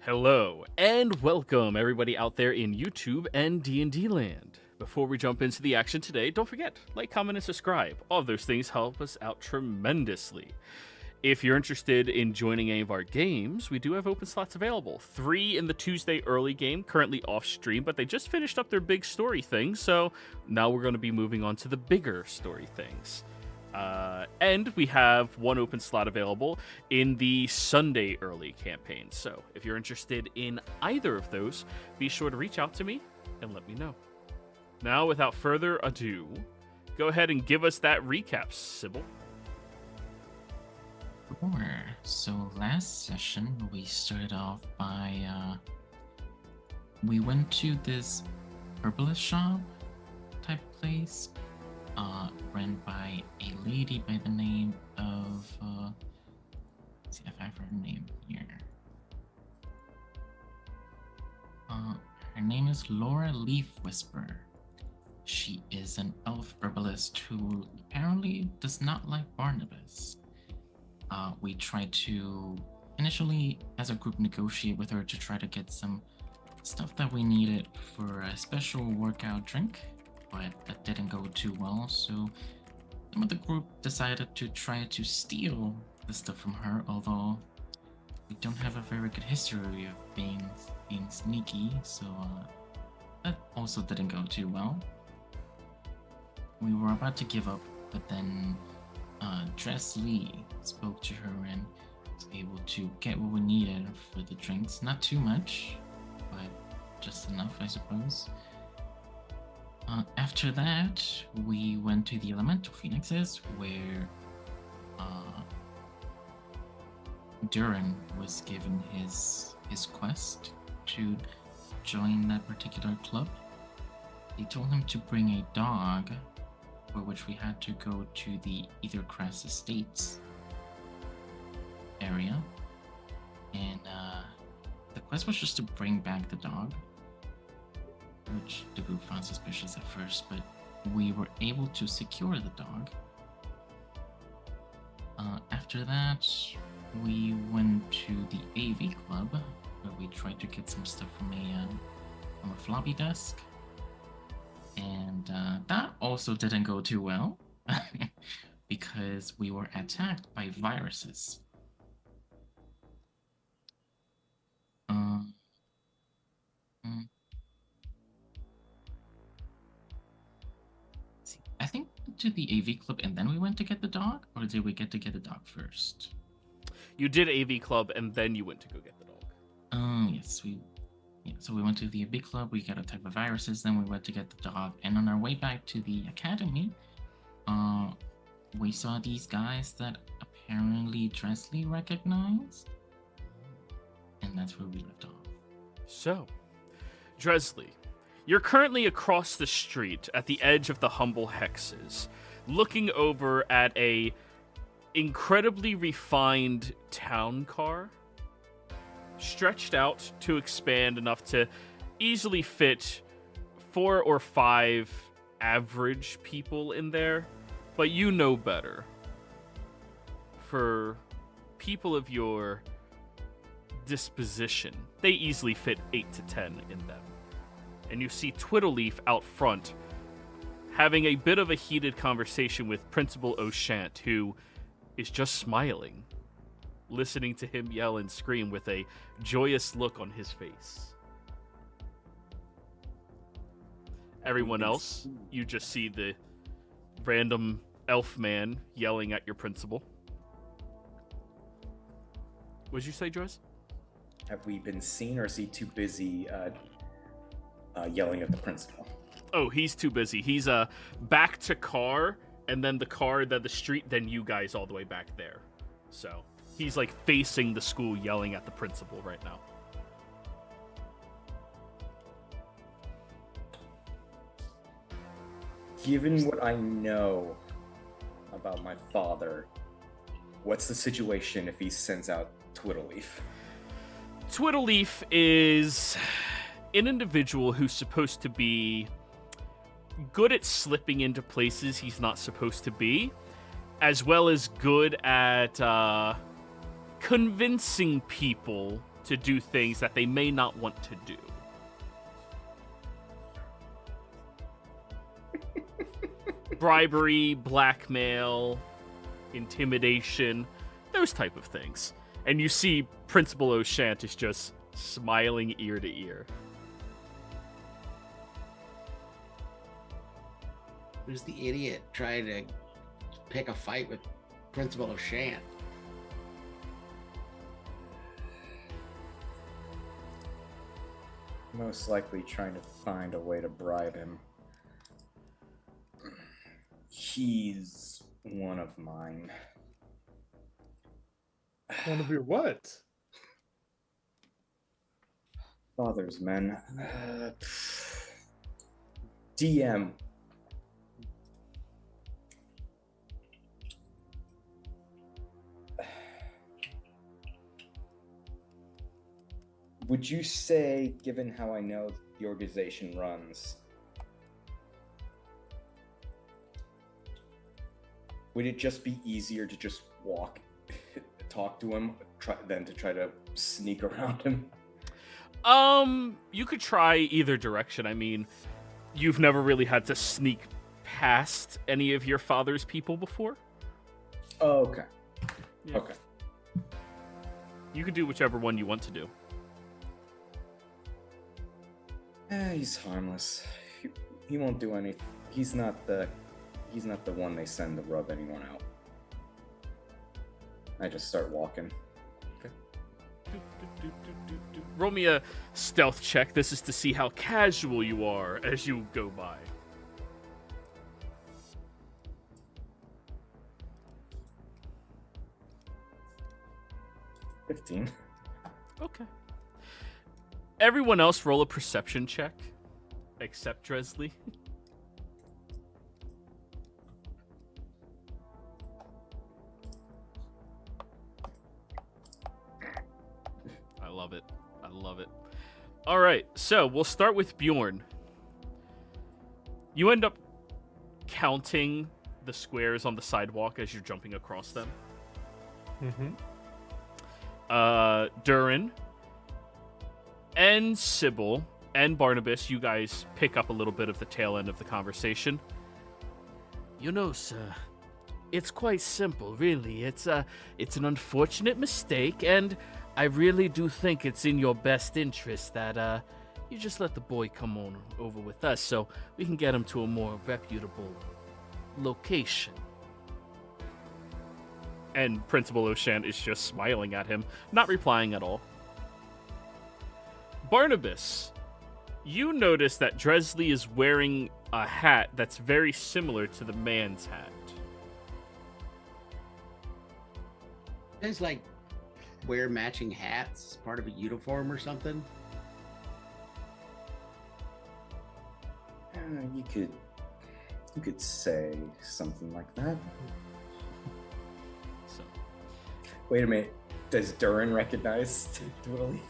Hello, and welcome everybody out there in YouTube and D&D land. Before we jump into the action today, don't forget, like, comment, and subscribe. All of those things help us out tremendously. If you're interested in joining any of our games, we do have open slots available. 3 in the Tuesday early game, currently off stream, but they just finished up their big story thing, so now we're going to be moving on to the bigger story things. And we have 1 open slot available in the Sunday early campaign. So if you're interested in either of those, be sure to reach out to me and let me know. Now, without further ado, go ahead and give us that recap, Sybil. Sure. So last session, we started off by, we went to this herbalist shop type place, run by a lady by the name of, let's see if I have her name here. Her name is Laura Leaf Whisperer. She is an elf herbalist who apparently does not like Barnabas. We tried to initially, as a group, negotiate with her to try to get some stuff that we needed for a special workout drink, but that didn't go too well, so some of the group decided to try to steal the stuff from her, although we don't have a very good history of being sneaky, so that also didn't go too well. We were about to give up, but then Dress Lee spoke to her and was able to get what we needed for the drinks. Not too much, but just enough, I suppose. After that, we went to the Elemental Phoenixes, where Duran was given his quest to join that particular club. They told him to bring a dog, for which we had to go to the Ethercrest Estates area, and the quest was just to bring back the dog, which the group found suspicious at first, but we were able to secure the dog. After that, we went to the AV Club, where we tried to get some stuff from a floppy disk. And that also didn't go too well, because we were attacked by viruses. See, I think to the AV Club and then we went to get the dog, or did we get to get the dog first? You did AV Club, and then you went to go get the dog. Yes, so we went to the big club, we got a type of viruses, then we went to get the dog, and on our way back to the academy, we saw these guys that apparently Dressley recognized, and that's where we left off. So, Dressley, you're currently across the street at the edge of the Humble Hexes, looking over at a incredibly refined town car, stretched out to expand enough to easily fit 4 or 5 average people in there, but you know better. For people of your disposition, they easily fit 8 to 10 in them. And you see Twiddleleaf out front having a bit of a heated conversation with Principal O'Shant, who is just smiling, listening to him yell and scream with a joyous look on his face. Everyone else, you just see the random elf man yelling at your principal. What'd you say, Joyce? Have we been seen, or is he too busy yelling at the principal? Oh, he's too busy. He's back to car, and then the car, then the street, then you guys all the way back there. So he's like facing the school yelling at the principal right now. Given what I know about my father, what's the situation if he sends out Twiddleleaf? Twiddleleaf is an individual who's supposed to be good at slipping into places he's not supposed to be, as well as good at convincing people to do things that they may not want to do. Bribery, blackmail, intimidation, those type of things. And you see Principal O'Shant is just smiling ear to ear. Who's the idiot trying to pick a fight with Principal O'Shant? Most likely trying to find a way to bribe him. He's one of mine. One of your what? Father's men. DM. Would you say, given how I know the organization runs, would it just be easier to just walk, talk to him, than to try to sneak around him? You could try either direction. I mean, you've never really had to sneak past any of your father's people before. Oh, okay. Yeah. Okay. You can do whichever one you want to do. He's harmless. He won't do anything. He's not the one they send to rub anyone out. I just start walking. Roll me a stealth check. This is to see how casual you are as you go by. $15. Okay. Everyone else roll a perception check, except Dresley. I love it. I love it. All right, so we'll start with Bjorn. You end up counting the squares on the sidewalk as you're jumping across them. Durin and Sybil and Barnabas, you guys pick up a little bit of the tail end of the conversation. You know, sir, it's quite simple, really. It's an unfortunate mistake, and I really do think it's in your best interest that you just let the boy come on over with us so we can get him to a more reputable location. And Principal O'Shant is just smiling at him, not replying at all. Barnabas, you notice that Dresley is wearing a hat that's very similar to the man's hat. You guys like wear matching hats as part of a uniform or something? You could say something like that. So, Wait a minute. Does Durin recognize Dwiddly?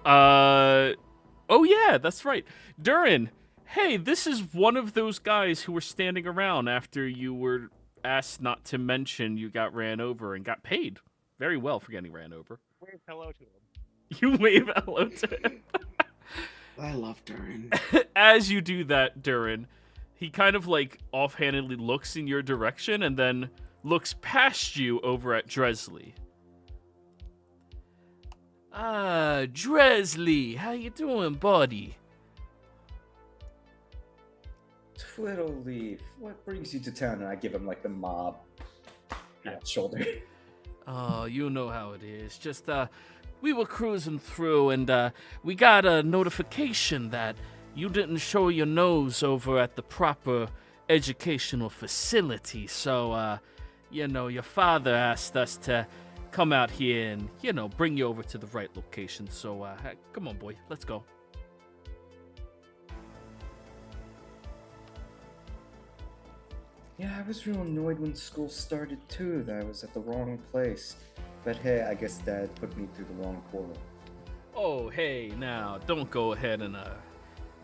oh yeah, that's right. Durin, hey, this is one of those guys who were standing around after you were asked not to mention you got ran over and got paid very well for getting ran over. Wave hello to him. You wave hello to him. I love Durin. As you do that, Durin, he kind of like offhandedly looks in your direction and then looks past you over at Dresley. Ah, Dresley, how you doing, buddy? Twiddleleaf, what brings you to town? And I give him like the mob shoulder. Oh, you know how it is. Just, we were cruising through and, we got a notification that you didn't show your nose over at the proper educational facility. So, you know, your father asked us to come out here and, you know, bring you over to the right location. So, come on, boy, let's go. Yeah, I was real annoyed when school started too, that I was at the wrong place. But hey, I guess Dad put me through the wrong portal. Oh, hey, now, don't go ahead and,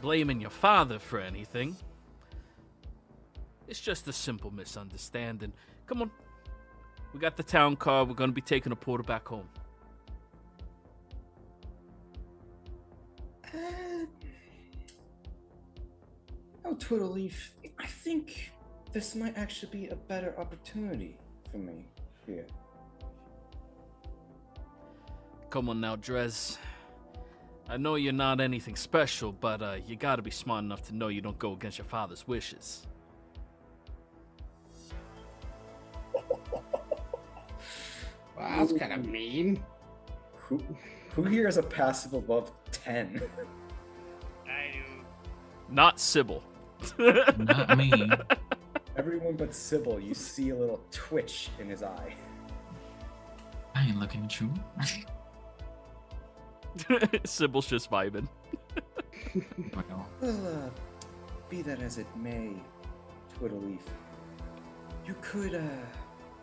blaming your father for anything. It's just a simple misunderstanding. Come on. We got the town car. We're going to be taking a porter back home. Oh, Twiddleleaf, I think this might actually be a better opportunity for me here. Come on now, Drez. I know you're not anything special, but you gotta be smart enough to know you don't go against your father's wishes. Wow, that's kind of mean. Who here is a passive above 10? I do. Not Sybil. Not me. Everyone but Sybil, you see a little twitch in his eye. I ain't looking at you. Sybil's just vibing. Well, Well, be that as it may, Twiddleleaf, you could,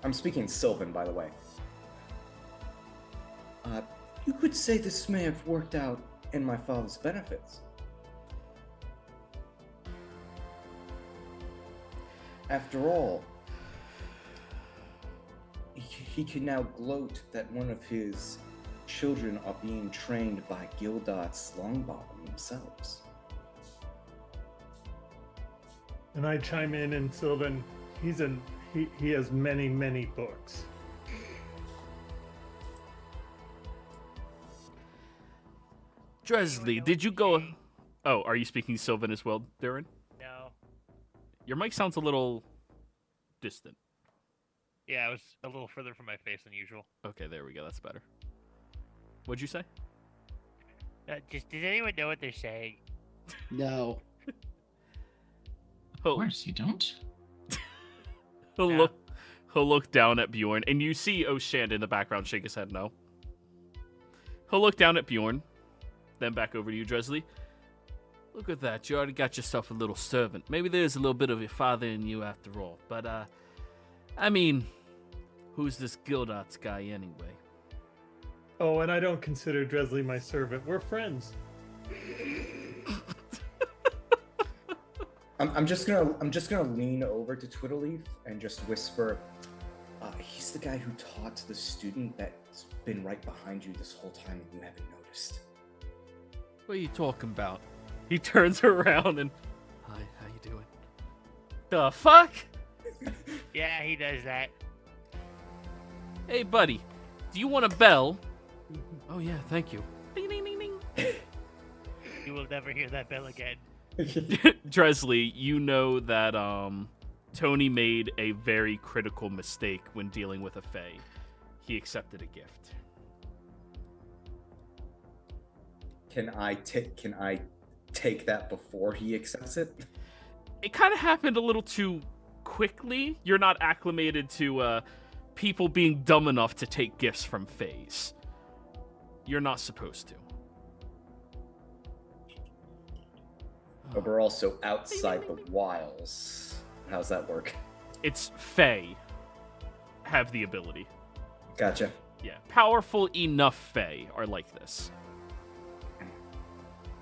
I'm speaking Sylvan, by the way. You could say this may have worked out in my father's benefits. After all, he can now gloat that one of his children are being trained by Gildart's Longbottom themselves. And I chime in, and Sylvan, he has many, many books. Dresley, did you go... Oh, are you speaking Sylvan as well, Darren? No. Your mic sounds a little distant. Yeah, it was a little further from my face than usual. Okay, there we go. That's better. What'd you say? Does anyone know what they're saying? No. of Oh, course you don't. he'll look down at Bjorn, and you see O'Shand in the background shake his head no. He'll look down at Bjorn, then back over to you, Dresley. Look at that. You already got yourself a little servant. Maybe there's a little bit of your father in you after all. But, I mean, who's this Gildart's guy anyway? Oh, and I don't consider Dresley my servant. We're friends. I'm just gonna lean over to Twiddleleaf and just whisper, he's the guy who taught the student that's been right behind you this whole time and you haven't noticed. What are you talking about? He turns around and... Hi, how you doing? The fuck? Yeah, he does that. Hey, buddy. Do you want a bell? Oh, yeah, thank you. Ding, ding, ding, ding. You will never hear that bell again. Dresley, you know that Tony made a very critical mistake when dealing with a fae. He accepted a gift. Can I take that before he accepts it? It kind of happened a little too quickly. You're not acclimated to people being dumb enough to take gifts from faes. You're not supposed to. But we're also outside the wilds. How's that work? It's fae have the ability. Gotcha. Yeah, powerful enough fae are like this.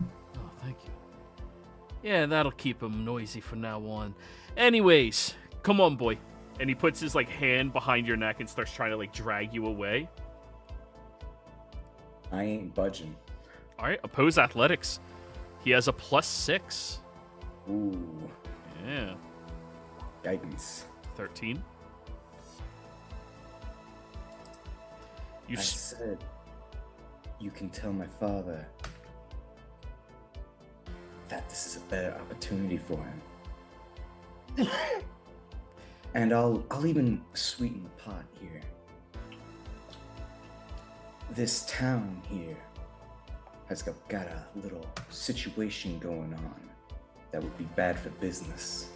Oh, thank you. Yeah, that'll keep him noisy from now on. Anyways, come on, boy. And he puts his hand behind your neck and starts trying to drag you away. I ain't budging. All right, oppose athletics. He has a +6. Ooh, Yeah, yikes. 13. I said, you can tell my father that this is a better opportunity for him. And I'll even sweeten the pot here. This town here has got a little situation going on that would be bad for business.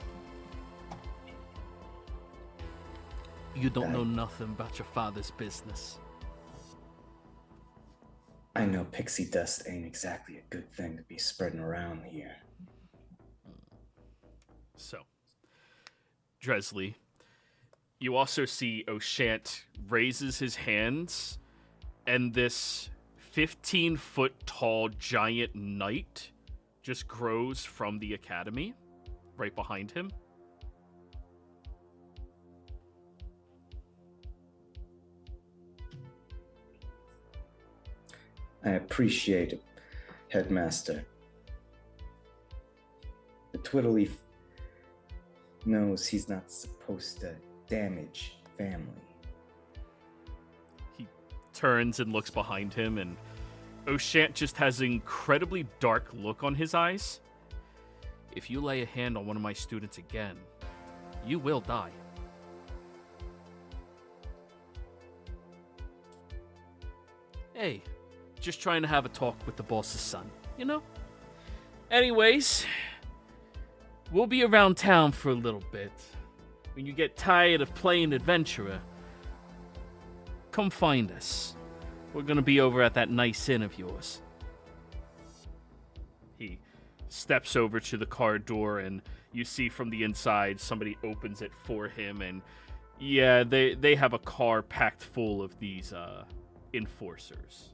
You don't know nothing about your father's business. I know pixie dust ain't exactly a good thing to be spreading around here. So, Dresley, you also see O'Shant raises his hands, and this 15-foot tall giant knight just grows from the academy right behind him. I appreciate Headmaster. The Twitterleaf knows he's not supposed to damage family. He turns and looks behind him, and O'Shant just has an incredibly dark look on his eyes. If you lay a hand on one of my students again, you will die. Hey, just trying to have a talk with the boss's son, you know? Anyways, we'll be around town for a little bit. When you get tired of playing adventurer, come find us. We're gonna be over at that nice inn of yours. He steps over to the car door, and you see from the inside somebody opens it for him, and yeah, they have a car packed full of these enforcers.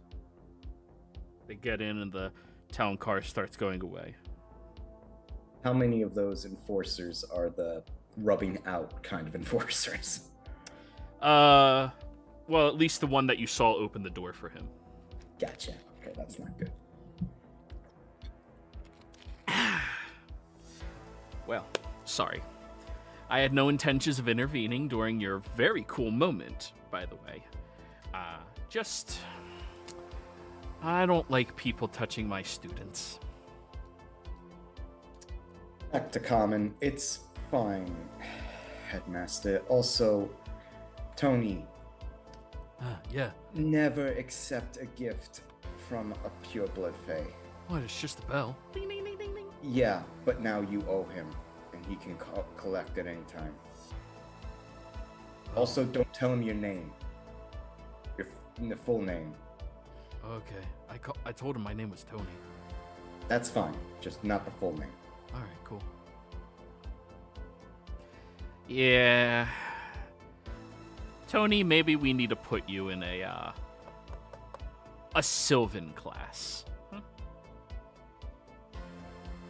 They get in, and the town car starts going away. How many of those enforcers are the rubbing out kind of enforcers? Well, at least the one that you saw open the door for him. Gotcha. Okay, that's not good. Well, sorry. I had no intentions of intervening during your very cool moment, by the way. I don't like people touching my students. Back to common. It's fine, Headmaster. Also, Tony, Yeah. never accept a gift from a pureblood fae. What, it's just a bell. Ding, ding, ding, ding, ding. Yeah, but now you owe him, and he can collect at any time. Also, don't tell him your name. Your full name. Okay. I told him my name was Tony. That's fine, just not the full name. Alright, cool. Yeah. Tony, maybe we need to put you in a Sylvan class. Huh?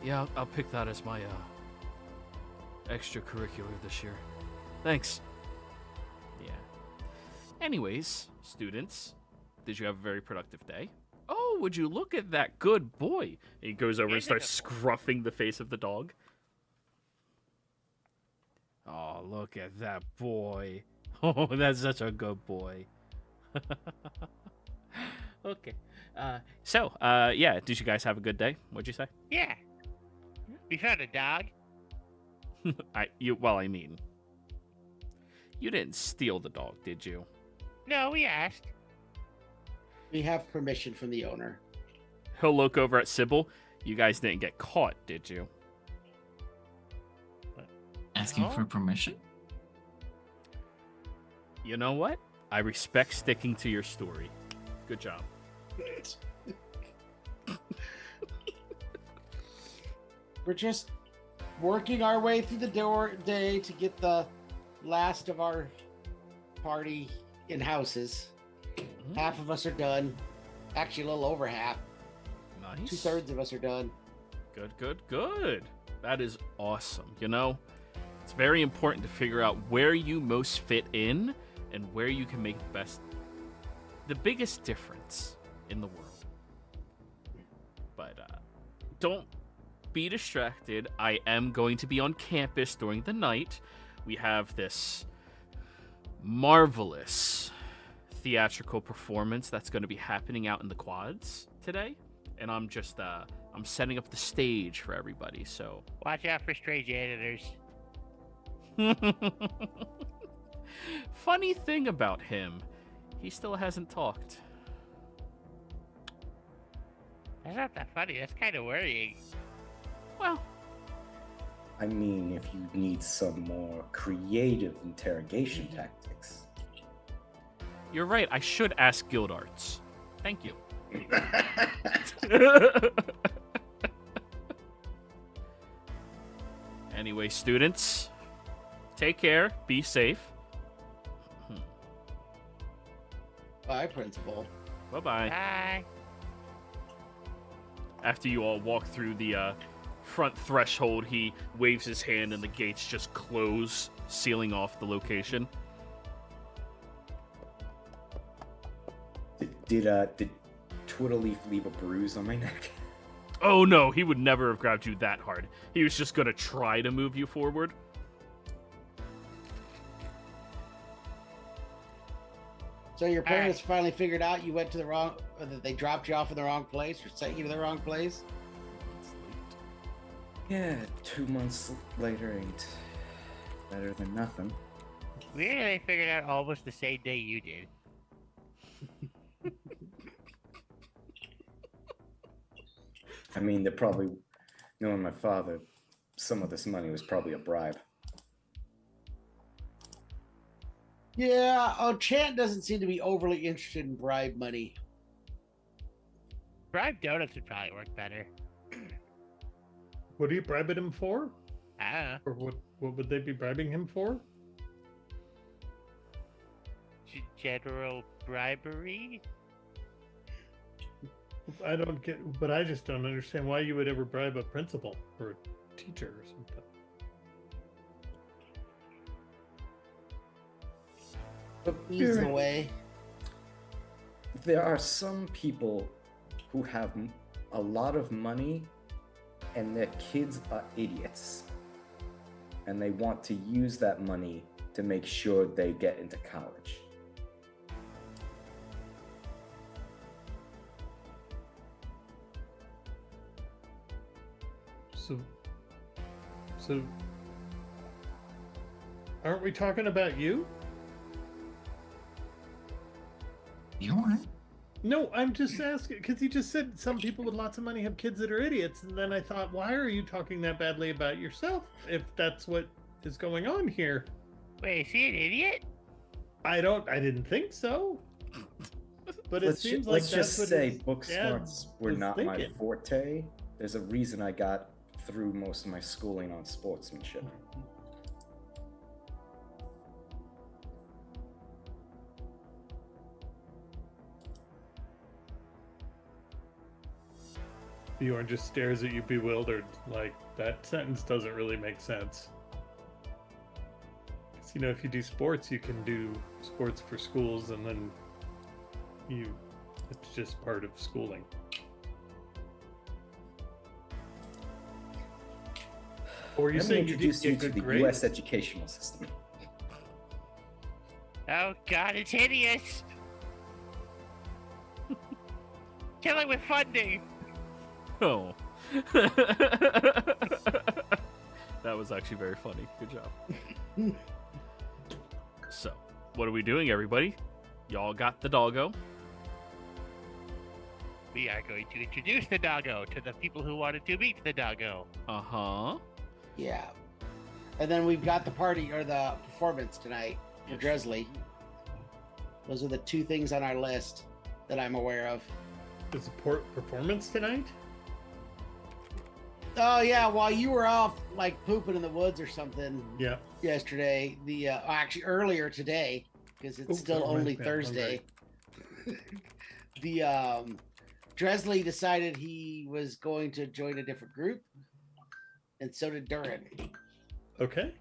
Yeah, I'll pick that as my extracurricular this year. Thanks. Yeah. Anyways, students, did you have a very productive day? Oh, would you look at that good boy? He goes over and starts scruffing the face of the dog. Oh, look at that boy. Oh, that's such a good boy. Okay. Yeah, did you guys have a good day? What'd you say? Yeah. We found a dog. I mean, you didn't steal the dog, did you? No, we asked. We have permission from the owner. He'll look over at Sybil. You guys didn't get caught, did you? Asking for permission? You know what? I respect sticking to your story. Good job. We're just working our way through the day to get the last of our party in houses. Half of us are done. Actually, a little over half. Nice. 2/3 of us are done. Good. That is awesome. You know, it's very important to figure out where you most fit in and where you can make the biggest difference in the world. But don't be distracted. I am going to be on campus during the night. We have this marvelous theatrical performance that's going to be happening out in the quads today, and I'm setting up the stage for everybody. So Watch out for stray janitors. funny thing about him, he still hasn't talked. That's not that funny. That's kind of worrying. Well, I mean, if you need some more creative interrogation tactics. you're right. I should ask Guild Arts. Thank you. Anyway, students, take care. Be safe. Bye, Principal. Bye-bye. Bye. After you all walk through the front threshold, he waves his hand and the gates just close, sealing off the location. Did Twitterleaf leave a bruise on my neck? Oh no, he would never have grabbed you that hard. He was just gonna try to move you forward. So your parents finally figured out you went to the wrong, or that they dropped you off in the wrong place, or sent you to the wrong place? Yeah, 2 months later ain't better than nothing. Weird they figured out almost the same day you did. I mean, they're probably, knowing my father, some of this money was probably a bribe. Yeah, Chant doesn't seem to be overly interested in bribe money. Bribe donuts would probably work better. What are you bribing him for? I don't know. Or what would they be bribing him for? General bribery? I don't get, but I just don't understand why you would ever bribe a principal or a teacher or something. But Ease the way. there are some people who have a lot of money and their kids are idiots. And they want to use that money to make sure they get into college. So aren't we talking about you? You aren't. No, I'm just asking because you just said some people with lots of money have kids that are idiots, and then I thought, why are you talking that badly about yourself if that's what is going on here? Wait, is he an idiot? I didn't think so. But it seems like let's that's just what say his book dad smarts were was not my thinking. forte. There's a reason I got through most of my schooling on sportsmanship. Bjorn just stares at you bewildered, like, that sentence doesn't really make sense. 'Cause, you know, if you do sports, you can do sports for schools, and then it's just part of schooling. Or you Let me saying you introduce did you get to good the grades? U.S. educational system. Oh god, it's hideous! Kill it with funding! Oh. That was actually very funny. Good job. So, what are we doing, everybody? Y'all got the doggo? We are going to introduce the doggo to the people who wanted to meet the doggo. Uh-huh. Yeah. And then we've got the party or the performance tonight for Dresley. Those are the two things on our list that I'm aware of. Is a performance tonight? Oh yeah, while you were off like pooping in the woods or something Yeah. yesterday, actually earlier today, because it's still oh, only right, Thursday. The Dresley decided he was going to join a different group, and so did Durin. Okay.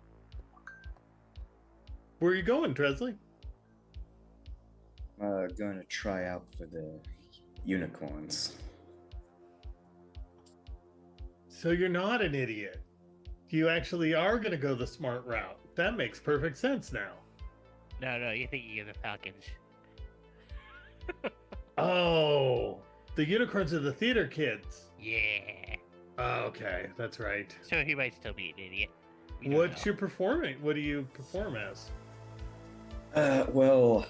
Where are you going, Dresley? Going to try out for the unicorns. So you're not an idiot. You actually are going to go the smart route. That makes perfect sense now. No, you're thinking of the Falcons. Oh, the unicorns are the theater kids. Yeah. Okay, that's right. So he might still be an idiot. We don't What's know. your performing? What do you perform as? Well,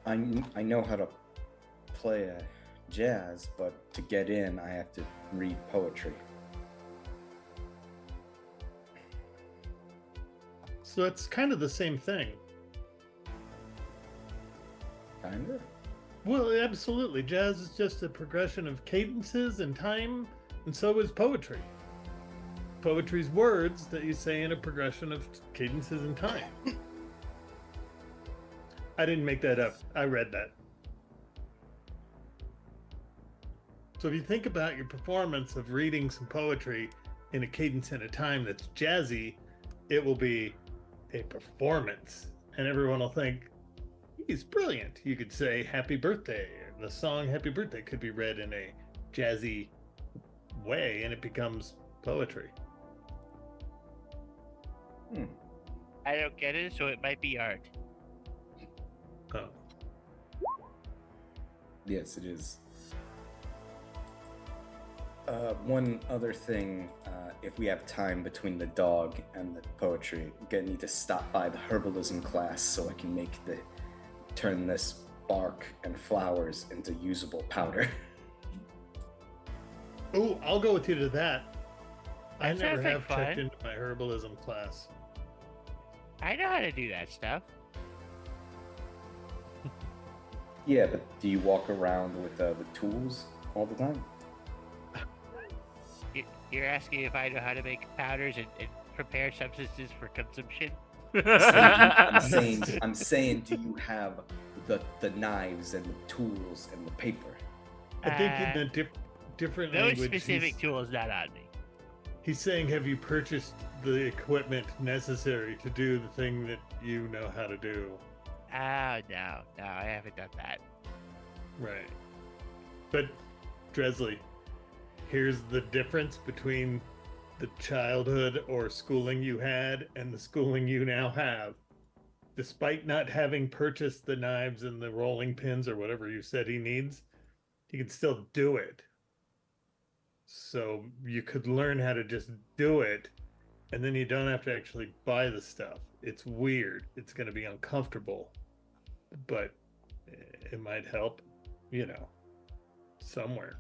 I know how to play jazz, but to get in, I have to read poetry. So it's kind of the same thing. Kinda. Well, absolutely. Jazz is just a progression of cadences and time, and so is poetry. Poetry's words that you say in a progression of cadences and time. I didn't make that up. I read that. So if you think about your performance of reading some poetry in a cadence and a time that's jazzy, it will be a performance. And everyone will think, he's brilliant. You could say happy birthday. And the song happy birthday could be read in a jazzy way and it becomes poetry. I don't get it, so it might be art. Oh. Yes, it is. One other thing, if we have time between the dog and the poetry, I'm gonna need to stop by the herbalism class so I can turn this bark and flowers into usable powder. Oh, I'll go with you to that. I That never sounds like have fun. checked into my herbalism class. I know how to do that stuff. Yeah, but do you walk around with the tools all the time? You're asking if I know how to make powders and prepare substances for consumption? I'm saying, do you have the knives and the tools and the paper? I think in a different Those language, specific tools not on me. he's saying, have you purchased the equipment necessary to do the thing that you know how to do? Oh, no, I haven't done that. Right. But, Dresley, here's the difference between the childhood or schooling you had and the schooling you now have. Despite not having purchased the knives and the rolling pins or whatever you said he needs, he can still do it. So you could learn how to just do it, and then you don't have to actually buy the stuff. It's weird. It's going to be uncomfortable, but it might help, somewhere.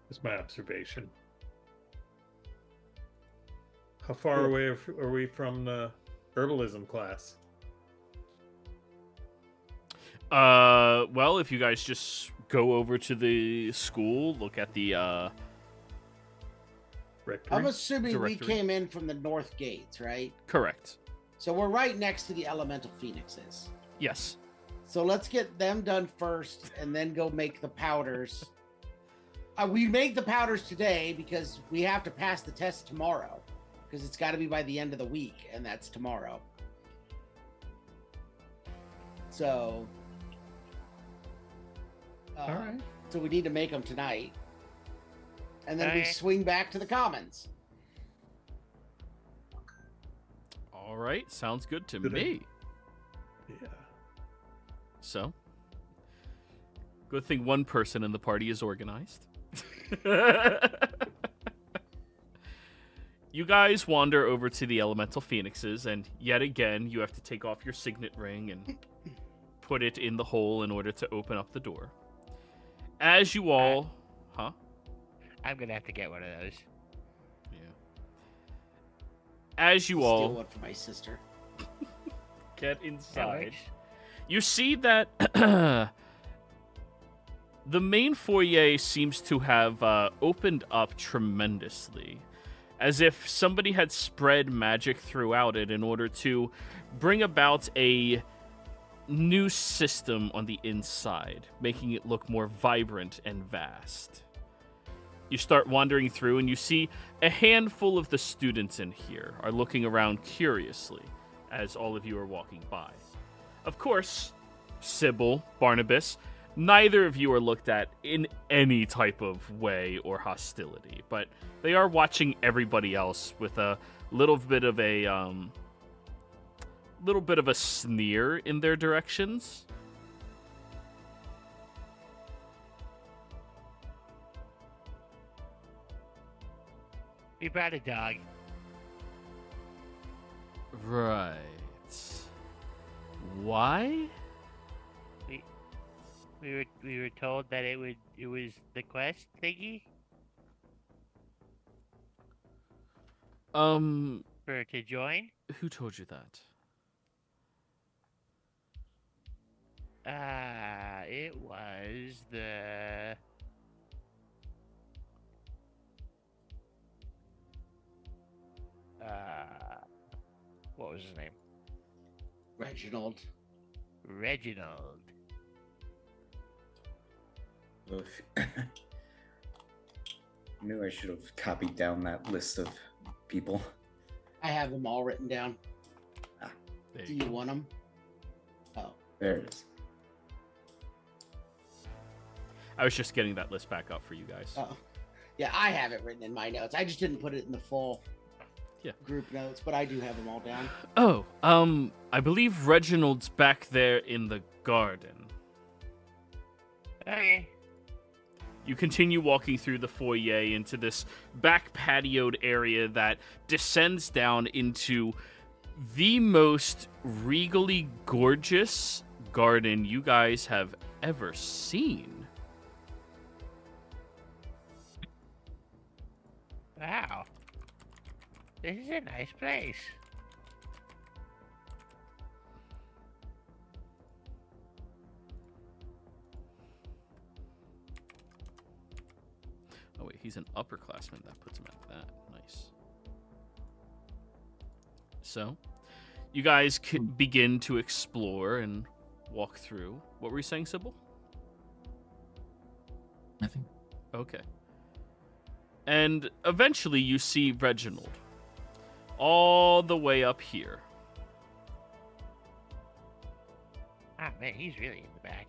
That's my observation. How far away are we from the herbalism class? Well, if you guys just go over to the school, look at the Rectory? I'm assuming we Directory. came in from the north gates, right? correct. So we're right next to the elemental phoenixes. Yes. So let's get them done first and then go make the powders. We make the powders today because we have to pass the test tomorrow because it's got to be by the end of the week, and that's tomorrow. So, All right. So we need to make them tonight. And then we Okay. swing back to the commons. All right. Sounds good to Good me. Yeah. So, good thing one person in the party is organized. You guys wander over to the elemental phoenixes, and yet again, you have to take off your signet ring and put it in the hole in order to open up the door. As you all, I'm gonna have to get one of those. Yeah. As you Steal all one for my sister. get That inside, works. you see that the main foyer seems to have opened up tremendously, as if somebody had spread magic throughout it in order to bring about a new system on the inside, making it look more vibrant and vast. You start wandering through and you see a handful of the students in here are looking around curiously as all of you are walking by. Of course, Sybil, Barnabas, neither of you are looked at in any type of way or hostility, but they are watching everybody else with a little bit of a sneer in their directions. We brought a dog. Right. Why? We were told that it was the quest thingy to join. Who told you that? It was the what was his name? Reginald. Reginald. Oof. Knew I should have copied down that list of people. I have them all written down. There Do you you want them? Oh. There it is. I was just getting that list back up for you guys. Oh, yeah, I have it written in my notes. I just didn't put it in the full group notes, but I do have them all down. Oh, I believe Reginald's back there in the garden. Okay. You continue walking through the foyer into this back patioed area that descends down into the most regally gorgeous garden you guys have ever seen. Wow. This is a nice place. Oh wait, he's an upperclassman. That puts him at that. Nice. So, you guys can begin to explore and walk through. What were you saying, Sybil? Nothing. Okay. And eventually you see Reginald. All the way up here. Ah, man, he's really in the back.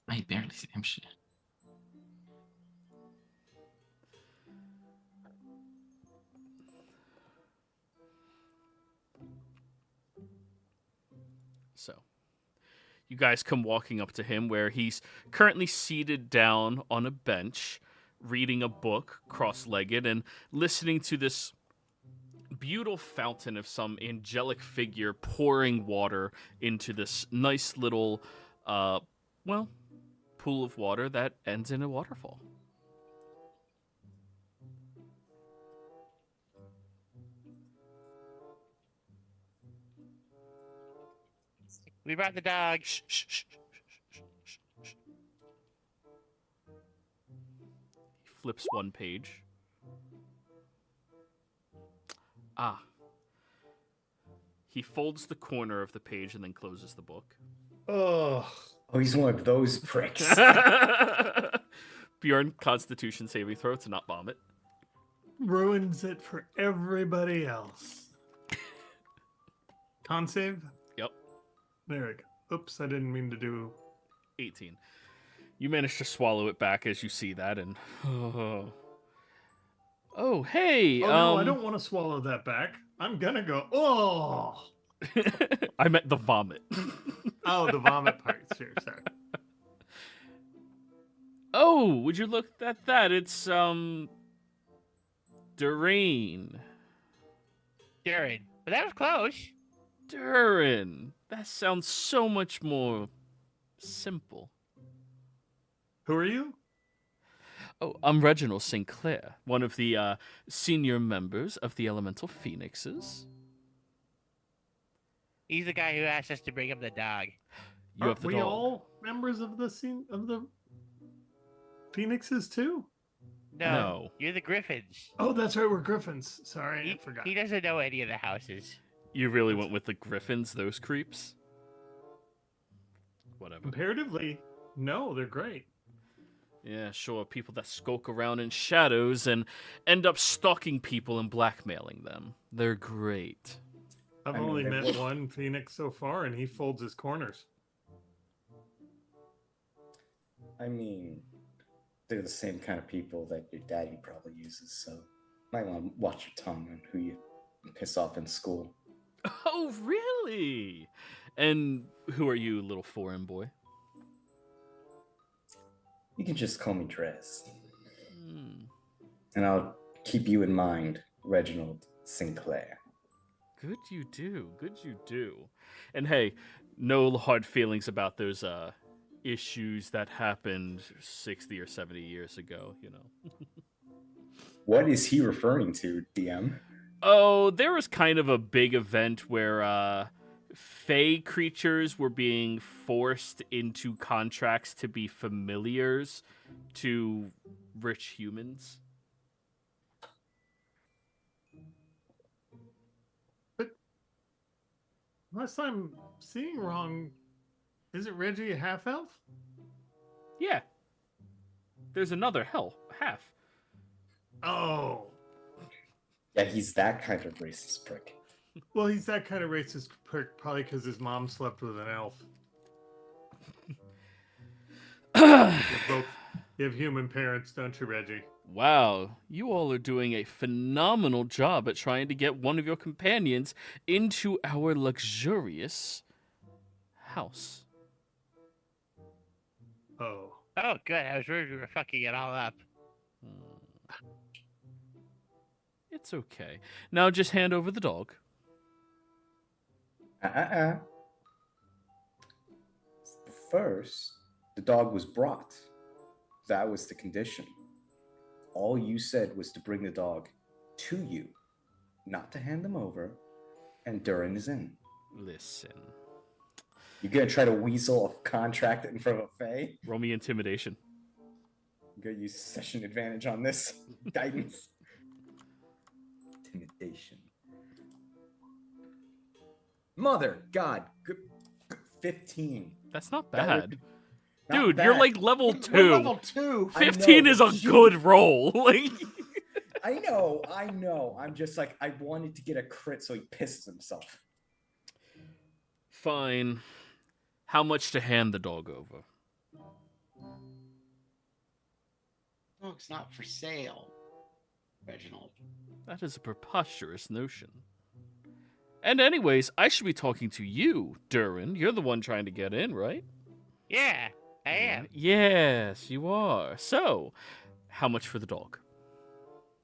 I barely see him shit. So, you guys come walking up to him where he's currently seated down on a bench, reading a book, cross-legged, and listening to this beautiful fountain of some angelic figure pouring water into this nice little, pool of water that ends in a waterfall. We brought the dog. Shh, shh, shh, shh, shh, shh, shh. He flips one page. Ah. He folds the corner of the page and then closes the book. Oh, he's one of those pricks. Bjorn, Constitution saving throw to not vomit. ruins it for everybody else. Con save? Yep. There we go. Oops, I didn't mean to do... 18. You manage to swallow it back as you see that, and... Oh, hey! Oh, no, I don't want to swallow that back. I'm gonna go, oh! I meant the vomit. Oh, the vomit part. Sure, sorry. Oh, would you look at that? It's, Doreen. Darren. But that was close. Durin. That sounds so much more simple. Who are you? Oh, I'm Reginald Sinclair, one of the senior members of the Elemental Phoenixes. He's the guy who asked us to bring him the dog. You Are have the we dog. all members of the scene of the Phoenixes too? No. You're the Griffins. Oh, that's right, we're Griffins. Sorry, I He, forgot. he doesn't know any of the houses. You really went with the Griffins, those creeps? Whatever. Comparatively, no, they're great. Yeah, sure. People that skulk around in shadows and end up stalking people and blackmailing them. They're great. I've I mean, only they're met both- one Phoenix so far, and he folds his corners. I mean, they're the same kind of people that your daddy probably uses, so might want to watch your tongue on who you piss off in school. Oh, really? And who are you, little foreign boy? You can just call me Drez, Hmm. and I'll keep you in mind, Reginald Sinclair. Good you do. Good you do. And hey, no hard feelings about those issues that happened 60 or 70 years ago, you know. What is he referring to, DM? Oh, there was kind of a big event where Fey creatures were being forced into contracts to be familiars to rich humans. Unless I'm seeing wrong, isn't Reggie a half-elf? Yeah. There's another half. Oh, Yeah, he's that kind of racist prick. Well, he's that kind of racist prick probably because his mom slept with an elf. You have human parents, don't you, Reggie? Wow, you all are doing a phenomenal job at trying to get one of your companions into our luxurious house. Oh. Oh, good. I was worried we were fucking it all up. It's okay. Now just hand over the dog. First, the dog was brought. That was the condition. All you said was to bring the dog to you, not to hand them over, and Durin is in. Listen. You're gonna try to weasel a contract in front of a fae? Roll me intimidation. I'm gonna use session advantage on this. Guidance. Intimidation. Mother, God, 15. That's not That bad. would- Not Dude, bad. you're like level 2. We're level 2. I know, 15 is a but good roll. Like, I know. I'm just like, I wanted to get a crit so he pisses himself. fine. How much to hand the dog over? Dog's not for sale, Reginald. That is a preposterous notion. And anyways, I should be talking to you, Durin. You're the one trying to get in, right? Yeah, I am. Yes, you are. So, how much for the dog?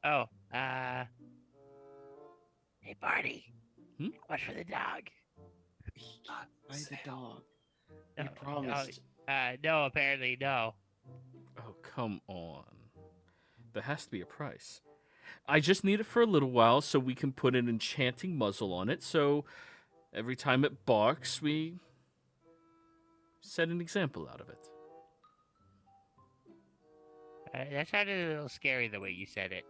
Oh, hey, Barney. Hmm? How much for the dog? Buy the dog. No, You promised. no, apparently no. Oh, come on. There has to be a price. I just need it for a little while so we can put an enchanting muzzle on it, so every time it barks, we set an example out of it. That sounded a little scary the way you said it.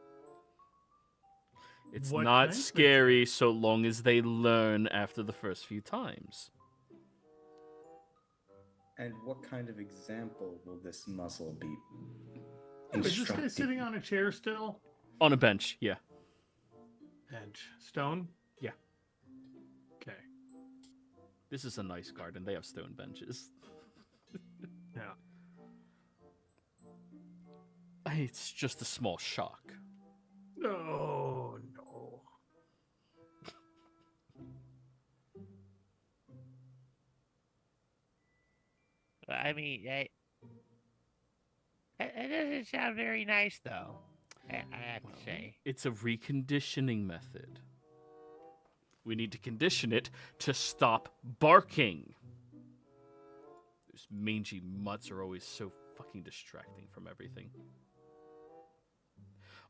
It's What not kind of scary so long as they learn after the first few times. And what kind of example will this muzzle be? Is this guy Instructing. sitting on a chair still? On a bench, yeah. Bench. Stone? Yeah. Okay. This is a nice garden. They have stone benches. Yeah. It's just a small shock. No. I mean, it doesn't sound very nice, though. I have to say. It's a reconditioning method. We need to condition it to stop barking. Those mangy mutts are always so fucking distracting from everything.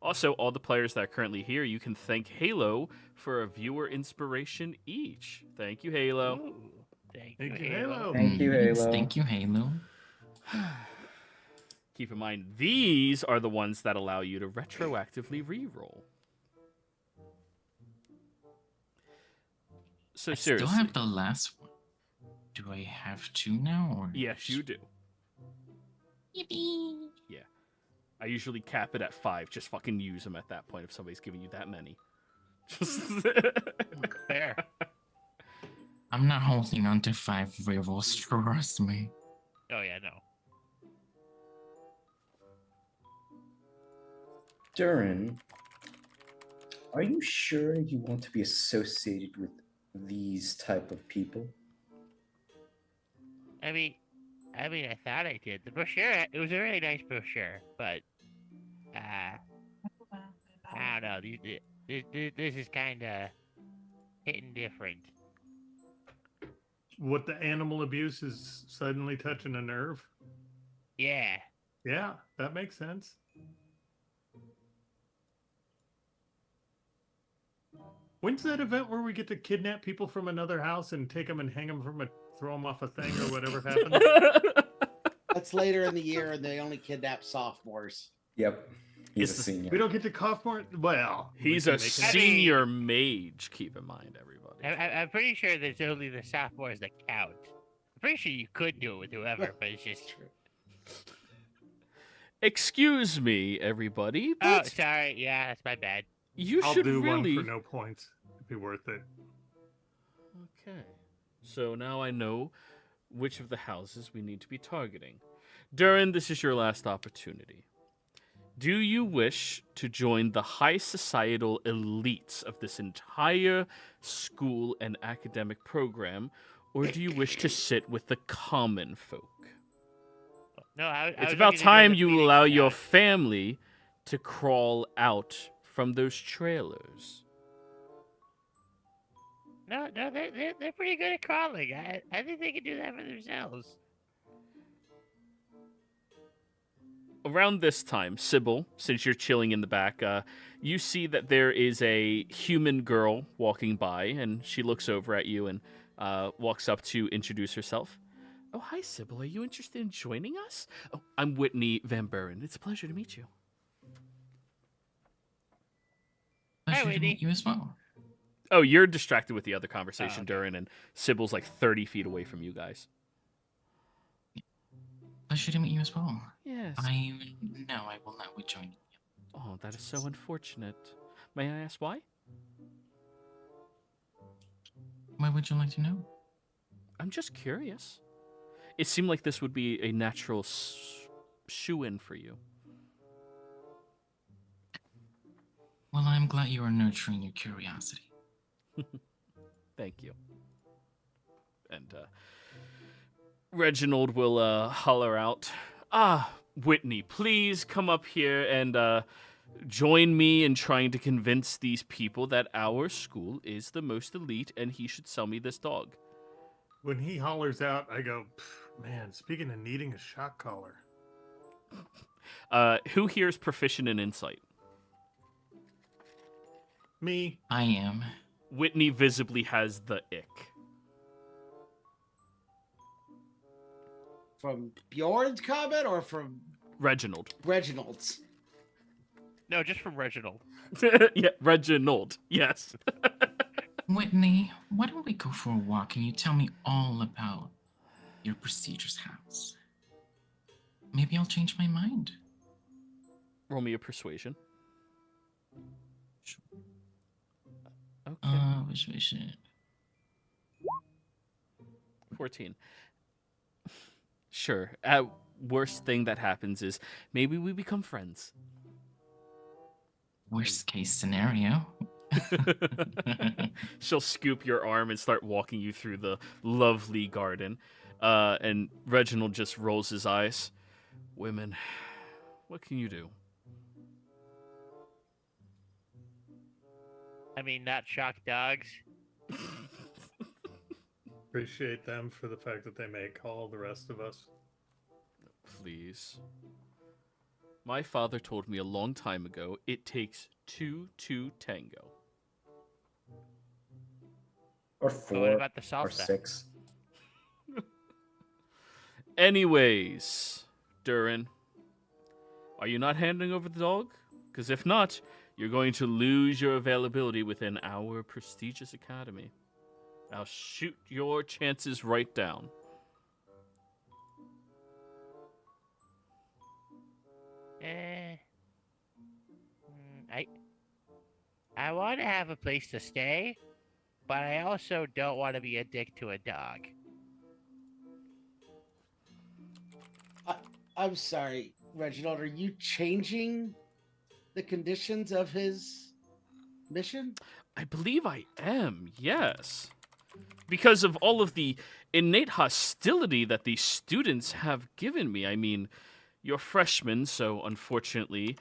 Also, all the players that are currently here, you can thank Halo for a viewer inspiration each. Thank you, Halo. Ooh, thank Thank you, you, Halo. Halo. Thank you, Yes, Halo. Thank you, Halo. Keep in mind, these are the ones that allow you to retroactively reroll. So I seriously, still have the last one. Do I have two now? Or yes, you do. Yippee! I usually cap it at 5. Just fucking use them at that point if somebody's giving you that many. Just Fair. I'm not holding on to 5 rivals, trust me. Oh yeah, no. Durin, are you sure you want to be associated with these type of people? I mean, I thought I did. The brochure, it was a really nice brochure, but, I don't know. This is kind of hitting different. What, the animal abuse is suddenly touching a nerve? Yeah. Yeah, that makes sense. When's that event where we get to kidnap people from another house and take them and hang them from throw them off a thing or whatever happens? That's later in the year, and they only kidnap sophomores. Yep. He's It's a the- senior. We don't get to cough more. Well, we He's can a make it- senior mage, keep in mind, everybody. I'm pretty sure there's only the sophomores that count. I'm pretty sure you could do it with whoever, but it's just... Excuse me, everybody, Oh, but sorry. Yeah, that's my bad. you I'll should do really... one for no points. It'd be worth it. Okay. So now I know which of the houses we need to be targeting. Durin, this is your last opportunity. Do you wish to join the high societal elites of this entire school and academic program, or do you wish to sit with the common folk? No, I It's was about looking to join time the you Phoenix allow your Scout. family to crawl out from those trailers. No, they're pretty good at crawling. I think they can do that for themselves. Around this time, Sybil, since you're chilling in the back, you see that there is a human girl walking by, and she looks over at you and walks up to introduce herself. Oh, hi, Sybil. Are you interested in joining us? Oh, I'm Whitney Van Buren. It's a pleasure to meet you. Pleasure to Whitney. meet you as well. Oh, you're distracted with the other conversation, okay. Durin, and Sybil's like 30 feet away from you guys. Pleasure to meet you as well. Yes. No, I will not be joining you. Oh, that is so unfortunate. May I ask why? Why would you like to know? I'm just curious. It seemed like this would be a natural shoe-in for you. Well, I'm glad you are nurturing your curiosity. Thank you. And Reginald will holler out, Whitney, please come up here and join me in trying to convince these people that our school is the most elite and he should sell me this dog. When he hollers out, I go, man, speaking of needing a shock collar. Who here is proficient in insight? Me. I am. Whitney visibly has the ick. From Bjorn's comment or from Reginald. Reginald's? No, just from Reginald. Yeah, Reginald. Yes. Whitney, why don't we go for a walk and you tell me all about your prestigious house? Maybe I'll change my mind. Roll me a persuasion. Okay. Persuasion. 14. Sure. Worst thing that happens is maybe we become friends. Worst case scenario. She'll scoop your arm and start walking you through the lovely garden. And Reginald just rolls his eyes. Women, what can you do? I mean, not shock dogs. Appreciate them for the fact that they make all the rest of us. Please. My father told me a long time ago, it takes two to tango. Or But what 4 about the or salsa? 6. Anyways, Durin, are you not handing over the dog? Because if not, you're going to lose your availability within our prestigious academy. I'll shoot your chances right down. I want to have a place to stay, but I also don't want to be a dick to a dog. I'm sorry, Reginald. Are you changing the conditions of his mission? I believe I am, yes. Because of all of the innate hostility that these students have given me. I mean, you're freshmen, so unfortunately,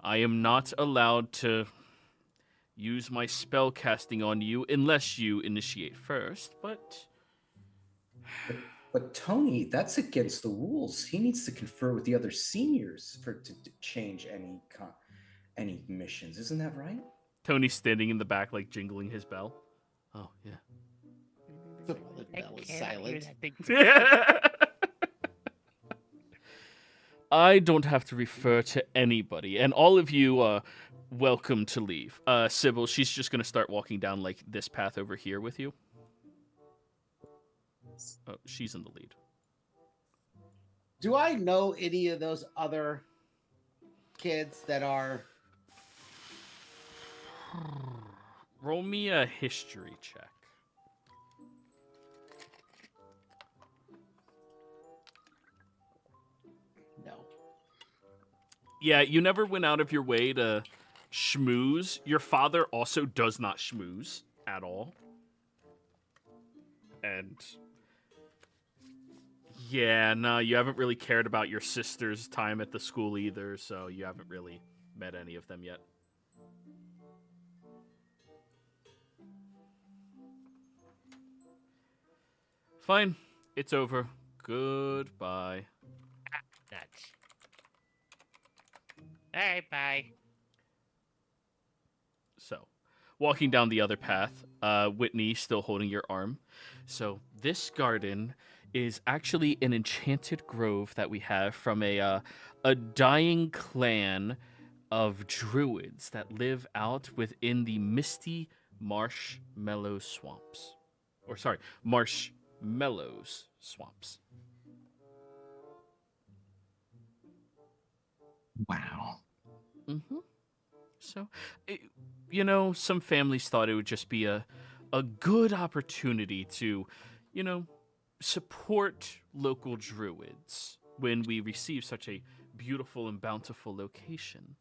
I am not allowed to use my spell casting on you unless you initiate first, but... But Tony, that's against the rules. He needs to confer with the other seniors to change any missions. Isn't that right? Tony's standing in the back, like, jingling his bell. Oh, yeah. The I bell is cannot hear silent. that thing. I don't have to refer to anybody, and all of you are welcome to leave. Sybil, she's just going to start walking down, like, this path over here with you. Oh, she's in the lead. Do I know any of those other kids that are... Roll me a history check. Yeah, you never went out of your way to schmooze. Your father also does not schmooze at all. And yeah, no, you haven't really cared about your sister's time at the school either, so you haven't really met any of them yet. Fine, it's over. Goodbye. Nuts. Alright, bye. So, walking down the other path, Whitney still holding your arm. So, this garden is actually an enchanted grove that we have from a dying clan of druids that live out within the misty marshmallow swamps. Or, sorry, marshmallows swamps. Wow. Mm-hmm. So, some families thought it would just be a good opportunity to, support local druids when we receive such a beautiful and bountiful location.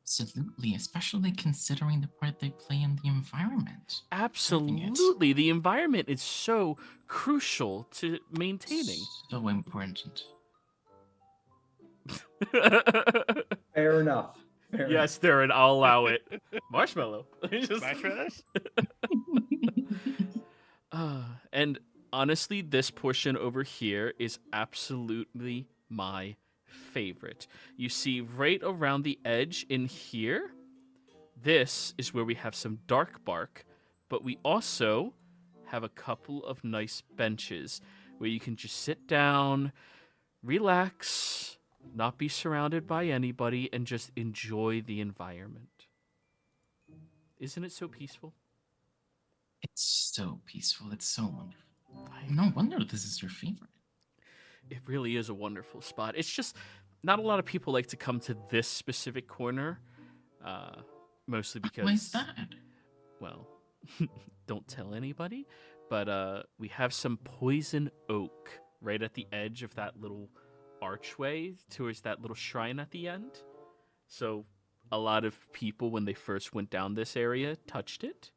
Absolutely, especially considering the part they play in the environment. Absolutely. The environment is so crucial to maintaining. So important. Fair enough. Yes, Darren, I'll allow it. Marshmallow. Marshmallows? And honestly, this portion over here is absolutely my favorite. You see, right around the edge in here, this is where we have some dark bark, but we also have a couple of nice benches where you can just sit down, relax, not be surrounded by anybody, and just enjoy the environment. Isn't it so peaceful? It's so peaceful. It's so wonderful. No wonder this is your favorite. It really is a wonderful spot. It's just not a lot of people like to come to this specific corner, mostly because... Why is that? Well, don't tell anybody, but we have some poison oak right at the edge of that little archway towards that little shrine at the end. So a lot of people, when they first went down this area, touched it,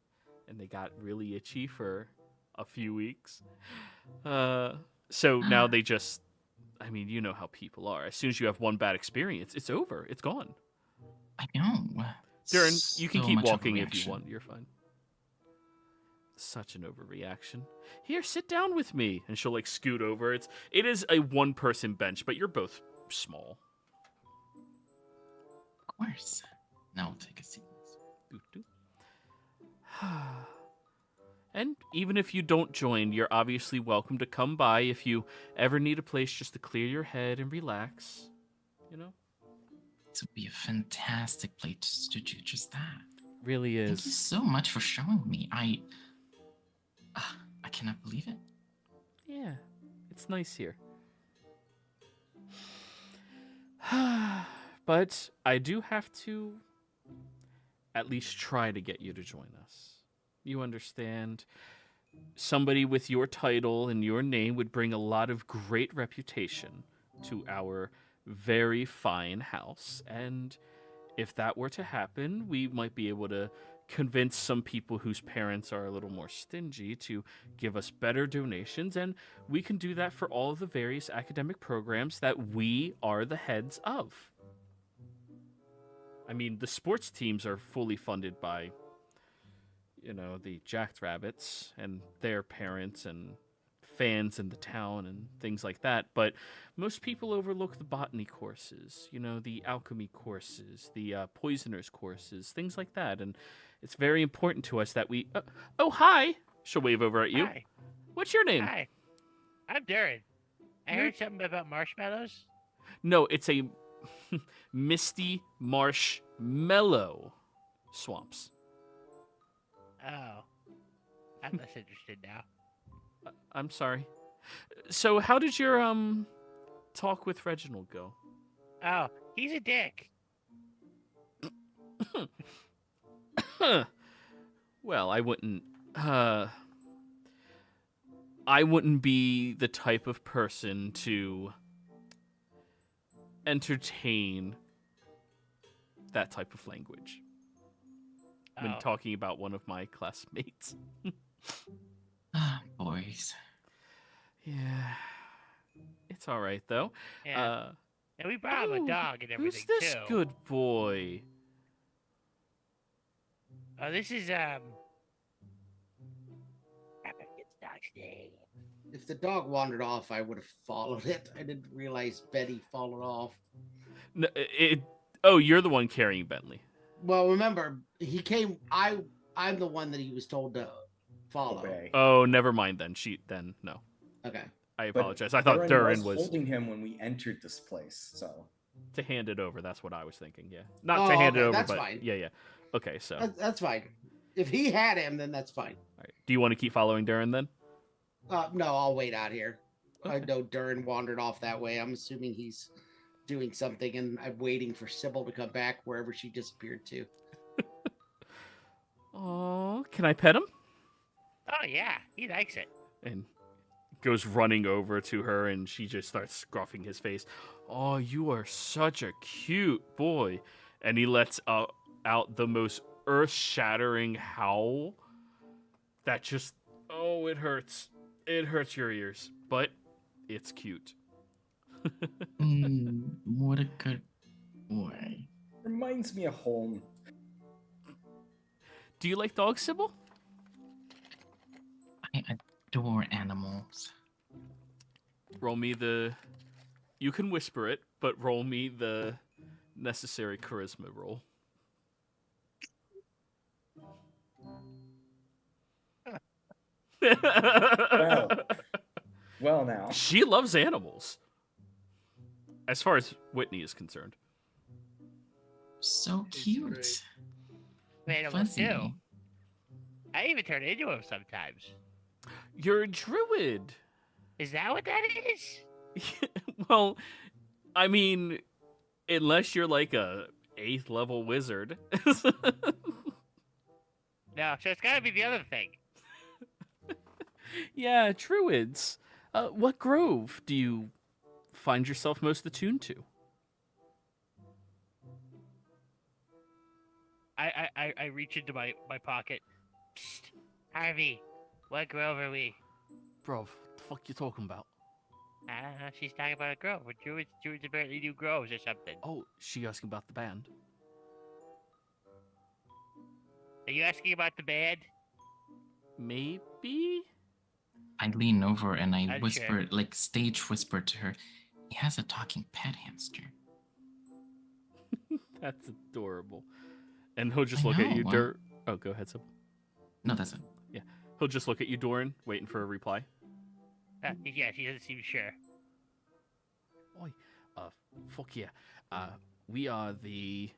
and they got really itchy for a few weeks. So now they just, you know how people are. As soon as you have one bad experience, it's over. It's gone. I know. Darren, you can So keep much walking if you overreaction. want. You're fine. Such an overreaction. Here, sit down with me. And she'll scoot over. It is a one-person bench, but you're both small. Of course. Now we'll take a seat. Doo-doo. And even if you don't join, you're obviously welcome to come by if you ever need a place just to clear your head and relax. This would be a fantastic place to do just that. Really Thank you is. so much for showing me. I cannot believe it. Yeah, it's nice here. But I do have to at least try to get you to join us. You understand? Somebody with your title and your name would bring a lot of great reputation to our very fine house. And if that were to happen, we might be able to convince some people whose parents are a little more stingy to give us better donations, and we can do that for all of the various academic programs that we are the heads of. The sports teams are fully funded by, the Jackrabbits and their parents and fans in the town and things like that, but most people overlook the botany courses, the alchemy courses, the poisoners courses, things like that, and it's very important to us that we... oh, hi! She'll wave over at you. Hi. What's your name? Hi. I'm Darren. I heard something about marshmallows. No, it's a misty marshmallow swamps. Oh. I'm less interested now. I'm sorry. So how did your talk with Reginald go? Oh, he's a dick. Well, I wouldn't be the type of person to entertain that type of language when Oh. talking about one of my classmates. Ah, boys. Yeah. It's all right, though. Yeah. And we brought him a dog and everything, Who's this too. good boy? Oh, this is, I forget the dog's name. If the dog wandered off, I would have followed it. I didn't realize Betty followed off. No, oh, you're the one carrying Bentley. Well, remember, he came. I'm the one that he was told to follow. Obey. Oh, never mind then. No. Okay. I But apologize. I thought Durin was holding him when we entered this place. So to hand it over. That's what I was thinking. Yeah, not to Oh, hand it okay, over, that's but fine. yeah. Okay, so That's fine. If he had him, then that's fine. all right. Do you want to keep following Durin then? No, I'll wait out here. I Okay. know Durin wandered off that way. I'm assuming he's doing something, and I'm waiting for Sybil to come back wherever she disappeared to. Oh, can I pet him? Oh, yeah. He likes it. And goes running over to her, and she just starts scruffing his face. Oh, you are such a cute boy. And he lets out the most earth-shattering howl that just, oh, it hurts. It hurts your ears, but it's cute. What a good boy. reminds me of home. Do you like dogs, Sybil? I adore animals. Roll me the... You can whisper it, but roll me the necessary charisma roll. Well now. She loves animals. As far as Whitney is concerned. So He's cute. great. Animals Fuzzy. too. I even turn into him sometimes. You're a druid. Is that what that is? Well, I mean, unless you're like a 8th level wizard. No, so it's gotta be the other thing. Yeah, druids. What grove do you find yourself most attuned to? I reach into my pocket. Psst, Harvey, what grove are we? Bro, what the fuck you talking about? I don't know. She's talking about a grove. But druids apparently do groves or something. Oh, she asking about the band. Are you asking about the band? Maybe? I lean over and I I'd whisper, share. like stage whisper to her. He has a talking pet hamster. That's adorable. And he'll just I look at you, know. Oh, go ahead, Sybil. No, that's it. He'll just look at you, Doran, waiting for a reply. Yeah, she doesn't seem sure. Oi, fuck yeah. We are the...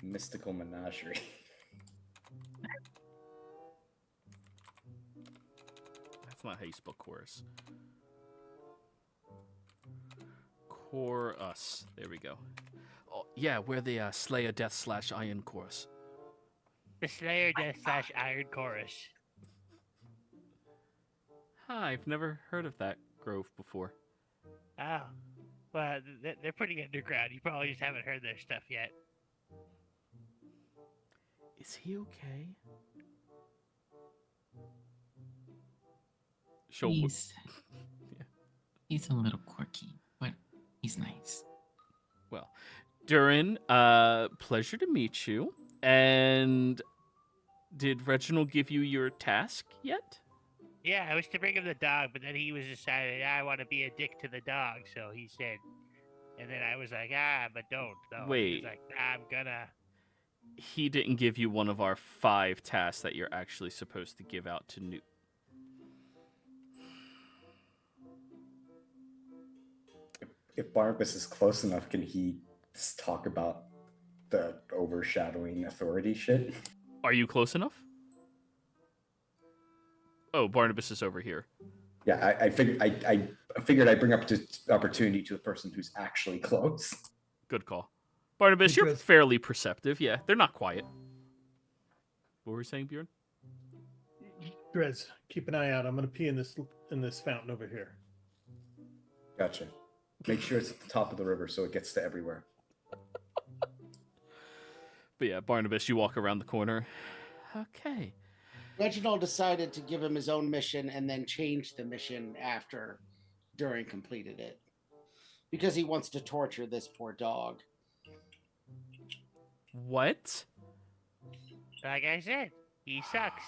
Mystical menagerie. That's not how you spell chorus. Chorus. There we go. Oh, yeah, we're the Slayer Death / Iron Chorus. The Slayer Death / Iron Chorus. Hi, I've never heard of that grove before. Oh. Well, they're pretty underground. You probably just haven't heard their stuff yet. Is he okay? She'll He's, Yeah. he's a little quirky, but he's nice. Well, Durin, pleasure to meet you. And did Reginald give you your task yet? Yeah, I was to bring him the dog, but then he was deciding, I want to be a dick to the dog, so he said, and then I was like, but don't. No. He Wait. was like, I'm gonna. He didn't give you one of our 5 tasks that you're actually supposed to give out to Newt. If Barnabas is close enough, can he talk about the overshadowing authority shit? Are you close enough? Oh, Barnabas is over here. Yeah, I figured I'd bring up this opportunity to a person who's actually close. Good call. Barnabas, you're Because- fairly perceptive. Yeah, they're not quiet. What were we saying, Bjorn? Drez, keep an eye out. I'm gonna pee in this fountain over here. Gotcha. Make sure it's at the top of the river so it gets to everywhere. But yeah, Barnabas, you walk around the corner. Okay. Reginald decided to give him his own mission and then change the mission after Durin completed it. Because he wants to torture this poor dog. What? Like I said, he sucks.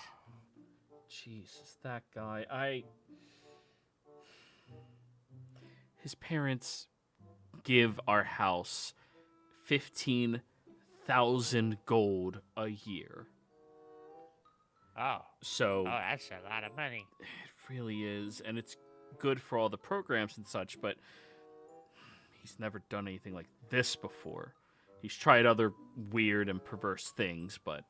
Jesus, that guy. His parents give our house 15,000 gold a year. Oh. So Oh, that's a lot of money. it really is, and it's good for all the programs and such, but he's never done anything like this before. He's tried other weird and perverse things, but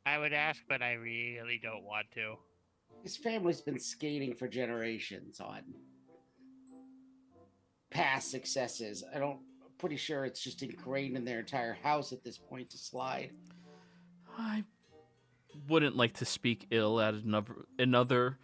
I would ask, but I really don't want to. His family's been skating for generations on past successes. I'm pretty sure it's just ingrained in their entire house at this point to slide. I wouldn't like to speak ill at another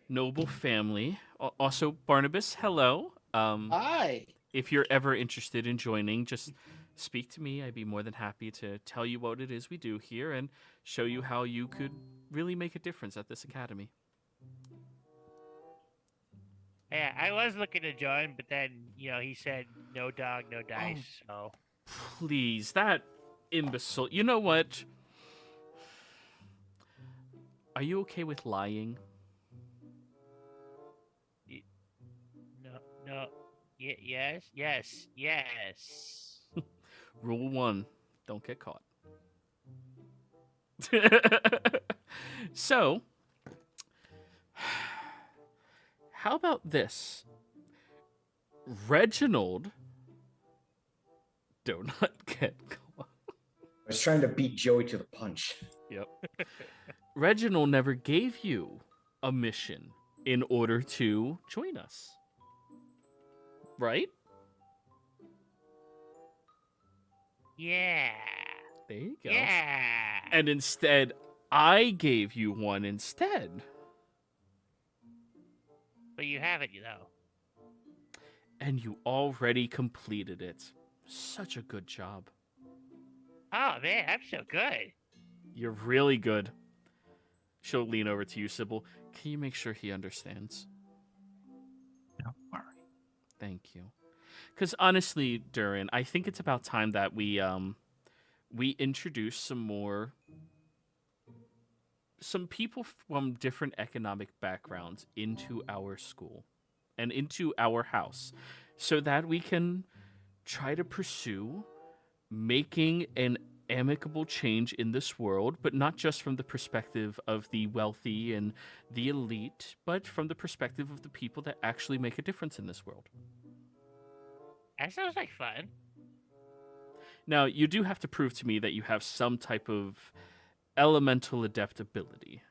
noble family. Also, Barnabas, hello. Hi. If you're ever interested in joining, just speak to me. I'd be more than happy to tell you what it is we do here and show you how you could really make a difference at this academy. Yeah, I was looking to join, but then, he said no dog, no dice, so... Please, that imbecile. You know what? Are you okay with lying? No. Yes. Rule 1, don't get caught. So, how about this? Reginald, do not get caught. I was trying to beat Joey to the punch. Yep. Reginald never gave you a mission in order to join us. Right? Yeah. There you go. Yeah. And instead, I gave you one instead. But you haven't, And you already completed it. Such a good job. Oh, man, I'm so good. You're really good. She'll lean over to you, Sybil. Can you make sure he understands? Don't worry. Thank you. Because honestly, Durin, I think it's about time that we introduce some people from different economic backgrounds into our school and into our house so that we can try to pursue making an amicable change in this world, but not just from the perspective of the wealthy and the elite, but from the perspective of the people that actually make a difference in this world. That sounds like fun. Now, you do have to prove to me that you have some type of elemental adept ability.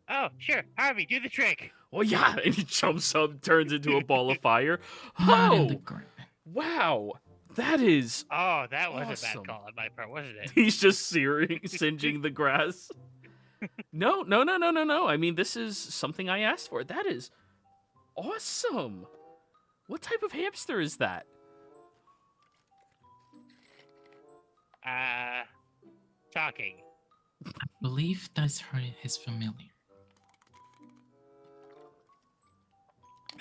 Oh, sure. Harvey, do the trick. Oh, yeah. And he jumps up, turns into a ball of fire. Not in the Oh, ground. wow. That is... Oh, that was a Awesome. bad call on my part, wasn't it? He's just singeing the grass. No. I mean, this is something I asked for. That is awesome. What type of hamster is that? Talking. I believe that's his familiar.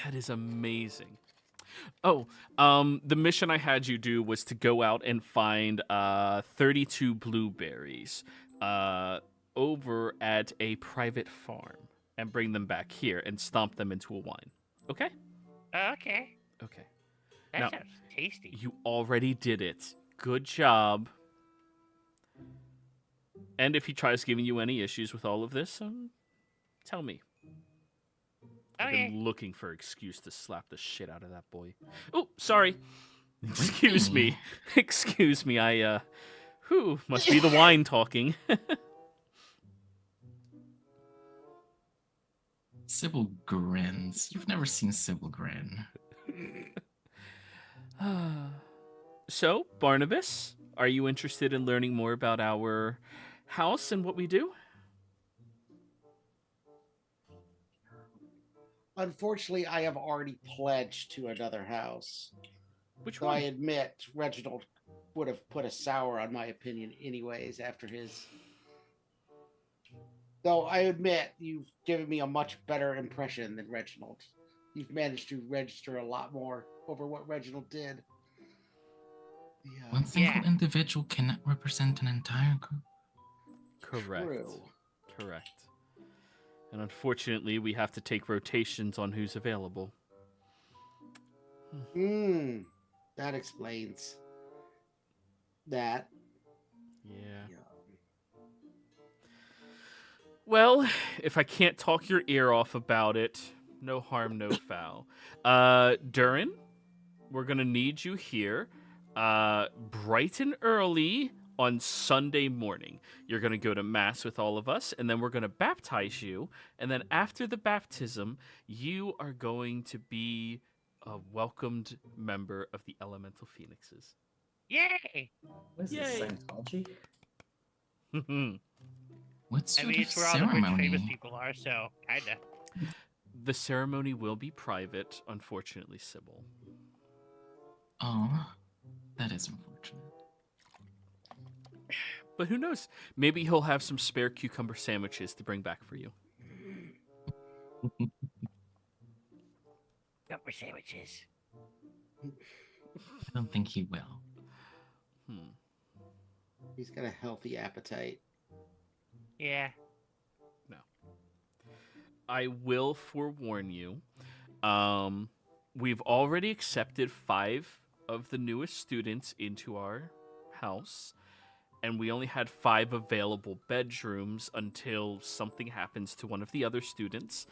That is amazing. Oh, the mission I had you do was to go out and find 32 blueberries over at a private farm and bring them back here and stomp them into a wine. Okay? Okay. Okay. That Now- sounds tasty. You already did it. Good job. And if he tries giving you any issues with all of this, tell me. I've Okay. been looking for an excuse to slap the shit out of that boy. Oh, sorry. Excuse me. Excuse me. Must be the wine talking. Sybil grins. You've never seen Sybil grin. So, Barnabas, are you interested in learning more about our house and what we do? Unfortunately, I have already pledged to another house. Which So one? I admit Reginald would have put a sour on my opinion anyways after his. Though I admit you've given me a much better impression than Reginald. You've managed to register a lot more over what Reginald did. Yeah. One single individual cannot represent an entire group. Correct. True. Correct. And unfortunately, we have to take rotations on who's available. That explains that. Yeah. Well, if I can't talk your ear off about it, no harm, no foul. Durin, we're going to need you here bright and early on Sunday morning. You're going to go to Mass with all of us, and then we're going to baptize you. And then after the baptism, you are going to be a welcomed member of the Elemental Phoenixes. Yay! What is this, Scientology? What sort It's of where all the rich famous ceremony? people are, so kinda. The ceremony will be private, unfortunately, Sybil. Oh, that is unfortunate. But who knows? Maybe he'll have some spare cucumber sandwiches to bring back for you. Number sandwiches. I don't think he will. He's got a healthy appetite. Yeah. I will forewarn you. We've already accepted 5 of the newest students into our house, and we only had 5 available bedrooms until something happens to one of the other students.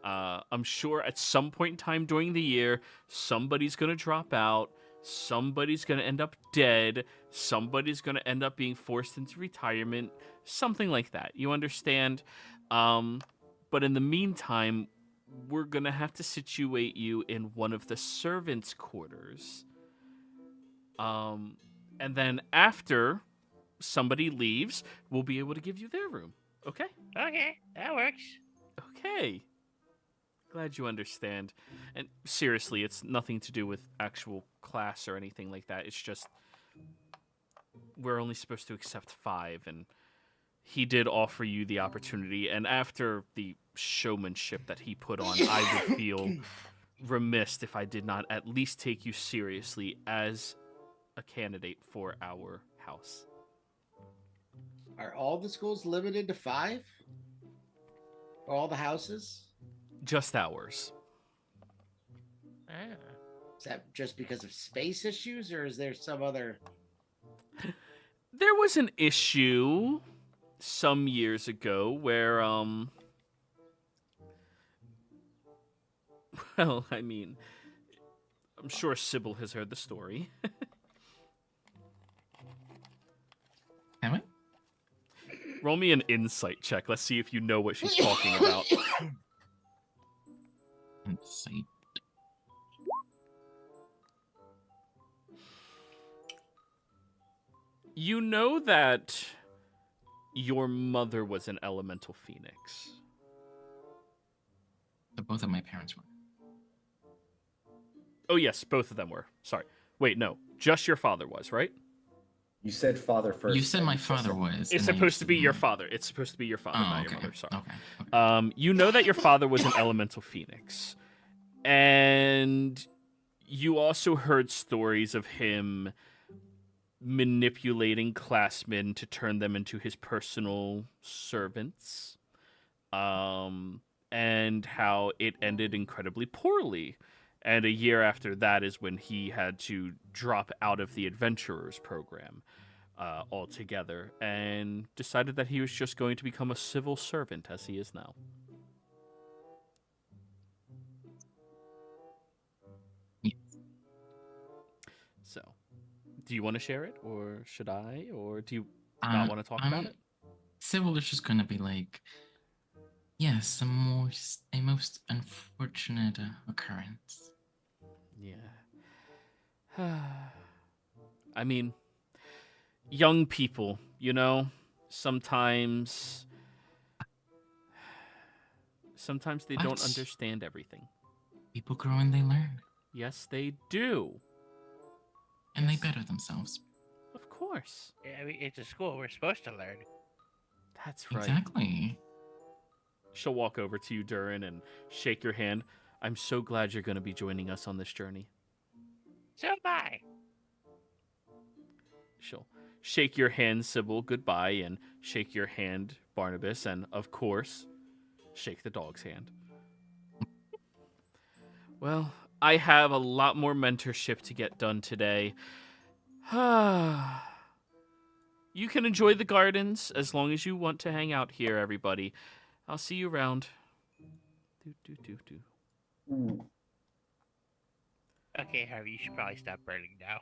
I'm sure at some point in time during the year, somebody's going to drop out, somebody's going to end up dead, somebody's going to end up being forced into retirement, something like that. You understand? But in the meantime, we're going to have to situate you in one of the servants' quarters. And then after somebody leaves, we'll be able to give you their room. Okay? Okay, that works. Okay. Glad you understand. And seriously, it's nothing to do with actual class or anything like that. It's just we're only supposed to accept 5, and he did offer you the opportunity. And after the showmanship that he put on, I would feel remiss if I did not at least take you seriously as a candidate for our house. Are all the schools limited to 5? Or all the houses? Just ours. Ah. Is that just because of space issues, or is there some other? There was an issue some years ago where, well, I mean, I'm sure Sybil has heard the story. Have I? Roll me an insight check. Let's see if you know what she's talking about. Insight. You know that your mother was an elemental phoenix. So both of my parents were. Oh, yes, both of them were. Sorry. Wait, no. Just your father was, right? You said father first. You said and my just father said- was. It's and then you supposed to said be your mine. father. It's supposed to be your father, Oh, not okay. your mother. Sorry. Okay. You know that your father was an elemental phoenix. And you also heard stories of him manipulating classmen to turn them into his personal servants. And how it ended incredibly poorly. And a year after that is when he had to drop out of the adventurers program altogether and decided that he was just going to become a civil servant as he is now. Yes. So, do you want to share it, or should I, or do you not want to talk about it? Sybil is just gonna be like, yes, a most unfortunate occurrence. Yeah. I mean, young people, you know, sometimes they don't What? understand everything. People grow and they learn. Yes, they do. And they better themselves. Of course. I mean, it's a school. We're supposed to learn. That's right. Exactly. She'll walk over to you, Durin, and shake your hand. I'm so glad you're going to be joining us on this journey. So am I. She'll shake your hand, Sybil, goodbye, and shake your hand, Barnabas, and, of course, shake the dog's hand. Well, I have a lot more mentorship to get done today. You can enjoy the gardens as long as you want to hang out here, everybody. I'll see you around. Ooh. Okay, Harvey, you should probably stop burning now.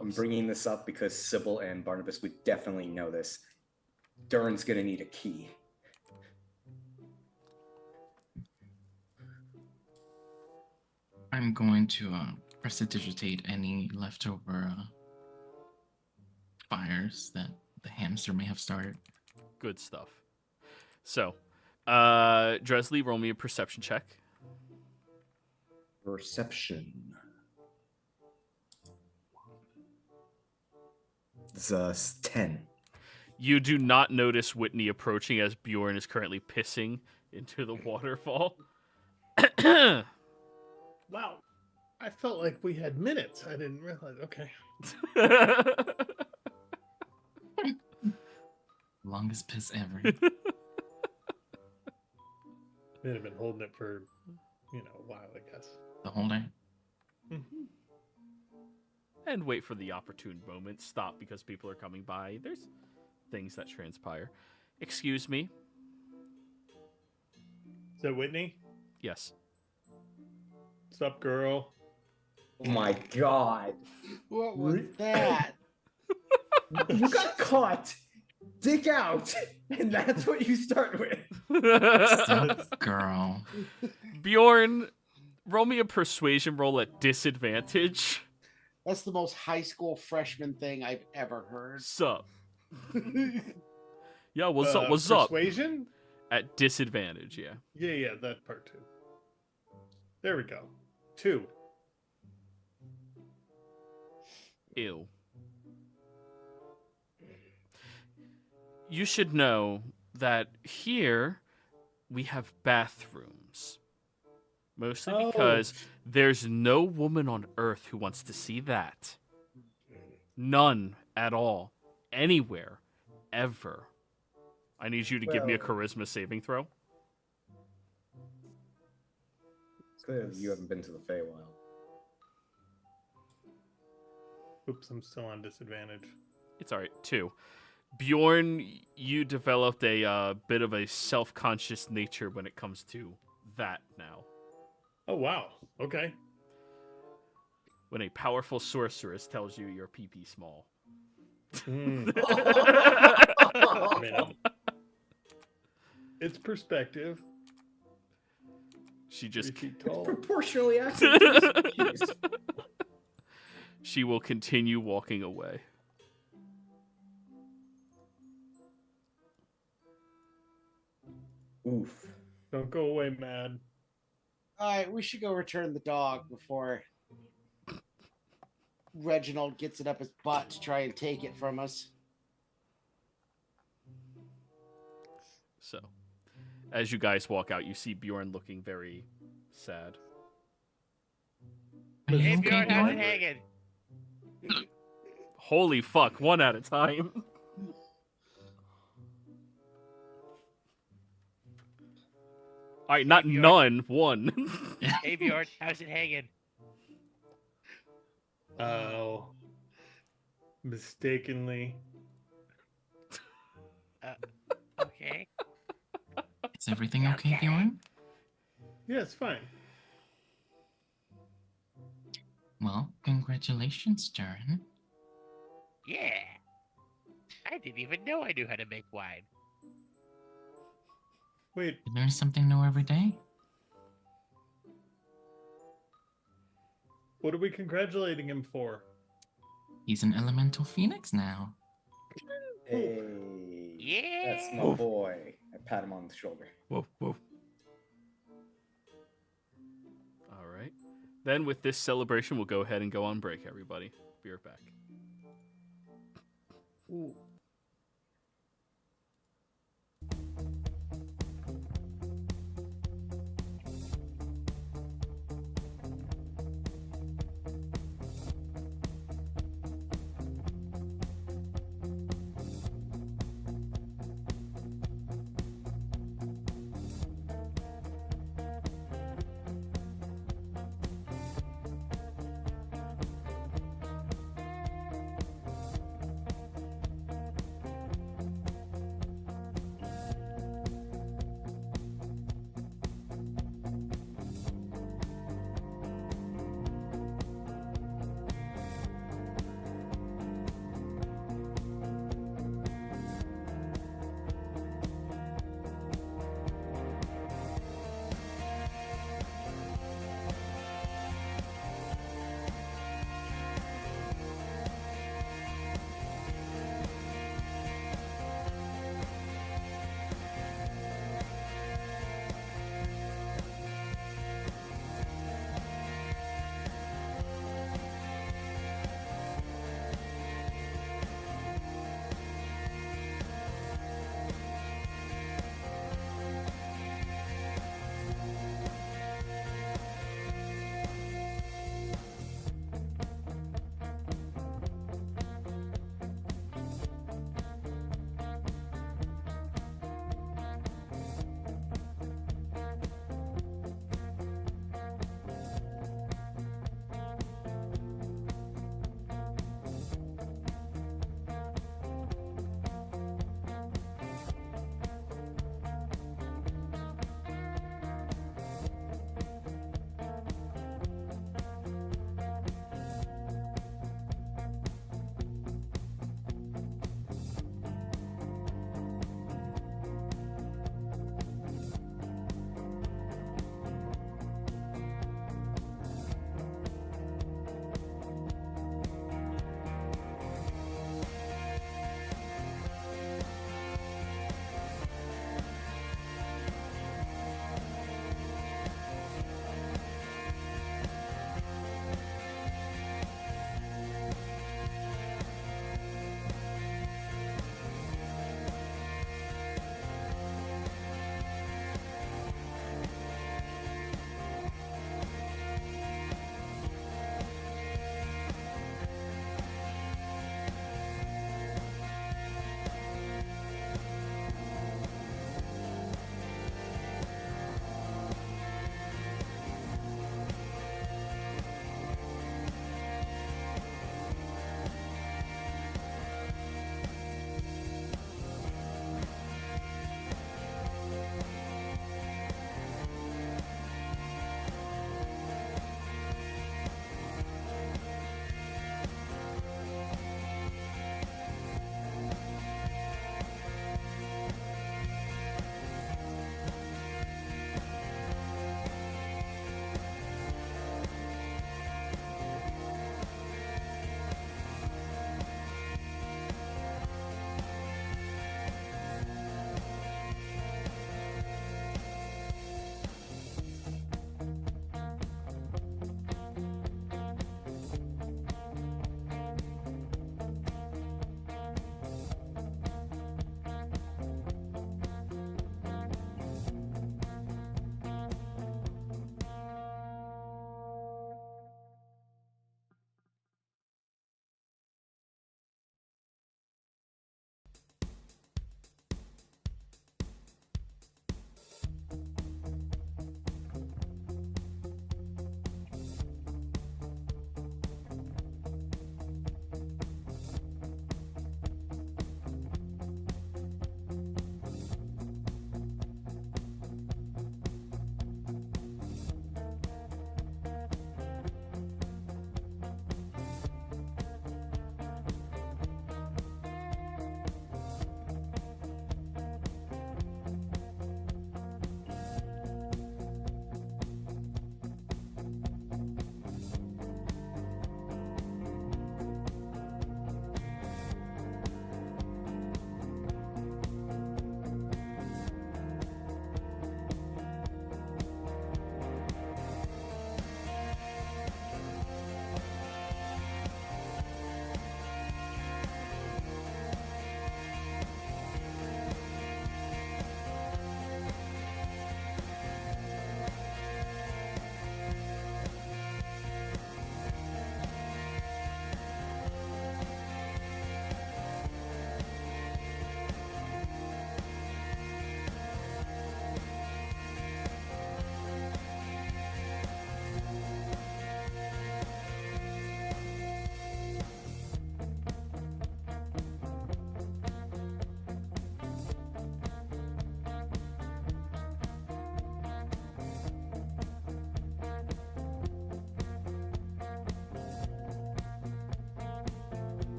I'm bringing this up because Sybil and Barnabas would definitely know this. Durin's gonna need a key. I'm going to prestidigitate any leftover fires that the hamster may have started. Good stuff. So, Dresley, roll me a perception check. Perception. It's 10. You do not notice Whitney approaching as Bjorn is currently pissing into the waterfall. Wow. I felt like we had minutes. I didn't realize. Okay. Longest piss ever. They'd have been holding it for, a while, I guess. The whole day. Mm-hmm. And wait for the opportune moment. Stop because people are coming by. There's things that transpire. Excuse me. Is that Whitney? Yes. What's up, girl? Oh my god. What was that? You got caught. Dick out. And that's what you start with. Sup, girl. Bjorn, roll me a persuasion roll at disadvantage. That's the most high school freshman thing I've ever heard. Sup? Yeah, what's up? What's up? Persuasion? At disadvantage, yeah. Yeah, that part too. There we go. 2. Ew. You should know that here we have bathrooms. Mostly because there's no woman on Earth who wants to see that. None at all. Anywhere. Ever. I need you to give me a charisma saving throw. Clearly you haven't been to the Feywild. Oops, I'm still on disadvantage. It's alright. 2. Bjorn, you developed a bit of a self-conscious nature when it comes to that now. Oh, wow. Okay. When a powerful sorceress tells you your pee-pee small. Man. It's perspective. She just... 3 feet tall. Proportionally accurate to his views. She will continue walking away. Oof. Don't go away, Mad. All right, we should go return the dog before Reginald gets it up his butt to try and take it from us. So, as you guys walk out, you see Bjorn looking very sad. Are you Hey, okay, Bjorn, how's it Bjorn? hanging? Holy fuck, one at a time. Alright, not Bjorn. none, one. Hey, Bjorn, how's it hanging? Oh. Mistakenly. Okay. Is everything okay, Bjorn? Yeah, it's fine. Well, congratulations, Durin. Yeah. I didn't even know I knew how to make wine. Wait, You learn something new every day. what are we congratulating him for? He's an elemental phoenix now. Hey, Yeah. that's my boy. I pat him on the shoulder. Whoa, whoa. All right. Then with this celebration, we'll go ahead and go on break, everybody. Be right back. Ooh.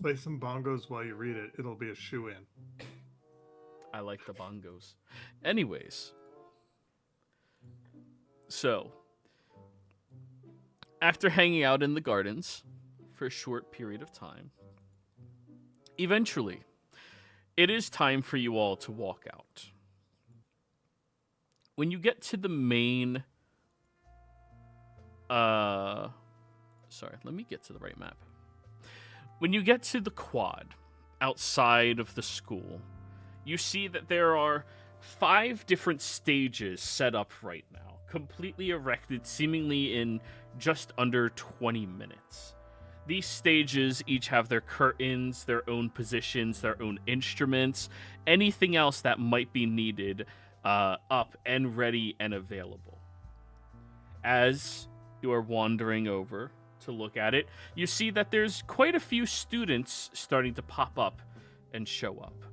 Play some bongos while you read it. It'll be a shoe-in. I like the bongos. Anyways. So, after hanging out in the gardens for a short period of time, eventually, it is time for you all to walk out. When you get to the main... sorry, let me get to the right map. When you get to the quad outside of the school, you see that there are 5 different stages set up right now, completely erected, seemingly in just under 20 minutes. These stages each have their curtains, their own positions, their own instruments, anything else that might be needed up and ready and available. As you are wandering over to look at it, you see that there's quite a few students starting to pop up and show up.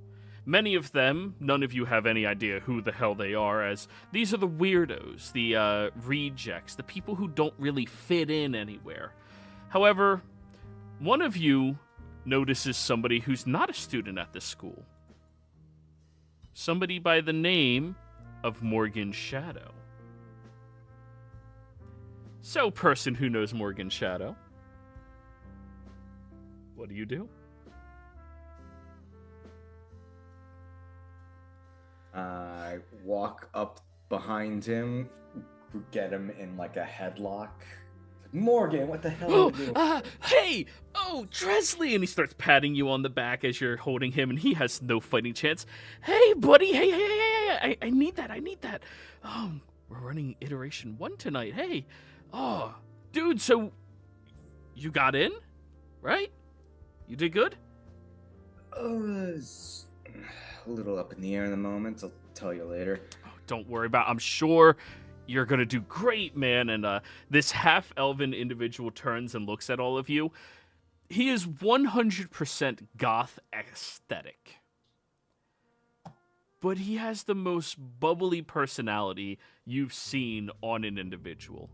Many of them, none of you have any idea who the hell they are, as these are the weirdos, the rejects, the people who don't really fit in anywhere. However, one of you notices somebody who's not a student at this school. Somebody by the name of Morgan Shadow. So, person who knows Morgan Shadow, what do you do? I walk up behind him, get him in like a headlock. Morgan, what the hell are you doing? Hey! Oh, Dresley! And he starts patting you on the back as you're holding him, and he has no fighting chance. Hey, buddy! Hey! I need that. We're running Iteration 1 tonight. Hey! Oh, dude, so you got in? Right? You did good? It's a little up in the air in the moment. I'll tell you later. Oh, don't worry about it. I'm sure you're going to do great, man. And this half-elven individual turns and looks at all of you. He is 100% goth aesthetic. But he has the most bubbly personality you've seen on an individual.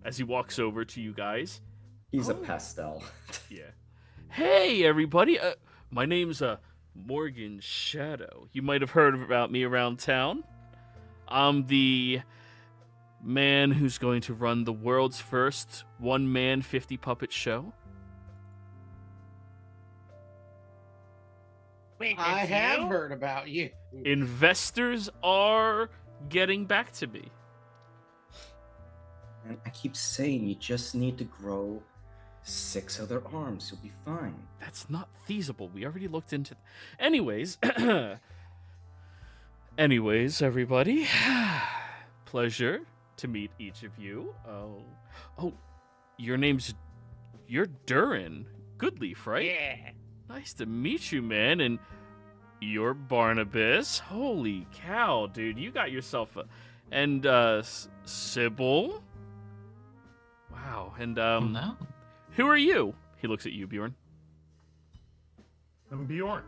As he walks over to you guys. He's a pastel. Yeah. Hey, everybody. My name's Morgan Shadow. You might have heard about me around town. I'm the man who's going to run the world's first one-man 50 puppet show. Wait, I that's have you? heard about you. Investors are getting back to me. And I keep saying you just need to grow 6 other arms. You'll be fine. That's not feasible. We already looked into... Anyways. Everybody. Pleasure to meet each of you. Oh, you're Durin Goodleaf, right? Yeah. Nice to meet you, man. And you're Barnabas. Holy cow, dude. You got yourself a... And, Sybil. Wow. And, No. who are you? He looks at you, Bjorn. I'm Bjorn.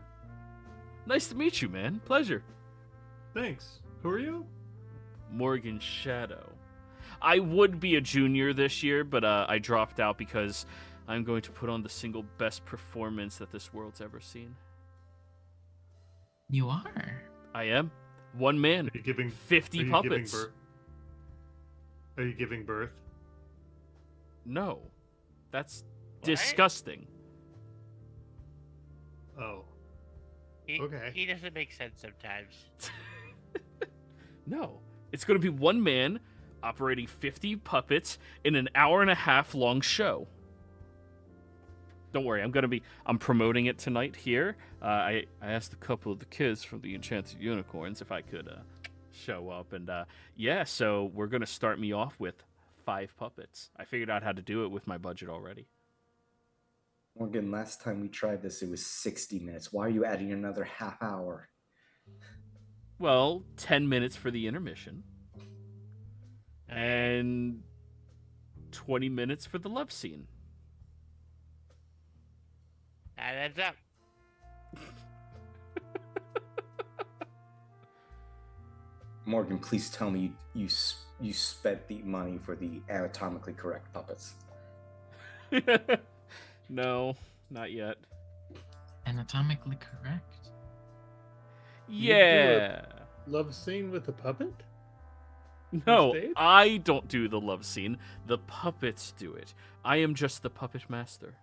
Nice to meet you, man. Pleasure. Thanks. Who are you? Morgan Shadow. I would be a junior this year, but I dropped out because I'm going to put on the single best performance that this world's ever seen. You are. I am. One man. Are you giving 50 puppets. Are you giving birth? No. That's What? disgusting. Oh. He, Okay. He doesn't make sense sometimes. No. It's going to be one man operating 50 puppets in an hour-and-a-half long show. Don't worry, I'm promoting it tonight here. I asked a couple of the kids from the Enchanted Unicorns if I could show up. And yeah, so we're going to start me off with 5 puppets. I figured out how to do it with my budget already. Morgan, last time we tried this, it was 60 minutes. Why are you adding another half hour? Well, 10 minutes for the intermission. And 20 minutes for the love scene. That adds up. Morgan, please tell me you spent the money for the anatomically correct puppets. No, not yet. anatomically correct? Yeah. Love scene with a puppet? No, stage? I don't do the love scene. The puppets do it. I am just the puppet master.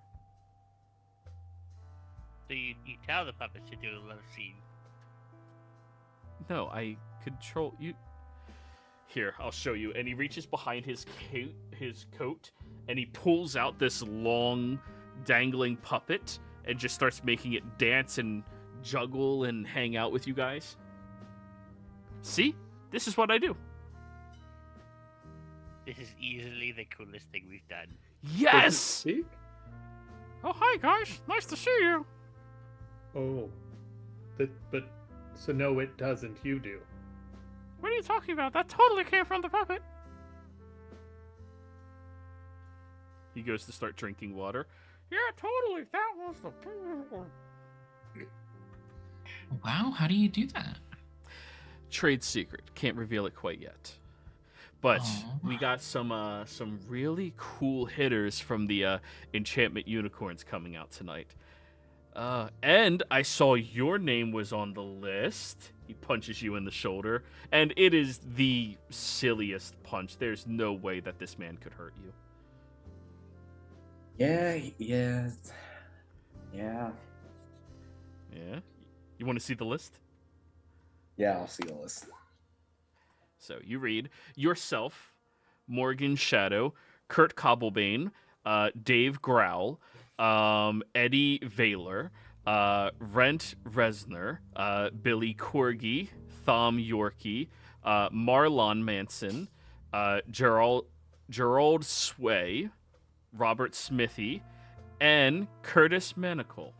So you tell the puppets to do a love scene. No, I control you. Here, I'll show you. And he reaches behind his coat, and he pulls out this long, dangling puppet and just starts making it dance and juggle and hang out with you guys. See? This is what I do. This is easily the coolest thing we've done. Yes! Does it speak? Oh, hi, guys. Nice to see you. Oh. But so no, it doesn't. You do. What are you talking about? That totally came from the puppet. He goes to start drinking water. Yeah, totally. That was the... Wow, how do you do that? Trade secret. Can't reveal it quite yet. But Aw. we got some really cool hitters from the Enchantment Unicorns coming out tonight. And I saw your name was on the list. He punches you in the shoulder, and it is the silliest punch. There's no way that this man could hurt you. Yeah. Yeah? You want to see the list? Yeah, I'll see the list. So you read yourself, Morgan Shadow, Kurt Cobblebane, Dave Growl, Eddie Vaylor, Rent Resner, Billy Corgi, Thom Yorkie, Marlon Manson, Gerald Sway, Robert Smithy, and Curtis Manacle.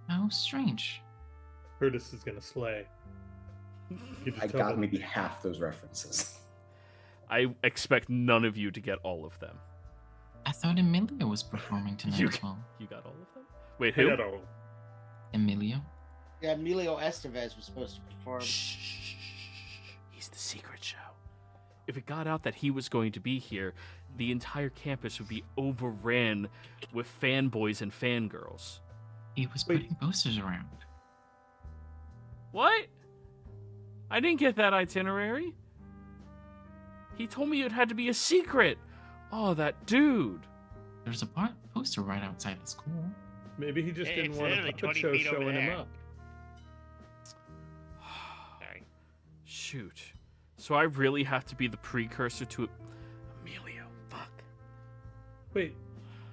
How strange. Curtis is gonna slay. You just I tell got them. maybe half those references. I expect none of you to get all of them. I thought Emilio was performing tonight You- as well. You got all of them? Wait, I who? got all. Emilio? Yeah, Emilio Estevez was supposed to perform. Shh. He's the secret show. If it got out that he was going to be here, the entire campus would be overran with fanboys and fangirls. He was Wait. putting posters around. What? I didn't get that itinerary. He told me it had to be a secret. Oh, that dude. There's a poster right outside the school. Maybe he just Hey, didn't it's want a literally puppet 20 show feet over showing him there. up. Sorry. Shoot. So I really have to be the precursor to Emilio. Fuck. Wait,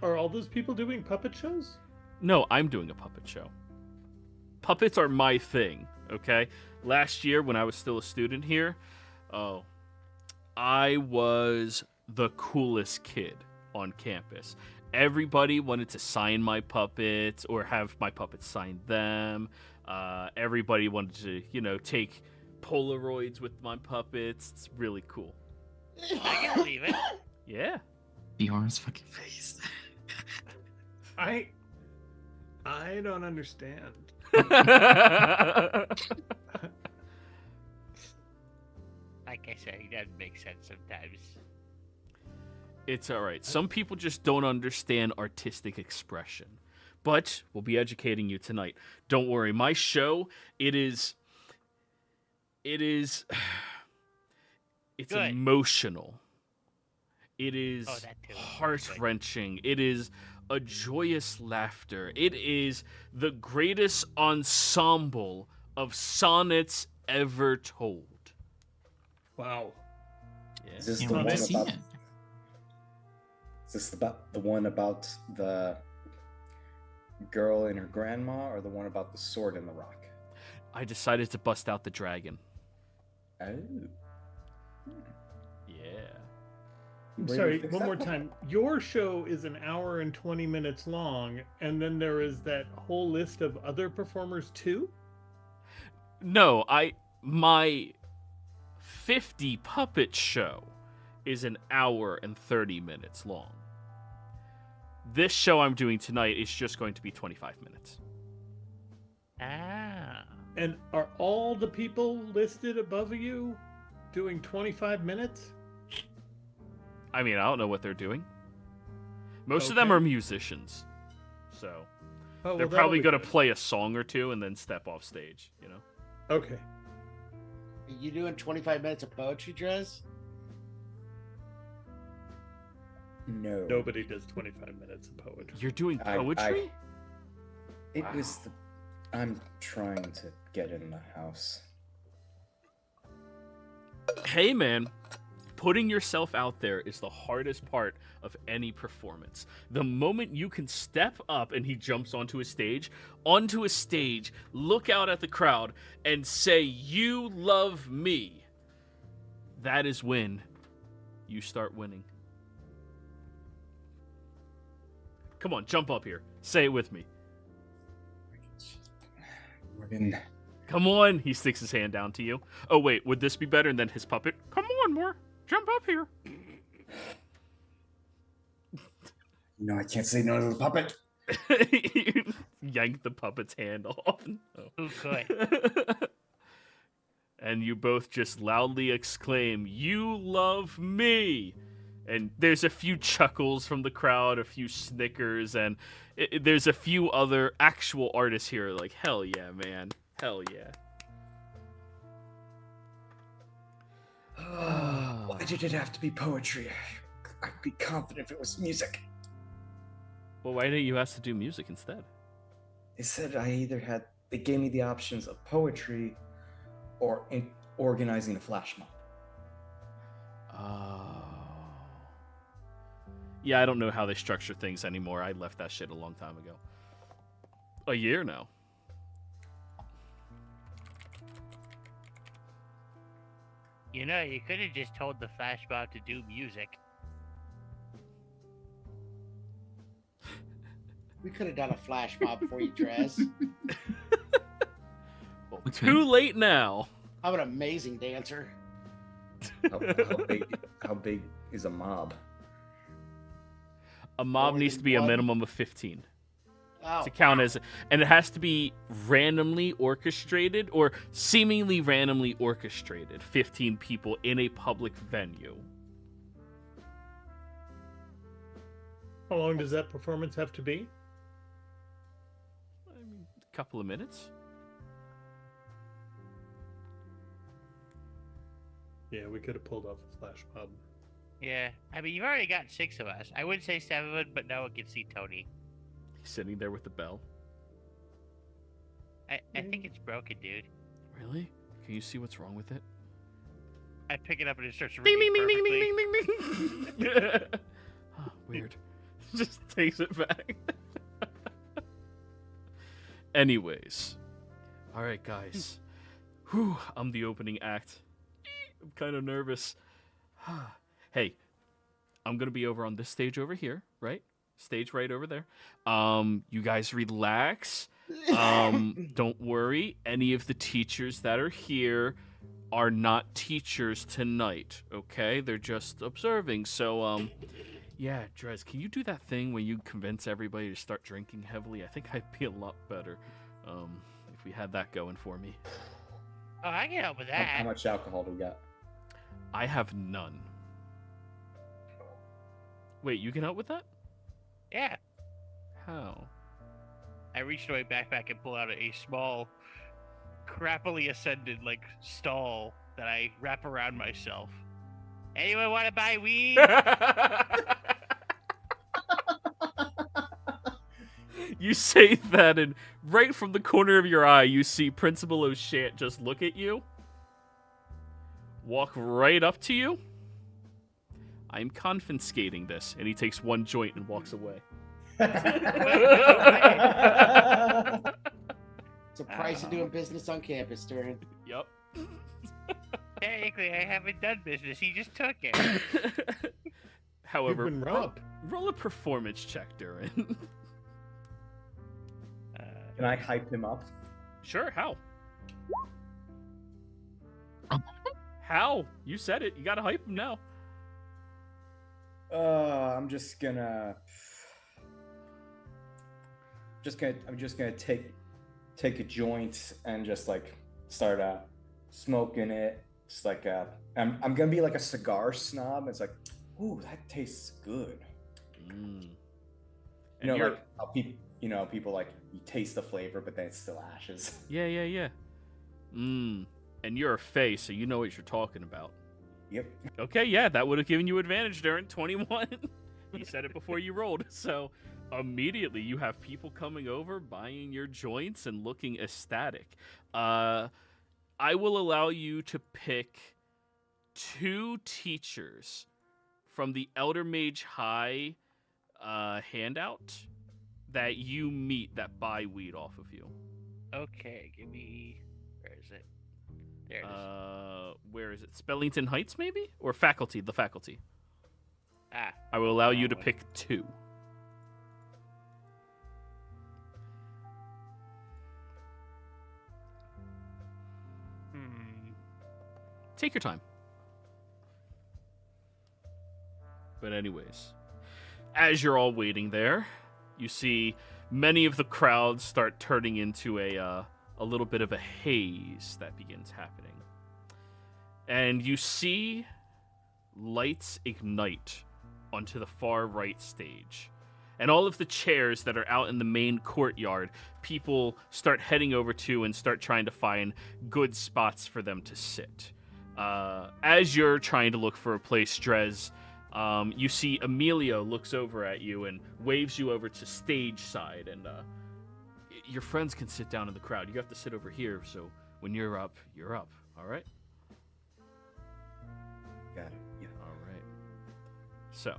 are all those people doing puppet shows? No, I'm doing a puppet show. Puppets are my thing, okay? Last year, when I was still a student here, I was the coolest kid on campus. Everybody wanted to sign my puppets or have my puppets sign them. Everybody wanted to, take Polaroids with my puppets. It's really cool. I can believe it. Yeah. Bjorn's fucking face. I don't understand. Like I said, it doesn't make sense sometimes. It's all right. Some people just don't understand artistic expression. But we'll be educating you tonight. Don't worry. My show, it's Good. emotional. It is Oh, that too. heart-wrenching. It is a joyous laughter. It is the greatest ensemble of sonnets ever told. Wow. Yeah. Is this Can't the wait one to see about? it. Is this about the one about the girl and her grandma, or the one about the sword in the rock? I decided to bust out the dragon. Oh. Yeah. I'm Were you sorry, fix one that more one? time. Your show is an hour and 20 minutes long, and then there is that whole list of other performers too? No, my 50 puppet show is an hour and 30 minutes long. This show I'm doing tonight is just going to be 25 minutes. Ah. And are all the people listed above you doing 25 minutes? I mean, I don't know what they're doing. Most of them Okay. are musicians. So, Oh, They're well, probably that'll gonna be good. play a song or two and then step off stage. You know. Okay. Are you doing 25 minutes of poetry, Drez? No. Nobody does 25 minutes of poetry. You're doing poetry? It Wow. was the. I'm trying to get in the house. Hey, man. Putting yourself out there is the hardest part of any performance. The moment you can step up and he jumps onto a stage, look out at the crowd, and say, "You love me," that is when you start winning. Come on, jump up here. Say it with me. Morgan. Come on. He sticks his hand down to you. Oh, wait. Would this be better? And then his puppet. Come on, more. Jump up here. No, I can't say no to the puppet. You yank the puppet's hand off. Oh. Who could? And you both just loudly exclaim, "You love me!" And there's a few chuckles from the crowd, a few snickers, and there's a few other actual artists here like, hell yeah, man. Hell yeah. Why did it have to be poetry? I'd be confident if it was music. Well, why didn't you ask to do music instead? They said they gave me the options of poetry or organizing a flash mob. Oh. Yeah, I don't know how they structure things anymore. I left that shit a long time ago. A year now. You know, you could have just told the flash mob to do music. We could have done a flash mob for you, Drez. Well, We too could. late now. I'm an amazing dancer. How big is a mob? A mob More needs than to be a one? minimum of 15 Oh, to count as, and it has to be randomly orchestrated or seemingly randomly orchestrated. 15 people in a public venue. How long does that performance have to be? I mean, a couple of minutes. Yeah, we could have pulled off a flash mob. Yeah, I mean, you've already got 6 of us. I would say 7, but no one can see Tony. He's sitting there with the bell. I think it's broken, dude. Really? Can you see what's wrong with it? I pick it up and it starts Ding, ringing ding, ding, perfectly. ding, ding, ding, ding. Huh, weird. Just takes it back. Anyways. Alright, guys. Whew, I'm the opening act. I'm kind of nervous. Hey, I'm going to be over on this stage over here, right? Stage right over there. You guys relax. Don't worry. Any of the teachers that are here are not teachers tonight, okay? They're just observing. So, yeah, Drez, can you do that thing where you convince everybody to start drinking heavily? I think I'd be a lot better if we had that going for me. Oh, I can help with How that. much alcohol do we got? I have none. Wait, you can help with that? Yeah. How? I reach into my backpack and pull out a small, crappily ascended, like, stall that I wrap around myself. Anyone want to buy weed? You say that, and right from the corner of your eye, you see Principal O'Shant just look at you, walk right up to you. I'm confiscating this, and he takes one joint and walks away. It's a price of doing business on campus, Duran. Yep. Technically, I haven't done business. He just took it. However, You've been robbed. roll a performance check, Duran. Can I hype him up? Sure, how? How? You said it. You gotta hype him now. I'm just gonna take a joint and just like start smoking it. It's like I'm gonna be like a cigar snob. It's like, ooh, that tastes good. Mm. You know, you're- like how people like You taste the flavor, but then it's still ashes. Yeah. And you're a Fae, so you know what you're talking about. Yep. Okay, yeah, that would have given you advantage, Darren. 21. You said it before you rolled. So immediately you have people coming over, buying your joints, and looking ecstatic. I will allow you to pick 2 teachers from the Eldermage High handout that you meet that buy weed off of you. Okay, give me. Where is it? There it is. Where is it? Spellington Heights, maybe? Or faculty, the faculty. Ah. I will allow you to pick 2. Take your time. But anyways, as you're all waiting there, you see many of the crowds start turning into a little bit of a haze that begins happening. And you see lights ignite onto the far right stage. And all of the chairs that are out in the main courtyard, people start heading over to and start trying to find good spots for them to sit. As you're trying to look for a place, Drez, you see Emilio looks over at you and waves you over to stage side. And your friends can sit down in the crowd. You have to sit over here, so when you're up, all right? Got it. Yeah. All right. So,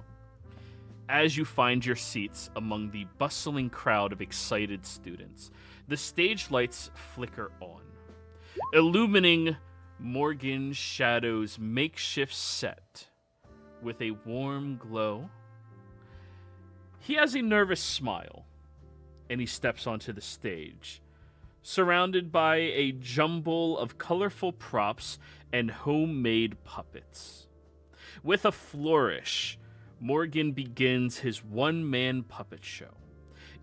as you find your seats among the bustling crowd of excited students, the stage lights flicker on, illumining Morgan Shadow's makeshift set with a warm glow. He has a nervous smile, and he steps onto the stage, surrounded by a jumble of colorful props and homemade puppets. With a flourish, Morgan begins his one-man puppet show.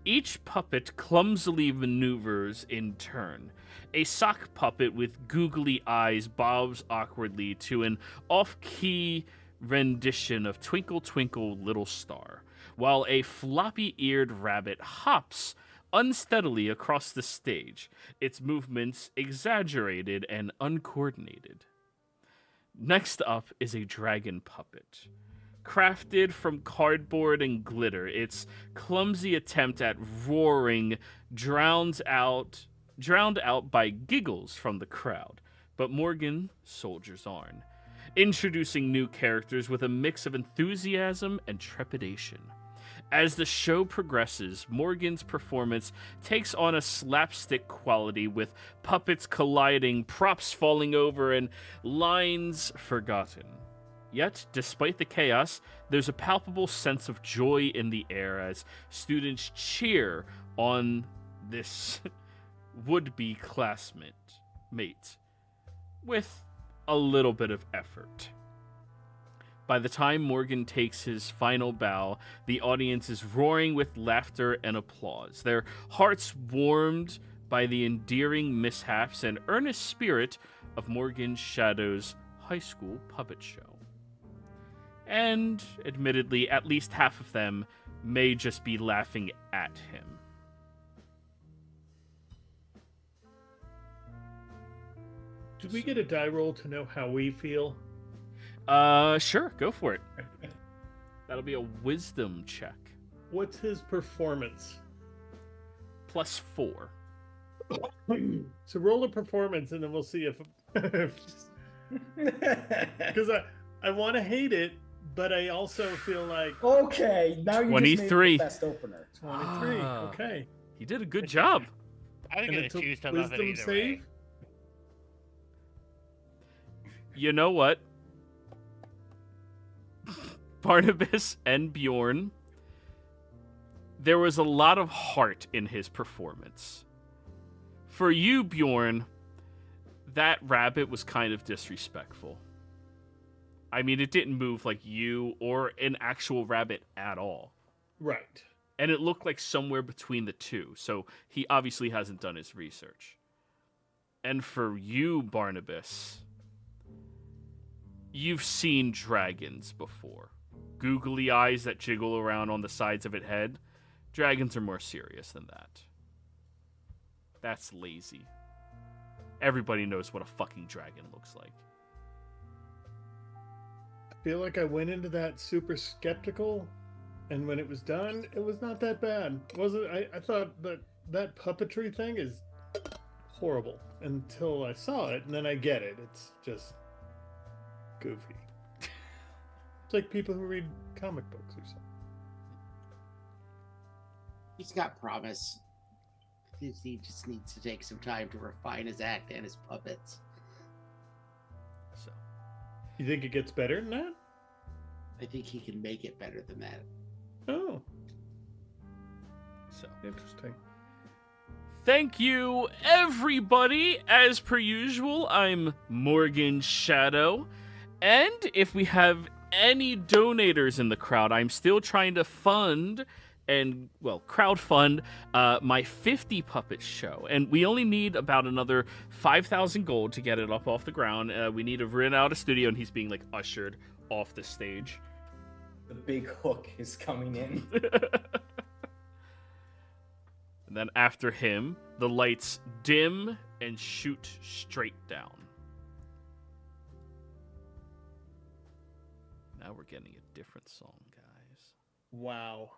Each puppet clumsily maneuvers in turn. A sock puppet with googly eyes bobs awkwardly to an off-key rendition of Twinkle Twinkle Little Star, while a floppy-eared rabbit hops unsteadily across the stage, its movements exaggerated and uncoordinated. Next up is a dragon puppet. Crafted from cardboard and glitter, its clumsy attempt at roaring drowned out by giggles from the crowd, but Morgan soldiers on, introducing new characters with a mix of enthusiasm and trepidation. As the show progresses, Morgan's performance takes on a slapstick quality, with puppets colliding, props falling over, and lines forgotten. Yet, despite the chaos, there's a palpable sense of joy in the air as students cheer on this would-be classmate with a little bit of effort. By the time Morgan takes his final bow, the audience is roaring with laughter and applause, their hearts warmed by the endearing mishaps and earnest spirit of Morgan Shadow's high school puppet show. And, admittedly, at least half of them may just be laughing at him. Did we get a die roll to know how we feel? Sure, go for it. That'll be a wisdom check. What's his performance? +4. So roll a performance and then we'll see if... Because I want to hate it, but I also feel like... Okay, now you 23. just made the best opener. 23, okay. He did a good job. I was And gonna it's a choose to love it wisdom either save? way. You know what? Barnabas and Bjorn, there was a lot of heart in his performance. For you, Bjorn, that rabbit was kind of disrespectful. I mean, it didn't move like you or an actual rabbit at all. Right. And it looked like somewhere between the two, so he obviously hasn't done his research. And for you, Barnabas, you've seen dragons before. Googly eyes that jiggle around on the sides of its head. Dragons are more serious than that. That's lazy. Everybody knows what a fucking dragon looks like. I feel like I went into that super skeptical, and when it was done, it was not that bad. I thought that puppetry thing is horrible until I saw it, and then I get it. It's just goofy. It's like people who read comic books or something. He's got promise. He just needs to take some time to refine his act and his puppets. So, You think it gets better than that? I think he can make it better than that. Oh, so interesting. thank you, everybody. As per usual, I'm Morgan Shadow. And if we have any donators in the crowd, I'm still trying to fund and, well, crowdfund my 50 puppet show. And we only need about another 5,000 gold to get it up off the ground. We need to rent out a studio, and he's being, like, ushered off the stage. The big hook is coming in. And then after him, the lights dim and shoot straight down. Now we're getting a different song, guys. Wow.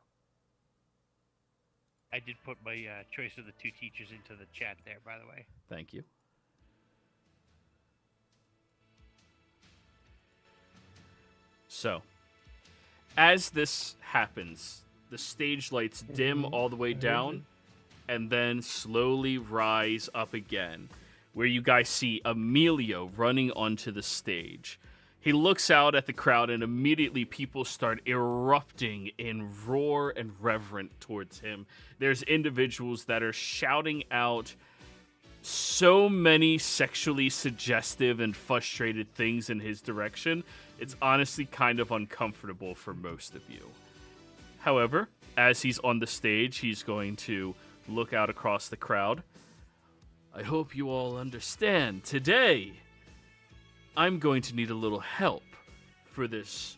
I did put my choice of the two teachers into the chat there, by the way. Thank you. So, as this happens, the stage lights dim all the way down and then slowly rise up again, where you guys see Emilio running onto the stage. He looks out at the crowd, and immediately people start erupting in roar and reverent towards him. There's individuals that are shouting out so many sexually suggestive and frustrated things in his direction. It's honestly kind of uncomfortable for most of you. However, as he's on the stage, he's going to look out across the crowd. I hope you all understand. Today, I'm going to need a little help for this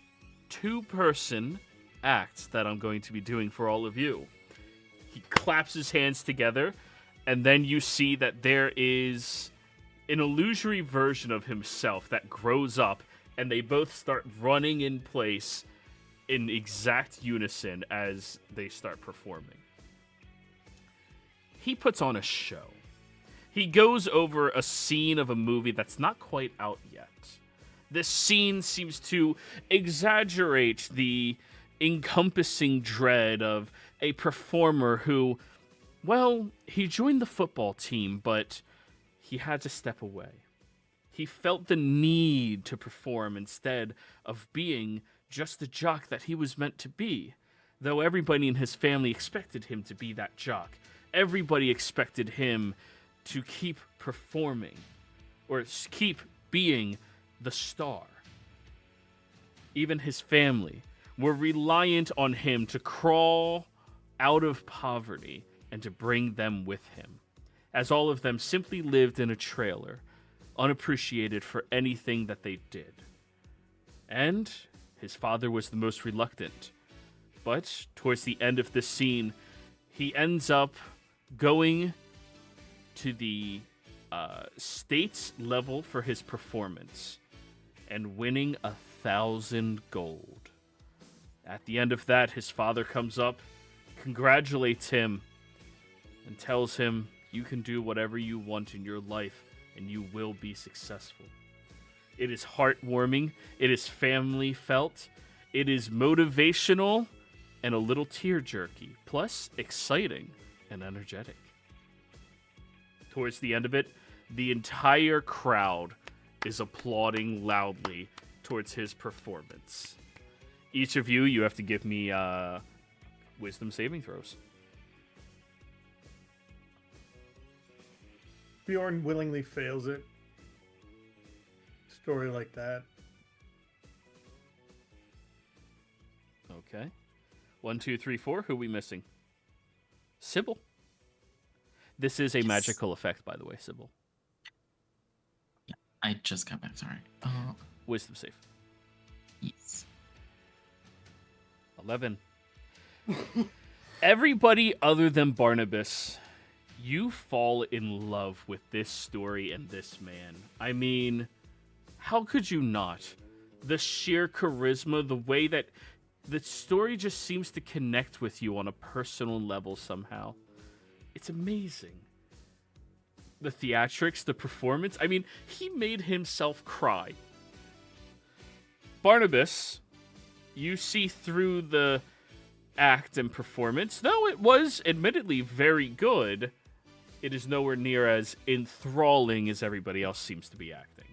two-person act that I'm going to be doing for all of you. He claps his hands together, and then you see that there is an illusory version of himself that grows up, and they both start running in place in exact unison as they start performing. He puts on a show. He goes over a scene of a movie that's not quite out yet. This scene seems to exaggerate the encompassing dread of a performer who, well, he joined the football team, but he had to step away. He felt the need to perform instead of being just the jock that he was meant to be, though everybody in his family expected him to be that jock. Everybody expected him to keep performing or keep being the star. Even his family were reliant on him to crawl out of poverty and to bring them with him, as all of them simply lived in a trailer, unappreciated for anything that they did. And his father was the most reluctant. But towards the end of this scene, he ends up going to the states level for his performance and winning 1,000 gold. At the end of that, his father comes up, congratulates him, and tells him, you can do whatever you want in your life and you will be successful. It is heartwarming, it is family felt, it is motivational, and a little tear-jerky, plus exciting and energetic. Towards the end of it, the entire crowd is applauding loudly towards his performance. Each of you have to give me wisdom saving throws. Bjorn willingly fails it. Story like that. Okay. 1, 2, 3, 4. Who are we missing? Sybil. This is a magical effect, by the way, Sybil. Yeah, I just got back, sorry. Wisdom save. Yes. 11. Everybody other than Barnabas, you fall in love with this story and this man. I mean, how could you not? The sheer charisma, the way that the story just seems to connect with you on a personal level somehow. It's amazing. The theatrics, the performance. I mean, he made himself cry. Barnabas, you see through the act and performance. Though it was admittedly very good, it is nowhere near as enthralling as everybody else seems to be acting.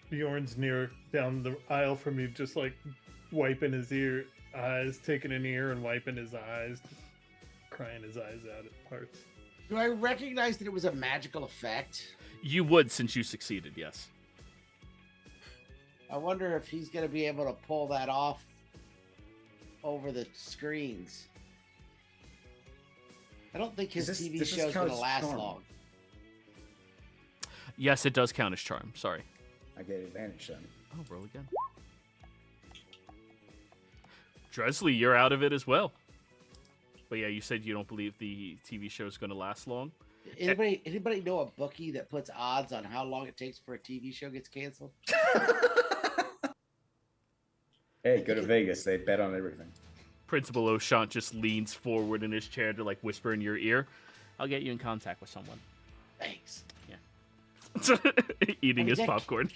Bjorn's near down the aisle from you, just like wiping his eyes, taking an ear and wiping his eyes, just crying his eyes out at parts. Do I recognize that it was a magical effect? You would, since you succeeded, yes. I wonder if he's going to be able to pull that off over the screens. I don't think his TV show is going to last long. Yes, it does count as charm. Sorry. I get advantage then. Oh, roll again. Dresley, you're out of it as well. But yeah, you said you don't believe the TV show is going to last long. Anybody know a bookie that puts odds on how long it takes for a TV show gets canceled? Hey, go to Vegas. They bet on everything. Principal O'Shant just leans forward in his chair to like whisper in your ear. I'll get you in contact with someone. Thanks. Yeah. Eating his popcorn.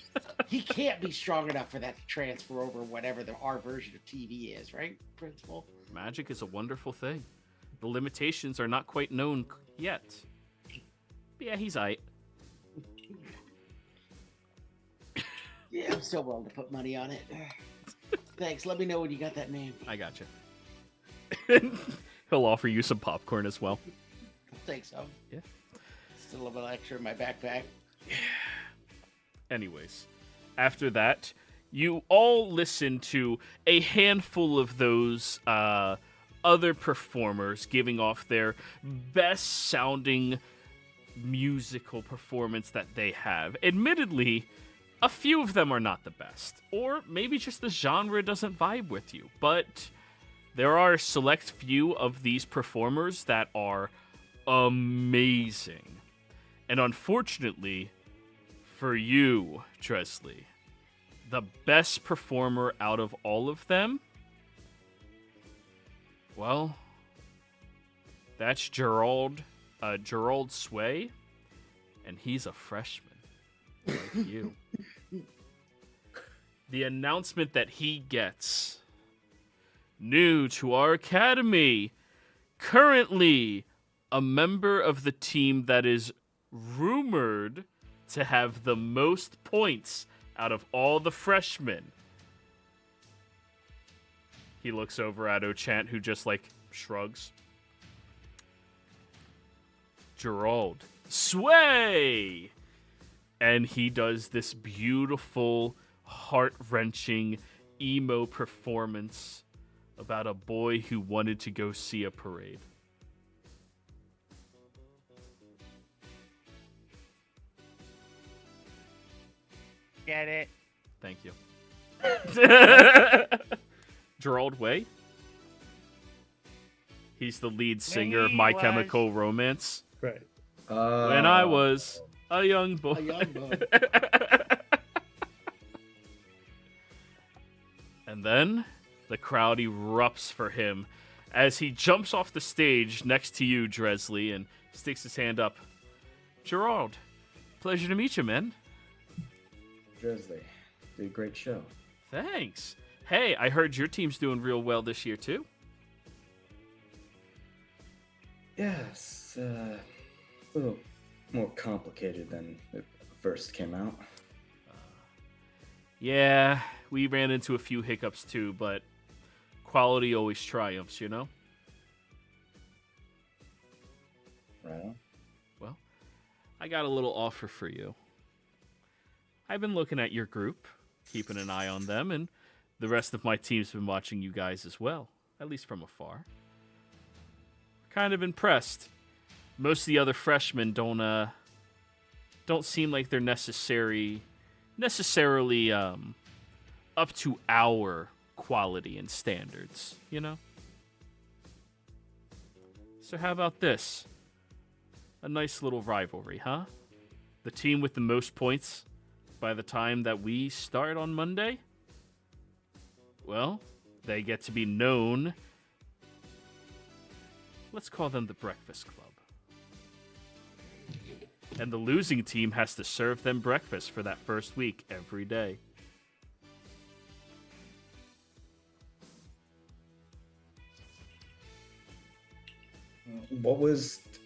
He can't be strong enough for that to transfer over whatever our version of TV is, right, Principal? Magic is a wonderful thing. The limitations are not quite known yet. But yeah, he's aight. Yeah, I'm still willing to put money on it. Thanks. Let me know when you got that name. I gotcha. He'll offer you some popcorn as well. I think so. Yeah. Still a little bit extra in my backpack. Anyways, after that, you all listen to a handful of those other performers giving off their best sounding musical performance that they have. Admittedly, a few of them are not the best, or maybe just the genre doesn't vibe with you, but there are a select few of these performers that are amazing. And unfortunately, for you, Dresley, the best performer out of all of them, well, that's Gerald Sway, and he's a freshman, like you. The announcement that he gets, new to our academy, currently a member of the team that is rumored to have the most points out of all the freshmen. He looks over at Ochant, who just, like, shrugs. Gerald Sway! And he does this beautiful, heart-wrenching emo performance about a boy who wanted to go see a parade. Get it? Thank you. Gerald Way? He's the lead singer of My Chemical Romance. Right. When I was a young boy. A young boy. And then the crowd erupts for him as he jumps off the stage next to you, Dresley, and sticks his hand up. Gerald, pleasure to meet you, man. Dresley, did a great show. Thanks. Hey, I heard your team's doing real well this year, too. Yes, a little more complicated than it first came out. Yeah, we ran into a few hiccups, too, but quality always triumphs, you know? Right on. Well, I got a little offer for you. I've been looking at your group, keeping an eye on them, and the rest of my team's been watching you guys as well, at least from afar. Kind of impressed. Most of the other freshmen don't seem like they're necessarily up to our quality and standards, you know? So how about this? A nice little rivalry, huh? The team with the most points by the time that we start on Monday? Well, they get to be known. Let's call them the Breakfast Club. And the losing team has to serve them breakfast for that first week every day.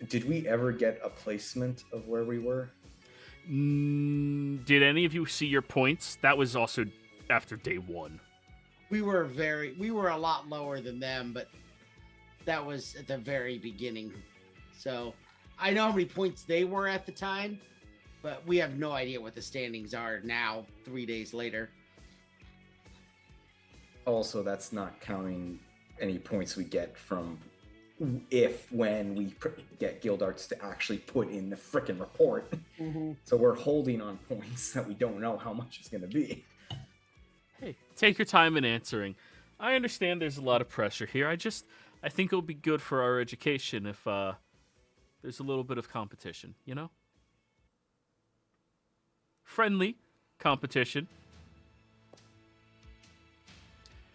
Did we ever get a placement of where we were? Did any of you see your points? That was also after day 1. We were a lot lower than them, but that was at the very beginning. So I know how many points they were at the time, but we have no idea what the standings are now, 3 days later. Also, that's not counting any points we get from when we get Guildarts to actually put in the frickin' report. Mm-hmm. So we're holding on points that we don't know how much it's going to be. Hey, take your time in answering. I understand there's a lot of pressure here. I think it'll be good for our education if there's a little bit of competition, you know? Friendly competition.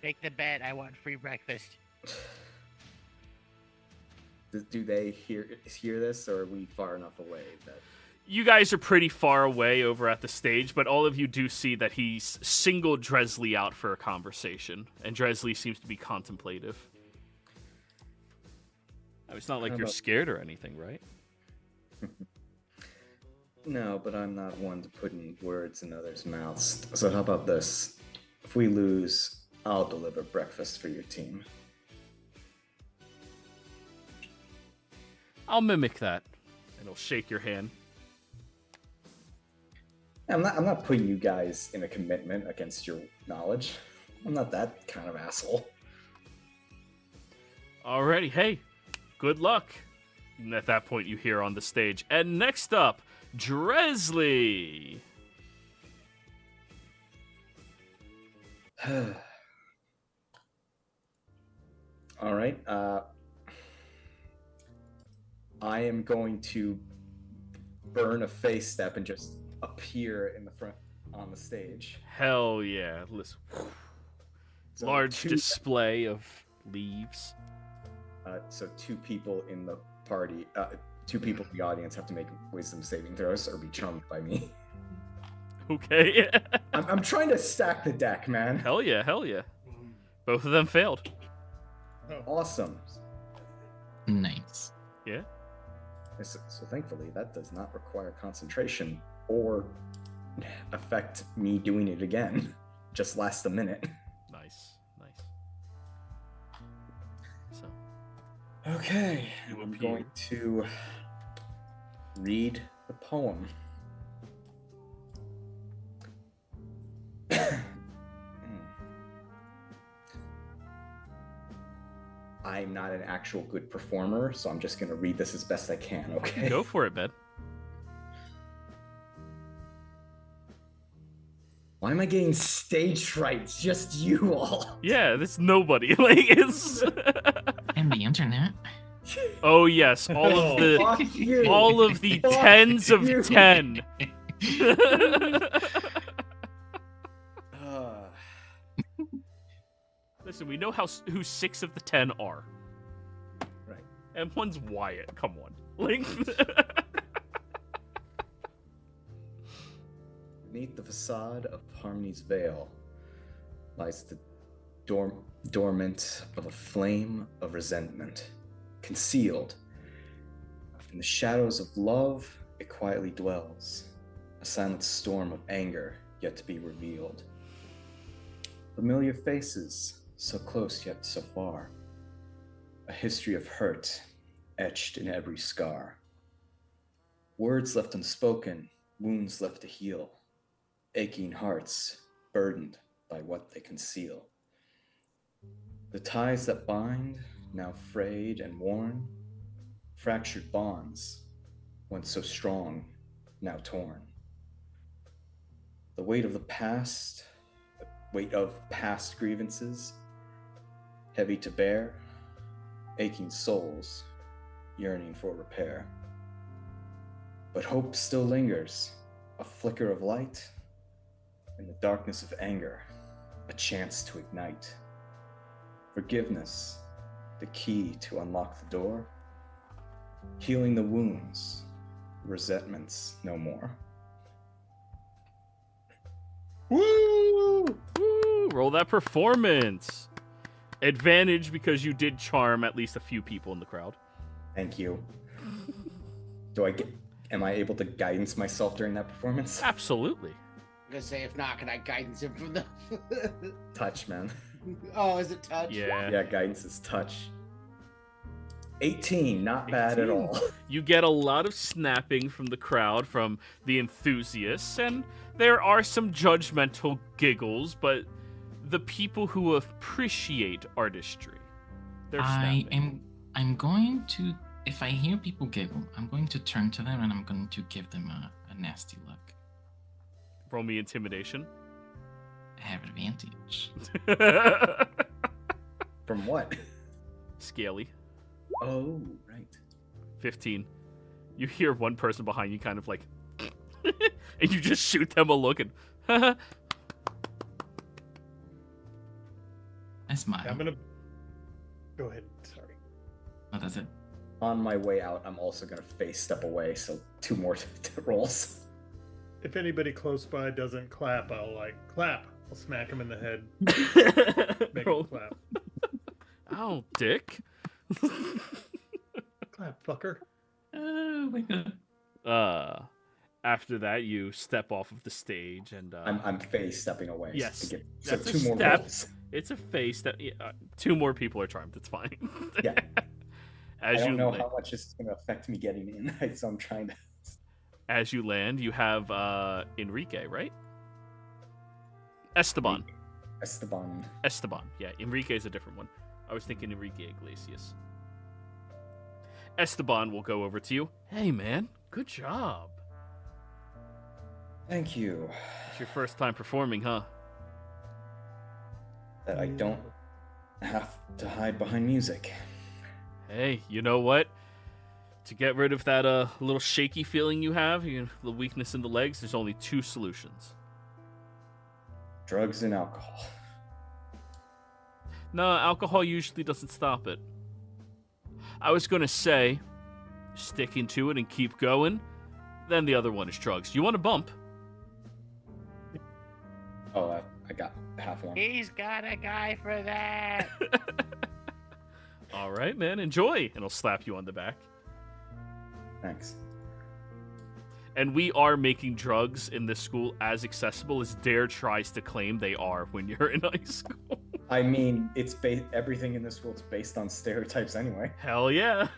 Make the bet. I want free breakfast. Do they hear this, or are we far enough away that... You guys are pretty far away over at the stage, but all of you do see that he's singled Dresley out for a conversation, and Dresley seems to be contemplative. I mean, it's not like you're scared or anything, right? No, but I'm not one to put in words in others' mouths. So how about this? If we lose, I'll deliver breakfast for your team. I'll mimic that, and he'll shake your hand. I'm not putting you guys in a commitment against your knowledge. I'm not that kind of asshole. Alrighty, hey, good luck. And at that point, you hear on the stage. And next up, Dresley. All right. I am going to burn a face step and just appear in the front on the stage. Hell yeah. Listen. So Large display of leaves. So 2 people in the party, 2 people in the audience have to make wisdom saving throws or be charmed by me. Okay. I'm trying to stack the deck, man. Hell yeah, hell yeah. Both of them failed. Awesome. Nice. Yeah. So thankfully, that does not require concentration or affect me doing it again. Just last a minute. Nice. So. Okay. You I'm appear. going to read the poem. I'm not an actual good performer, so I'm just going to read this as best I can, okay? Go for it, man. Why am I getting stage fright? It's just you all. Yeah, there's nobody. Like, it's... And the internet. Oh, yes, all Fuck you. of the Fuck tens of you. 10. Listen, we know who 6 of the 10 are. Right. And one's Wyatt. Come on. Like... Beneath the facade of Harmony's veil lies the dormant of a flame of resentment. Concealed in the shadows of love, it quietly dwells, a silent storm of anger yet to be revealed. Familiar faces, so close yet so far, a history of hurt etched in every scar. Words left unspoken, wounds left to heal, aching hearts burdened by what they conceal. The ties that bind, now frayed and worn, fractured bonds, once so strong, now torn. The weight of past grievances, heavy to bear, aching souls yearning for repair. But hope still lingers, a flicker of light, in the darkness of anger, a chance to ignite. Forgiveness, the key to unlock the door, healing the wounds, resentments no more. Woo! Woo, roll that performance. Advantage because you did charm at least a few people in the crowd. Thank you. Am I able to guidance myself during that performance? Absolutely. I'm gonna say, if not, can I guidance him from the Touch, man. Oh, is it touch? Yeah. Yeah, guidance is touch. 18, not bad at 18. all. You get a lot of snapping from the crowd, from the enthusiasts, and there are some judgmental giggles, but the people who appreciate artistry, they're snapping. I'm going to, if I hear people giggle, I'm going to turn to them and I'm going to give them a nasty look. Roll me intimidation. I have advantage. From what? Scaly. Oh, right. 15. You hear one person behind you kind of like, and you just shoot them a look and, I smile. I'm gonna go ahead. Sorry. Oh, that's it. On my way out, I'm also going to face step away, so 2 more rolls. If anybody close by doesn't clap, I'll clap. I'll smack him in the head. Make Roll. him clap. Ow, dick. Clap, fucker. Oh my god. After that, you step off of the stage and I'm face stepping away. Yes, To get, so that's a 2 more step. rolls. It's a face that 2 more people are charmed. It's fine. Yeah. As I don't you know la- how much this is going to affect me getting in, so I'm trying to. as you land, you have Enrique, right? Esteban. Esteban. Yeah, Enrique is a different one. I was thinking Enrique Iglesias. Esteban will go over to you. Hey, man, good job. Thank you. It's your first time performing, huh? That I don't have to hide behind music. Hey, you know what? To get rid of that little shaky feeling you have, the weakness in the legs, there's only 2 solutions. Drugs and alcohol. No, alcohol usually doesn't stop it. I was going to say, sticking to it and keep going. Then the other one is drugs. You want a bump? Oh, I got half one. He's got a guy for that. All right, man, enjoy. And I'll slap you on the back. Thanks. And we are making drugs in this school as accessible as Dare tries to claim they are when you're in high school. I mean, it's everything in this school is based on stereotypes anyway. Hell yeah.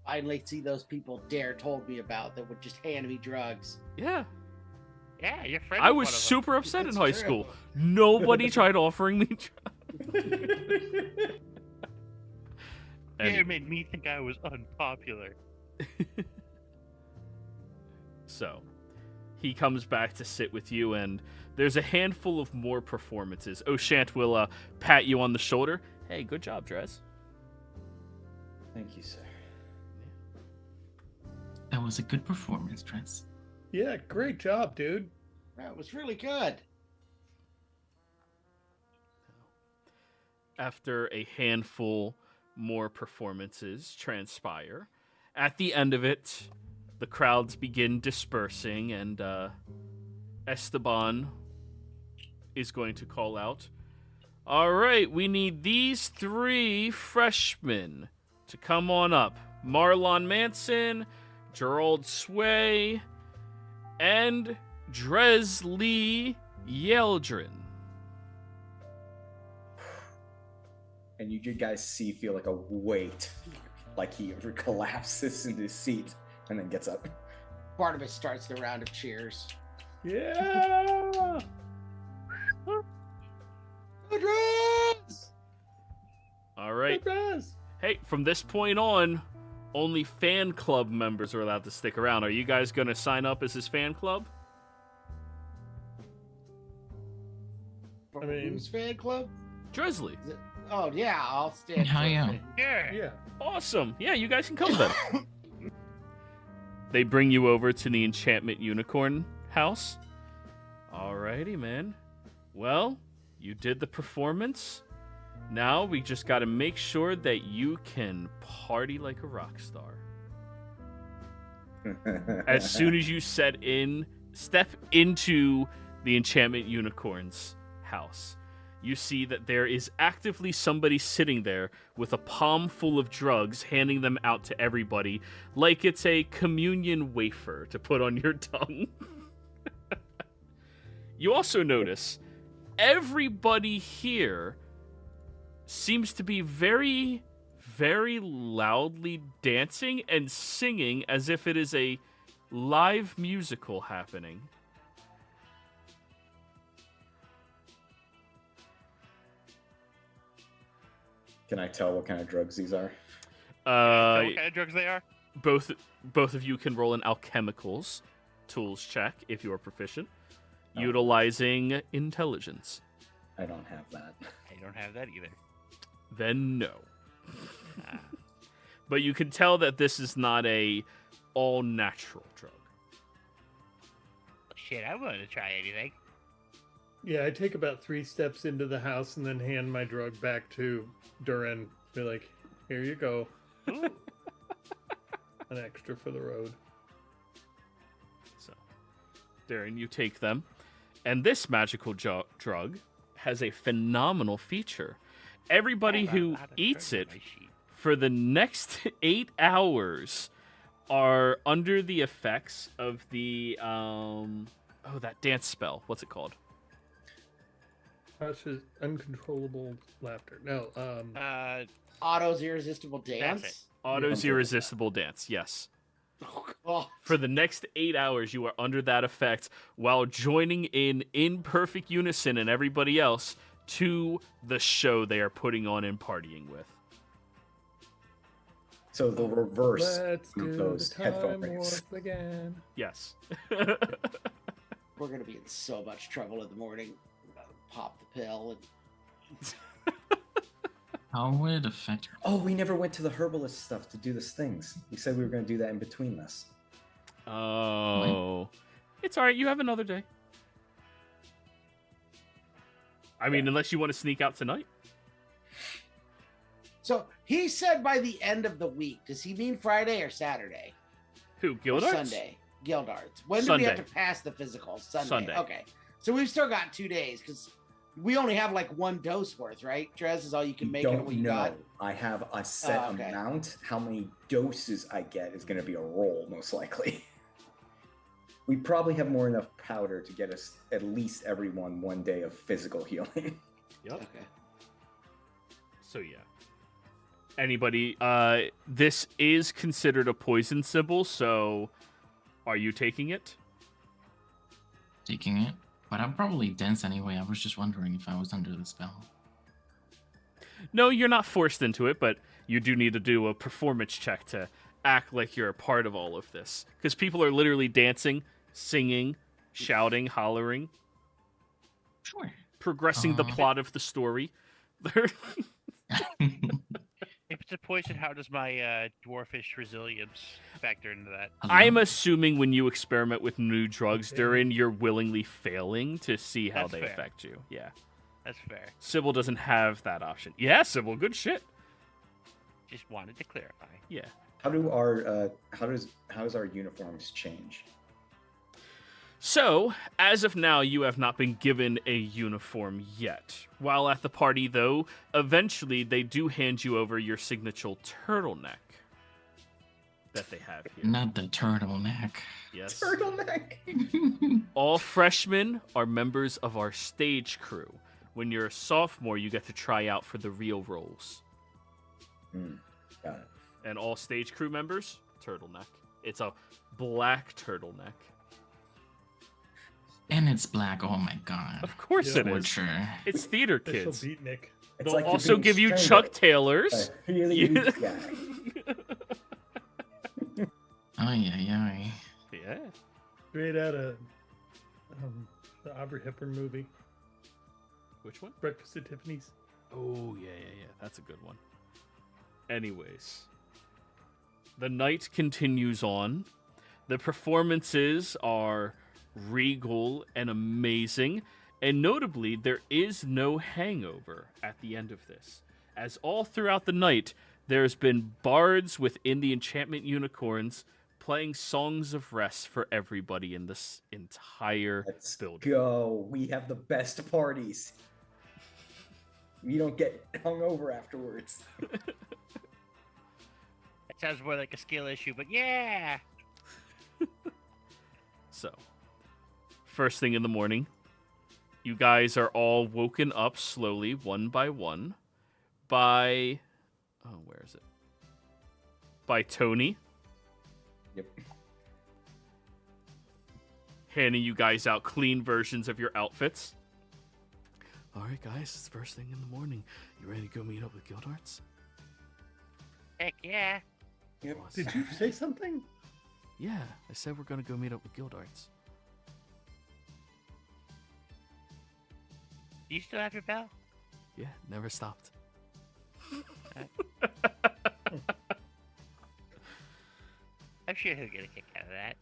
Finally see those people Dare told me about that would just hand me drugs. Yeah. Yeah, your friend. I was super upset in That's high true. school. Nobody tried offering me drugs. It made me think I was unpopular. So, he comes back to sit with you, and there's a handful of more performances. O'Shant will pat you on the shoulder. Hey, good job, Drez. Thank you, sir. That was a good performance, Tress. Yeah, great job, dude. That was really good. After a handful more performances transpire, at the end of it, the crowds begin dispersing, and Esteban is going to call out, all right, we need these 3 freshmen to come on up. Marlon Manson, Gerald Sway, and Dresley Yeldrin. And you guys feel like a weight, like he collapses in his seat and then gets up. Barnabas starts the round of cheers. Yeah. Drugs! All right. Surprise. Hey, from this point on, only fan club members are allowed to stick around. Are you guys going to sign up as his fan club? I mean- Who's fan club? Dresley. Oh yeah, I'll stand. Hell yeah. Sure. Yeah. Awesome. Yeah, you guys can come then. They bring you over to the Enchantment Unicorn house. Alrighty, man. Well, you did the performance. Now we just got to make sure that you can party like a rock star. As soon as you step into the Enchantment Unicorn's house, you see that there is actively somebody sitting there with a palm full of drugs, handing them out to everybody like it's a communion wafer to put on your tongue. You also notice everybody here seems to be very, very loudly dancing and singing as if it is a live musical happening. Can I tell what kind of drugs these are? What kind of drugs they are? Both of you can roll an alchemicals tools check if you are proficient, utilizing intelligence. I don't have that. I don't have that either. Then no. But you can tell that this is not a all-natural drug. Shit, I wanted to try anything. Yeah, I take about 3 steps into the house and then hand my drug back to Durin. Be like, here you go. Ooh. An extra for the road. So, Darren, you take them. And this magical drug has a phenomenal feature. Everybody who eats it for the next 8 hours are under the effects of the, that dance spell. What's it called? Uncontrollable laughter. No, Otto's irresistible dance. That's it. Otto's irresistible dance, yes. Oh, God. For the next 8 hours, you are under that effect while joining in perfect unison and everybody else to the show they are putting on and partying with. So the reverse let's of do those the headphone time rings. warp again. Yes. We're gonna be in so much trouble in the morning. Pop the pill and How would it affect? Oh, we never went to the herbalist stuff to do the things. We said we were going to do that in between this. Oh. It's alright, you have another day. I mean, unless you want to sneak out tonight. So he said by the end of the week. Does he mean Friday or Saturday? Who, Or Guildarts? Sunday. Guildarts. When do we have Sunday. to pass the physical? Sunday. Sunday. Okay. So we've still got 2 days because we only have like 1 dose worth, right? Trez is all you can make of what you got. I have a set okay. amount. How many doses I get is going to be a roll, most likely. We probably have more enough powder to get us at least everyone 1 day of physical healing. Yep. Okay. So yeah. Anybody, this is considered a poison symbol, so are you taking it? Taking it, but I'm probably dense anyway. I was just wondering if I was under the spell. No, you're not forced into it, but you do need to do a performance check to act like you're a part of all of this. Because people are literally dancing, singing, shouting, hollering, Sure. progressing the plot of the story. If it's a poison, how does my dwarfish resilience factor into that? I'm assuming when you experiment with new drugs, Durin, you're willingly failing to see how That's they fair. affect you. Yeah. That's fair. Sybil doesn't have that option. Yeah, Sybil, good shit. Just wanted to clarify. Yeah. How does our uniforms change? So, as of now, you have not been given a uniform yet. While at the party, though, eventually they do hand you over your signature turtleneck that they have here. Not the turtleneck. Yes. Turtleneck. All freshmen are members of our stage crew. When you're a sophomore, you get to try out for the real roles. Got it. And all stage crew members, turtleneck. It's a black turtleneck. And it's black. Oh my god. Of course it is. Torture. It's theater Official kids. beatnik. It's They'll like you're also being give you strangled Chuck by Taylors. a really You- weak guy. Ay, ay, ay. Yeah. Straight out of the Aubrey Hepburn movie, Which one? Breakfast at Tiffany's. Oh, yeah. That's a good one. Anyways, The night continues on. The performances are regal and amazing, and notably, there is no hangover at the end of this, as all throughout the night, there's been bards within the Enchantment Unicorns playing songs of rest for everybody in this entire Let's building. go. We have the best parties. We don't get hungover afterwards. That sounds more like a skill issue, but yeah. So, first thing in the morning, you guys are all woken up slowly, one by one, by... Oh, where is it? By Tony. Yep. Handing you guys out clean versions of your outfits. All right, guys, it's first thing in the morning. You ready to go meet up with Guildarts? Heck yeah. Yep. Awesome. Did you say something? Yeah, I said we're gonna go meet up with Guildarts. Do you still have your bell? Yeah, never stopped. I'm sure he'll get a kick out of that.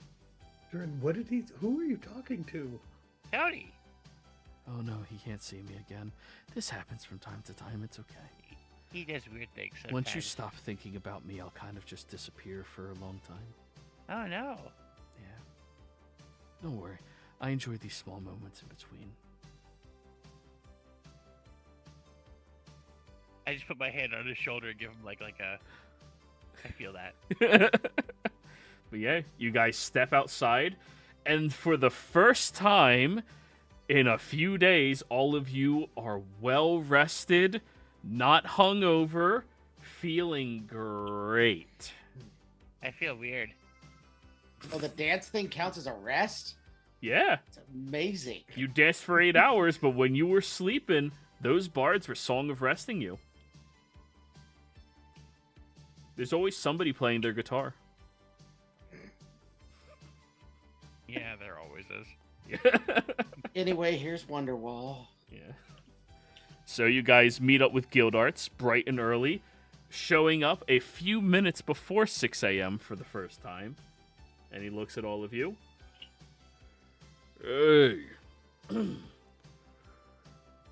Durin, what did he? Who are you talking to? Tony! Oh no, he can't see me again. This happens from time to time, it's okay. He does weird things sometimes. Once you stop thinking about me, I'll kind of just disappear for a long time. Oh no. Yeah. Don't worry. I enjoy these small moments in between. I just put my hand on his shoulder and give him like a... I feel that. But yeah, you guys step outside, and for the first time in a few days, all of you are well rested, not hungover, feeling great. I feel weird. Oh, the dance thing counts as a rest? Yeah, It's amazing. you danced for 8 hours, but when you were sleeping, those bards were song of resting you. There's always somebody playing their guitar. Yeah, there always is. Yeah. Anyway, here's Wonderwall. Yeah. So you guys meet up with Guildarts bright and early, showing up a few minutes before 6 a.m. for the first time. And he looks at all of you. Hey.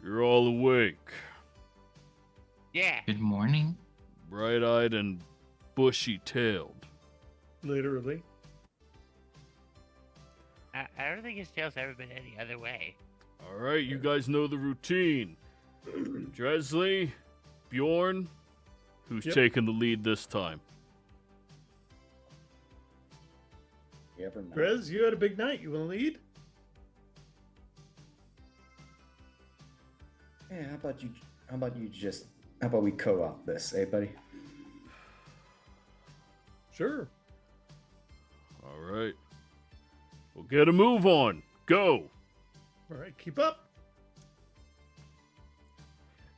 You're all awake. Yeah. Good morning. Bright-eyed and bushy-tailed. Literally. I don't think his tail's ever been any other way. All right, you guys know the routine. Dresley, Bjorn, who's Yep. taking the lead this time? You ever know? Brez, you had a big night. You want to lead? Yeah, how about we co-op this, eh, buddy? Sure. All right. Well, get a move on. Go. All right, keep up.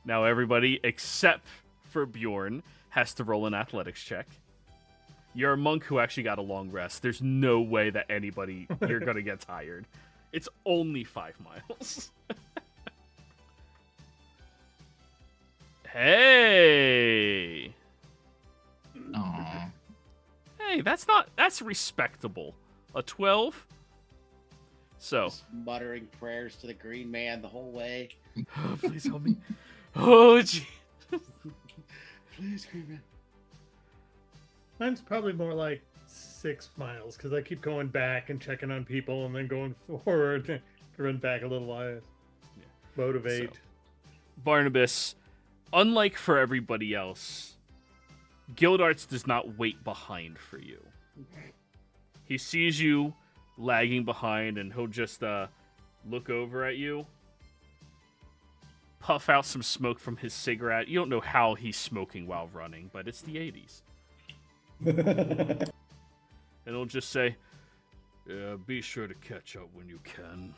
Now everybody except for Bjorn has to roll an athletics check. You're a monk who actually got a long rest. There's no way that anybody you're gonna get tired. It's only 5 miles. Hey. Aw. Hey, that's respectable. A 12? So, Just muttering prayers to the green man the whole way. oh, please help me. Oh, gee. Please, green man. Mine's probably more like 6 miles because I keep going back and checking on people and then going forward to run back a little while. Yeah. Motivate. So, Barnabas, unlike for everybody else, Guildarts does not wait behind for you. He sees you lagging behind and he'll just look over at you, puff out some smoke from his cigarette. You don't know how he's smoking while running, but it's the 80s. And he'll just say, yeah, be sure to catch up when you can,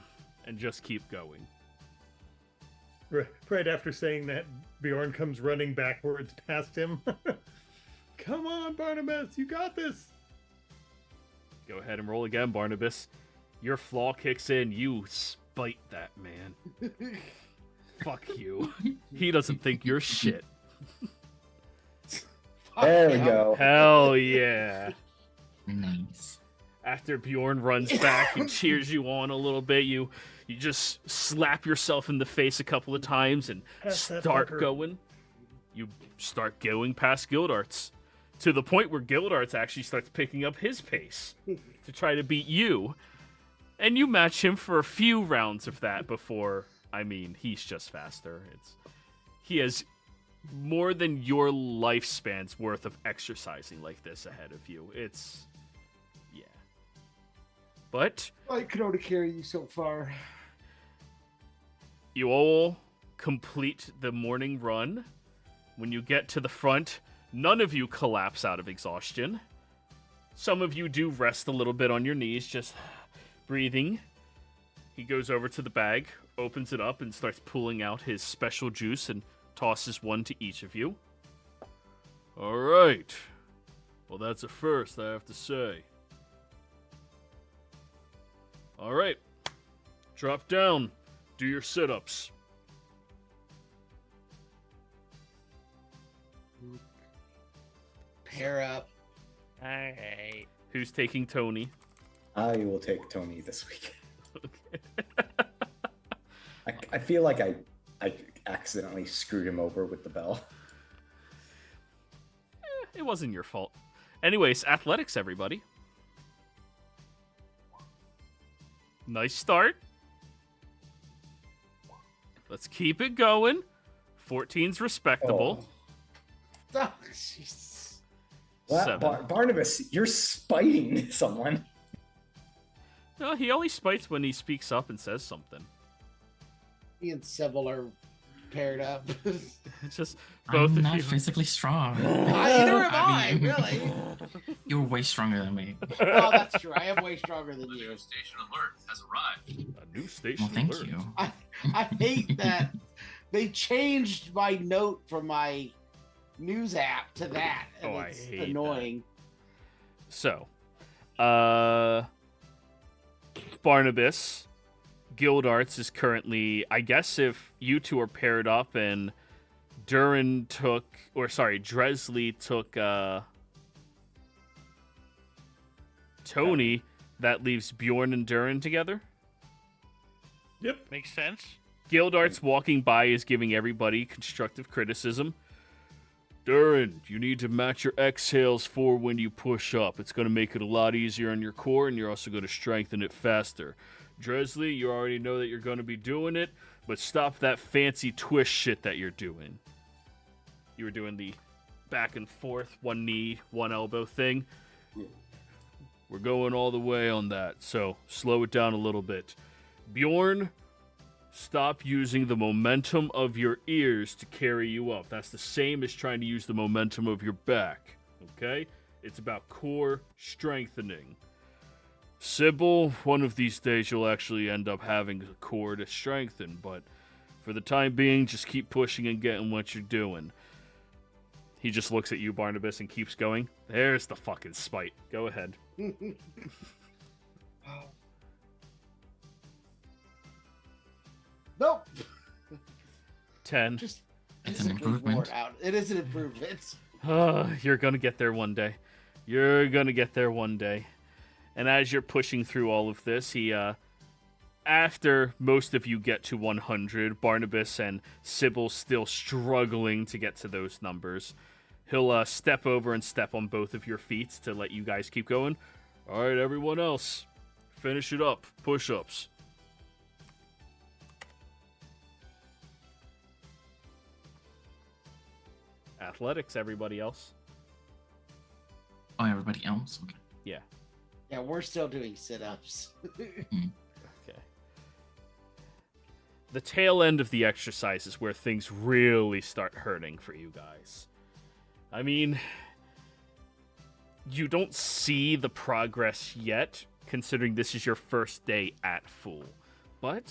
and just keep going. Right after saying that, Bjorn comes running backwards past him. Come on, Barnabas, you got this. Go ahead and roll again, Barnabas. Your flaw kicks in. You spite that man. Fuck you. He doesn't think you're shit. There we Yeah. go. Hell yeah. Nice. After Bjorn runs back and cheers you on a little bit, you just slap yourself in the face a couple of times and Pass that start fucker. going. You start going past Gildarts to the point where Gildarts actually starts picking up his pace to try to beat you. And you match him for a few rounds of that before, he's just faster. He has more than your lifespan's worth of exercising like this ahead of you. Yeah. But I could only carry you so far. you all complete the morning run. When you get to the front, none of you collapse out of exhaustion. Some of you do rest a little bit on your knees, just breathing. He goes over to the bag, opens it up, and starts pulling out his special juice and tosses one to each of you. All right. Well, that's a first, I have to say. All right. Drop down. Do your sit-ups. Pair up. All right. Who's taking Tony? I will take Tony this week. I feel like I accidentally screwed him over with the bell. It wasn't your fault. Anyways, athletics, everybody. Nice start. Let's keep it going. 14's respectable. Oh, Jesus. Wow, Seven. Barnabas, you're spiting someone. No, he only spites when he speaks up and says something. Me and Sybil are paired up. It's just both I'm of not you. physically strong. Neither am I, mean, really. You're way stronger than me. Oh, that's true. I am way stronger than you. Station alert has arrived. A new station. Well, thank alert. you. I hate that they changed my note from my news app to that. And Oh, I it's hate that. annoying. So, Barnabas, Gildarts is currently, I guess if you two are paired up and Dresley took Tony, that leaves Bjorn and Durin together. Yep. Makes sense. Gildarts walking by is giving everybody constructive criticism. Durin, you need to match your exhales for when you push up. It's going to make it a lot easier on your core, and you're also going to strengthen it faster. Dresley, you already know that you're going to be doing it, but stop that fancy twist shit that you're doing. You were doing the back and forth, one knee, one elbow thing. Yeah. We're going all the way on that, so slow it down a little bit. Bjorn, stop using the momentum of your ears to carry you up. That's the same as trying to use the momentum of your back, okay? It's about core strengthening. Sybil, one of these days you'll actually end up having a core to strengthen, but for the time being, just keep pushing and getting what you're doing. He just looks at you, Barnabas, and keeps going. There's the fucking spite. Go ahead. Nope. 10. Just It's just an a good word improvement. out. It is an improvement. You're gonna get there one day. You're gonna get there one day. And as you're pushing through all of this, he, after most of you get to 100, Barnabas and Sybil still struggling to get to those numbers, he'll step over and step on both of your feet to let you guys keep going. All right, everyone else, finish it up. Push-ups. Athletics, everybody else. Oh, everybody else? Okay. Yeah. Yeah, we're still doing sit-ups. Okay. The tail end of the exercise is where things really start hurting for you guys. I mean, you don't see the progress yet, considering this is your first day at Fool. But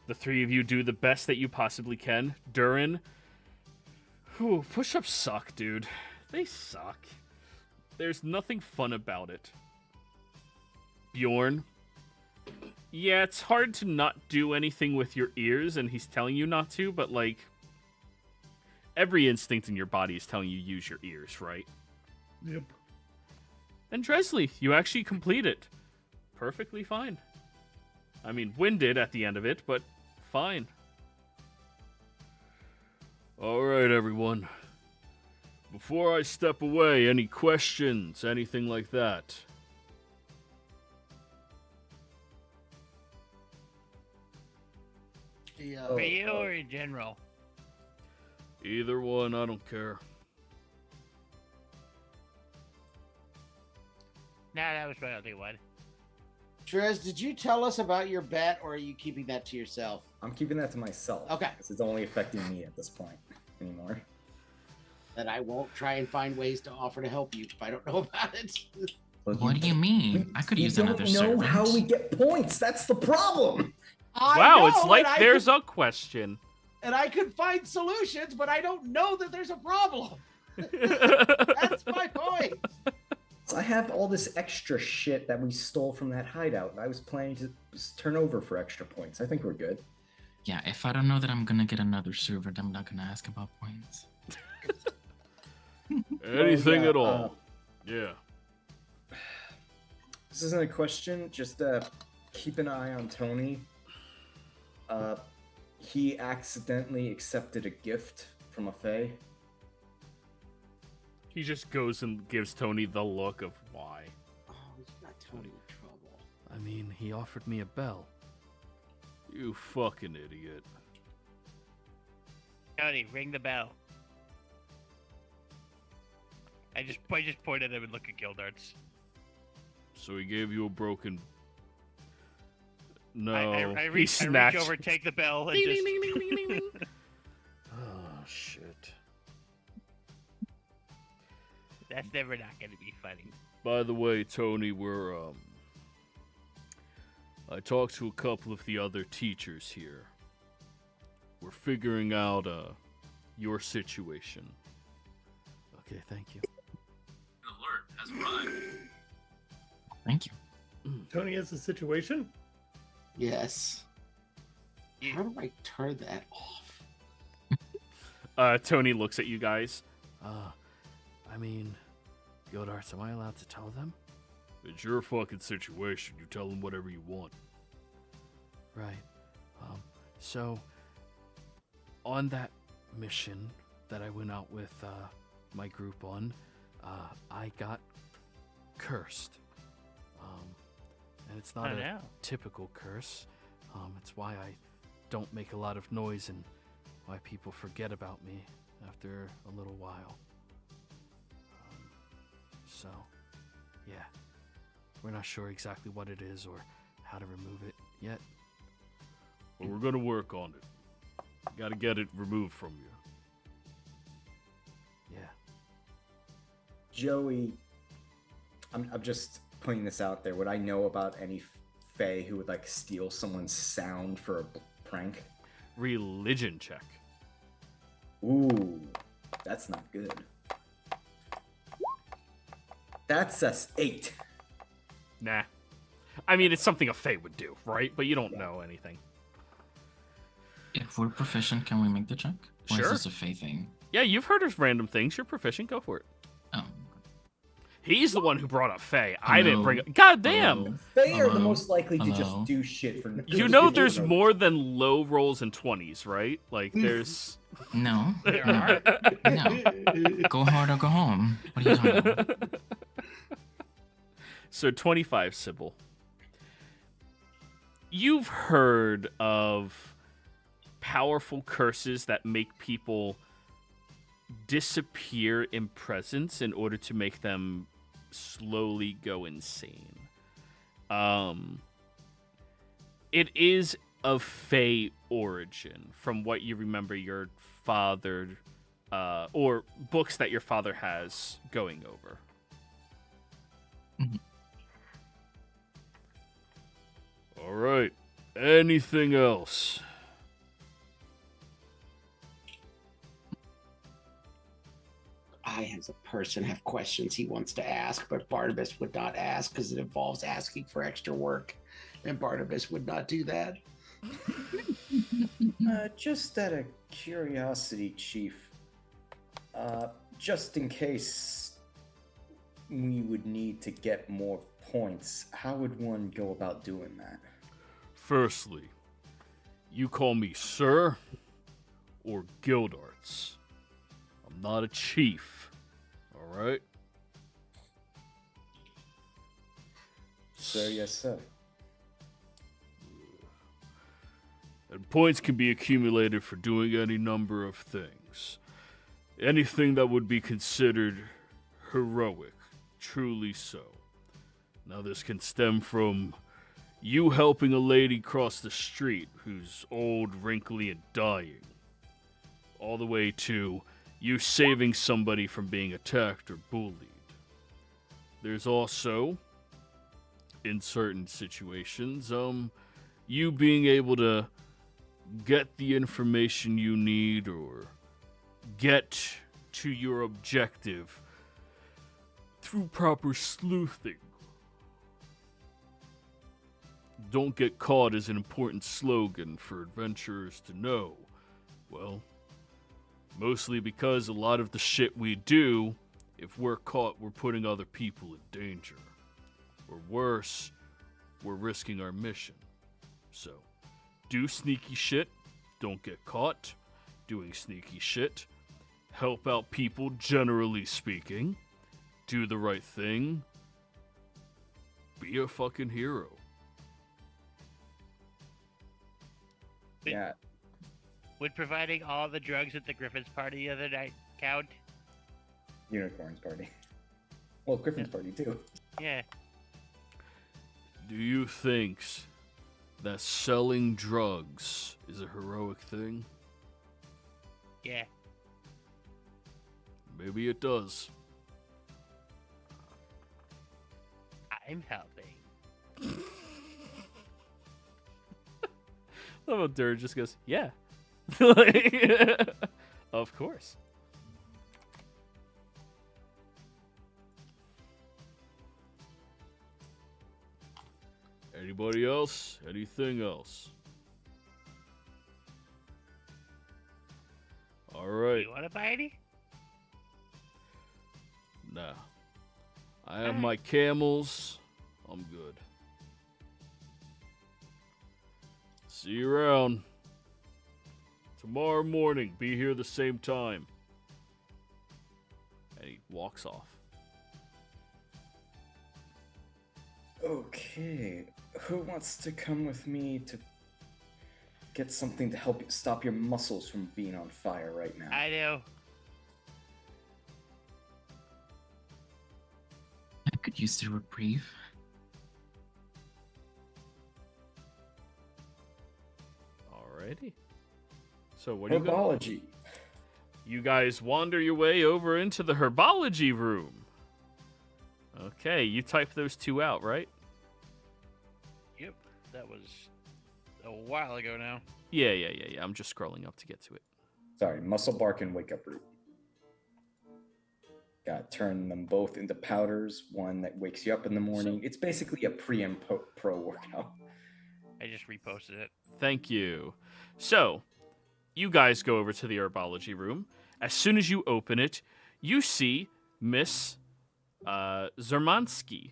the three of you do the best that you possibly can. Durin, push-ups suck, dude. They suck. There's nothing fun about it. Bjorn, yeah, it's hard to not do anything with your ears, and he's telling you not to, but, like, every instinct in your body is telling you use your ears, right? Yep. And Dresley, you actually complete it. Perfectly fine. I mean, winded at the end of it, but fine. All right, everyone. Before I step away, any questions, anything like that? For you or in general? Either one, I don't care. No, that was my only one. Trez, did you tell us about your bet, or are you keeping that to yourself? I'm keeping that to myself. Okay. Because it's only affecting me at this point anymore. That I won't try and find ways to offer to help you if I don't know about it. What do you mean? I could use another We don't know servant. how we get points. That's the problem. Wow, it's like there's a question. And I could find solutions, but I don't know that there's a problem. That's my point. I have all this extra shit that we stole from that hideout. I was planning to just turn over for extra points. I think we're good. Yeah, if I don't know that I'm gonna get another servant, I'm not gonna ask about points. Anything at all. Yeah. This isn't a question. Just keep an eye on Tony. He accidentally accepted a gift from a fae. He just goes and gives Tony the look of why. Oh, he's got Tony in trouble. I mean, he offered me a bell. You fucking idiot. Tony, ring the bell. I just point at him and look at Gildarts. So he gave you a broken... No, I he reach snatched... over, take the bell, and Ding, just... ding, ding, ding, ding, ding, ding. Oh, shit. That's never not going to be funny. By the way, Tony, I talked to a couple of the other teachers here. We're figuring out, your situation. Okay, thank you. An alert has arrived. Thank you. Tony has a situation? Yes. How do I turn that off? Tony looks at you guys. I mean, Gildarts, am I allowed to tell them? It's your fucking situation. You tell them whatever you want. Right. So, on that mission that I went out with my group on, I got cursed. And it's not a typical curse. It's why I don't make a lot of noise and why people forget about me after a little while. So, yeah. We're not sure exactly what it is or how to remove it yet. But we're going to work on it. Got to get it removed from you. Yeah. Joey, I'm just putting this out there. Would I know about any fae who would like steal someone's sound for a prank? Religion check. Ooh, that's not good. That's us 8. Nah. I mean, it's something a fae would do, right? But you don't know anything. If we're proficient, can we make the check? Or Sure. is this a fae thing? Yeah, you've heard of random things. You're proficient. Go for it. Oh. He's the one who brought up fae. I Hello. didn't bring it. God damn! Hello. Fae are the Hello? most likely to just Hello? do shit for. You know there's more than low rolls and 20s, right? Like, there's... No. There No. are. No. Go hard or go home. What are you talking about? So 25, Sybil. You've heard of powerful curses that make people disappear in presence in order to make them slowly go insane. It is of fae origin, from what you remember your father, or books that your father has going over. Mhm. All right. Anything else? I, as a person, have questions he wants to ask, but Barnabas would not ask because it involves asking for extra work, and Barnabas would not do that. Just out of curiosity, Chief, Just in case we would need to get more points, how would one go about doing that? Firstly, you call me Sir or Gildarts. I'm not a chief, alright? Sir, yes, sir. And points can be accumulated for doing any number of things. Anything that would be considered heroic, truly so. Now this can stem from you helping a lady cross the street who's old, wrinkly, and dying, all the way to you saving somebody from being attacked or bullied. There's also, in certain situations, you being able to get the information you need or get to your objective through proper sleuthing. Don't get caught is an important slogan for adventurers to know. Well, mostly because a lot of the shit we do, if we're caught, we're putting other people in danger. Or worse, we're risking our mission. So, do sneaky shit, don't get caught doing sneaky shit, help out people generally speaking, do the right thing, be a fucking hero. Yeah. Would providing all the drugs at the Griffin's party the other night count? Unicorn's party. Well, Griffin's party too. Yeah. Do you think that selling drugs is a heroic thing? Yeah. Maybe it does. I'm helping. I love how Dur just goes, yeah. Of course. Anybody else? Anything else? Alright. You want to buy any? Nah. I have my camels. I'm good. See you around. Tomorrow morning, be here the same time. And he walks off. Okay. Who wants to come with me to get something to help you stop your muscles from being on fire right now? I do. I could use the reprieve. Alrighty. So what do you got? Herbology. You guys wander your way over into the herbology room. Okay, you typed those two out, right? Yep, that was a while ago now. Yeah. I'm just scrolling up to get to it. Sorry, muscle bark and wake up root. Got turn them both into powders. One that wakes you up in the morning. It's basically a pre and pro workout. I just reposted it. Thank you. So, you guys go over to the herbology room. As soon as you open it, you see Miss Zermansky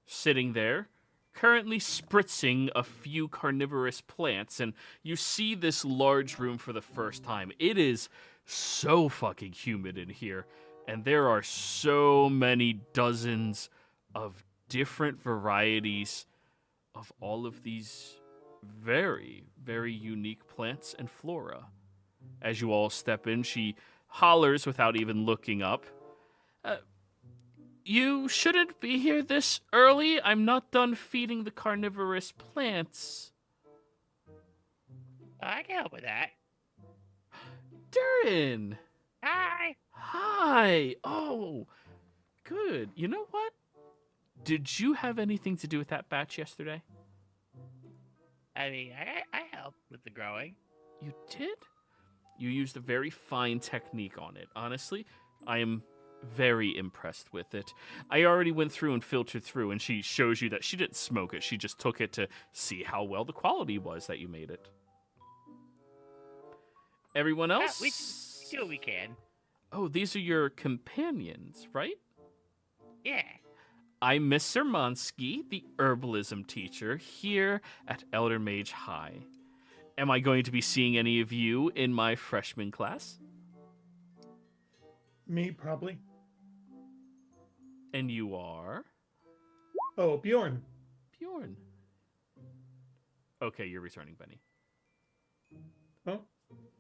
sitting there, currently spritzing a few carnivorous plants, and you see this large room for the first time. It is so fucking humid in here, and there are so many dozens of different varieties of all of these very, very unique plants and flora. As you all step in, she hollers without even looking up. You shouldn't be here this early. I'm not done feeding the carnivorous plants. I can help with that. Durin! Hi. Hi! Oh, good. You know what? Did you have anything to do with that batch yesterday? I mean, I helped with the growing. You did? You used a very fine technique on it. Honestly, I am very impressed with it. I already went through and filtered through, and she shows you that she didn't smoke it. She just took it to see how well the quality was that you made it. Everyone else? We do what we can. Oh, these are your companions, right? Yeah. I'm Miss Sermansky, the herbalism teacher here at Eldermage High. Am I going to be seeing any of you in my freshman class? Me, probably. And you are? Oh, Bjorn. Bjorn. Okay, you're returning, Benny. Oh,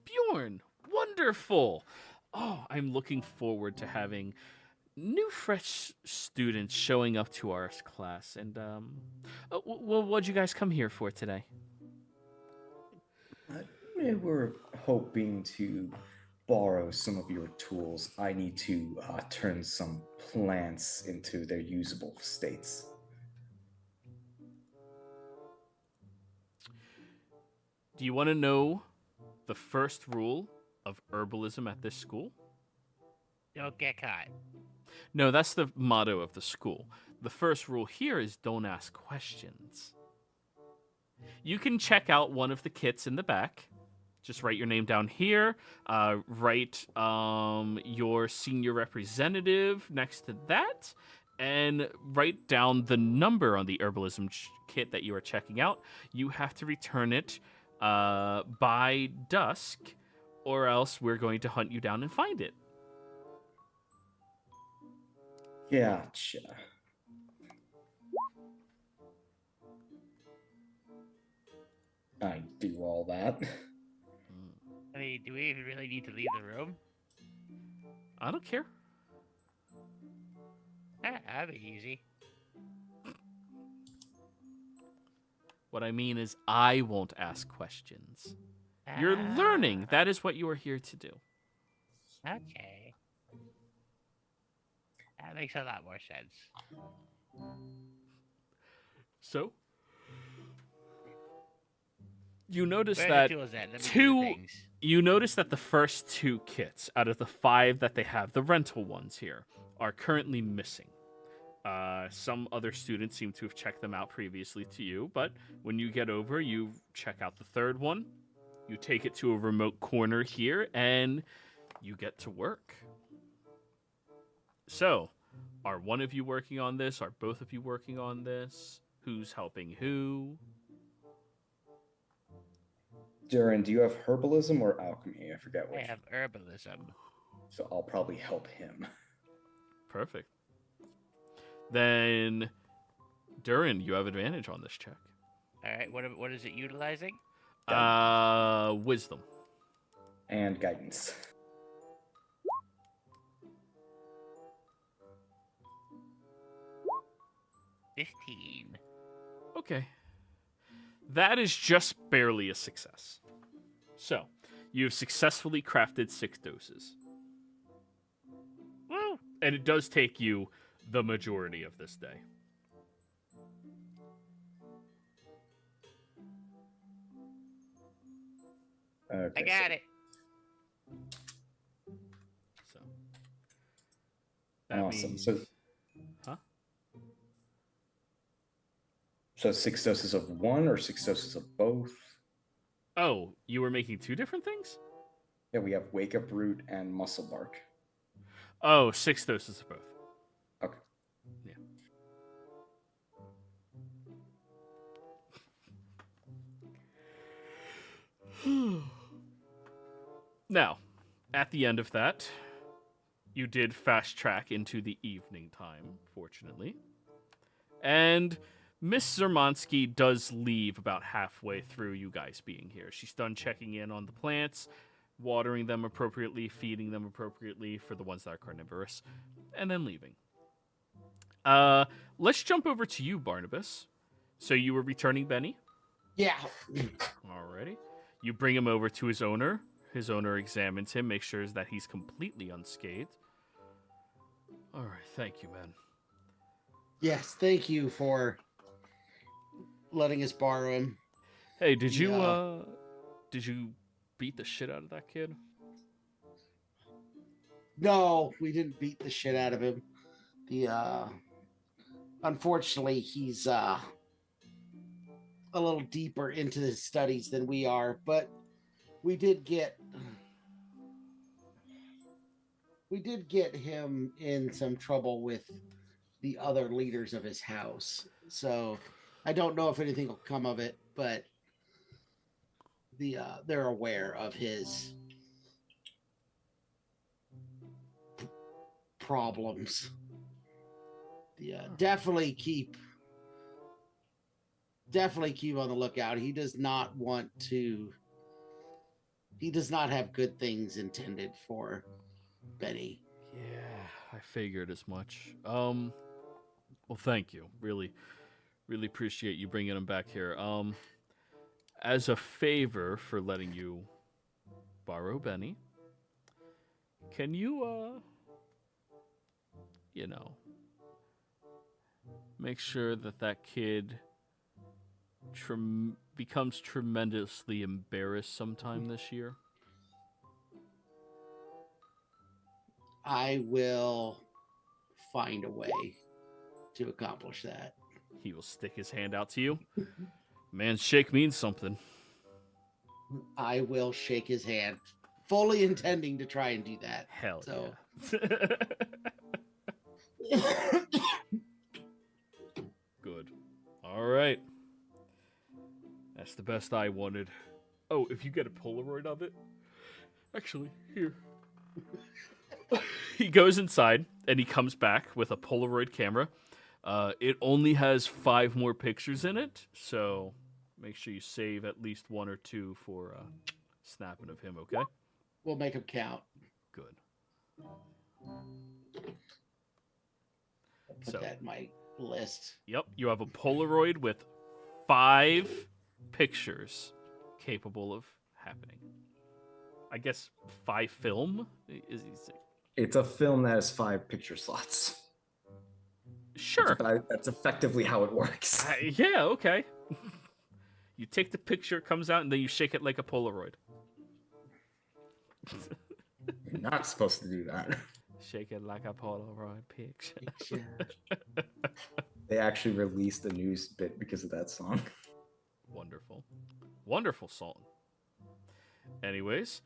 Bjorn! Wonderful! Oh, I'm looking forward to having new, fresh students showing up to our class. And, well, what'd you guys come here for today? We were hoping to borrow some of your tools. I need to turn some plants into their usable states. Do you want to know the first rule of herbalism at this school? Don't get caught. No, that's the motto of the school. The first rule here is don't ask questions. You can check out one of the kits in the back. Just write your name down here. Write your senior representative next to that. And write down the number on the herbalism kit that you are checking out. You have to return it by dusk, or else we're going to hunt you down and find it. Gotcha. I do all that. I mean, do we even really need to leave the room? I don't care. That'd be easy. What I mean is I won't ask questions. You're learning. That is what you are here to do. Okay. That makes a lot more sense. So, you notice Where that are the tools at? Let me do the things. you notice that the first 2 kits out of the 5 that they have, the rental ones here, are currently missing. Some other students seem to have checked them out previously to you, but when you get over, you check out the 3rd one, you take it to a remote corner here, and you get to work. So, are one of you working on this? Are both of you working on this? Who's helping who? Durin, do you have herbalism or alchemy? I forget I which. have herbalism. So I'll probably help him. Perfect. Then, Durin, you have advantage on this check. All right. What is it utilizing? Wisdom. And guidance. $15. Okay. That is just barely a success. So, you have successfully crafted 6 doses. Woo! And it does take you the majority of this day. Okay, I got it. So, that Awesome. means- So- huh? So 6 doses of one or 6 doses of both? Oh, you were making 2 different things? Yeah, we have wake up root and muscle bark. Oh, 6 doses of both. Okay. Yeah. Now, at the end of that, you did fast track into the evening time, fortunately. And Miss Zermansky does leave about halfway through you guys being here. She's done checking in on the plants, watering them appropriately, feeding them appropriately for the ones that are carnivorous, and then leaving. Let's jump over to you, Barnabas. So you were returning Benny? Yeah. Alrighty. You bring him over to his owner. His owner examines him, makes sure that he's completely unscathed. Alright, thank you, man. Yes, thank you for letting us borrow him. Hey, did you Yeah. beat the shit out of that kid? No, we didn't beat the shit out of him. Unfortunately, he's a little deeper into his studies than we are, but we did get we did get him in some trouble with the other leaders of his house. So I don't know if anything will come of it, but they're aware of his problems. Definitely keep on the lookout. He does not have good things intended for Benny. Yeah, I figured as much. Well, thank you. Really appreciate you bringing him back here. As a favor for letting you borrow Benny, can you, make sure that kid becomes tremendously embarrassed sometime this year? I will find a way to accomplish that. He will stick his hand out to you. Man's shake means something. I will shake his hand, fully intending to try and do that. Hell so. Yeah. Good. All right. That's the best I wanted. Oh, if you get a Polaroid of it. Actually, here. He goes inside and he comes back with a Polaroid camera. It only has 5 more pictures in it, so make sure you save at least 1 or 2 for snapping of him, okay? We'll make him count. Good. Put that in my list. Yep, you have a Polaroid with 5 pictures capable of happening. I guess 5 film? It's a film that has 5 picture slots. Sure. That's effectively how it works. Yeah, okay. You take the picture, it comes out, and then you shake it like a Polaroid. You're not supposed to do that. Shake it like a Polaroid picture. They actually released a news bit because of that song. Wonderful. Wonderful song. Anyways,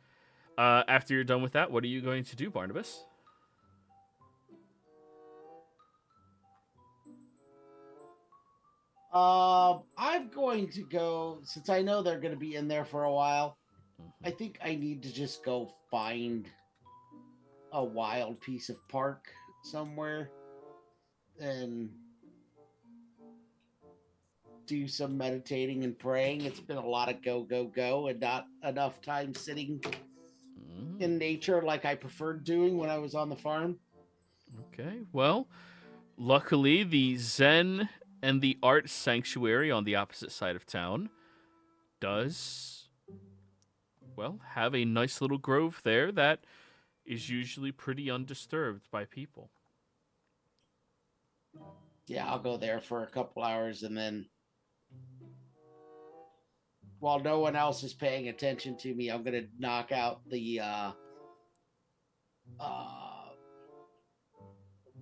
after you're done with that, what are you going to do, Barnabas? I'm going to go, since I know they're going to be in there for a while, I think I need to just go find a wild piece of park somewhere and do some meditating and praying. It's been a lot of go and not enough time sitting in nature like I preferred doing when I was on the farm. Okay, well, luckily the Zen and the art sanctuary on the opposite side of town does, well, have a nice little grove there that is usually pretty undisturbed by people. Yeah, I'll go there for a couple hours, and then while no one else is paying attention to me, I'm going to knock out the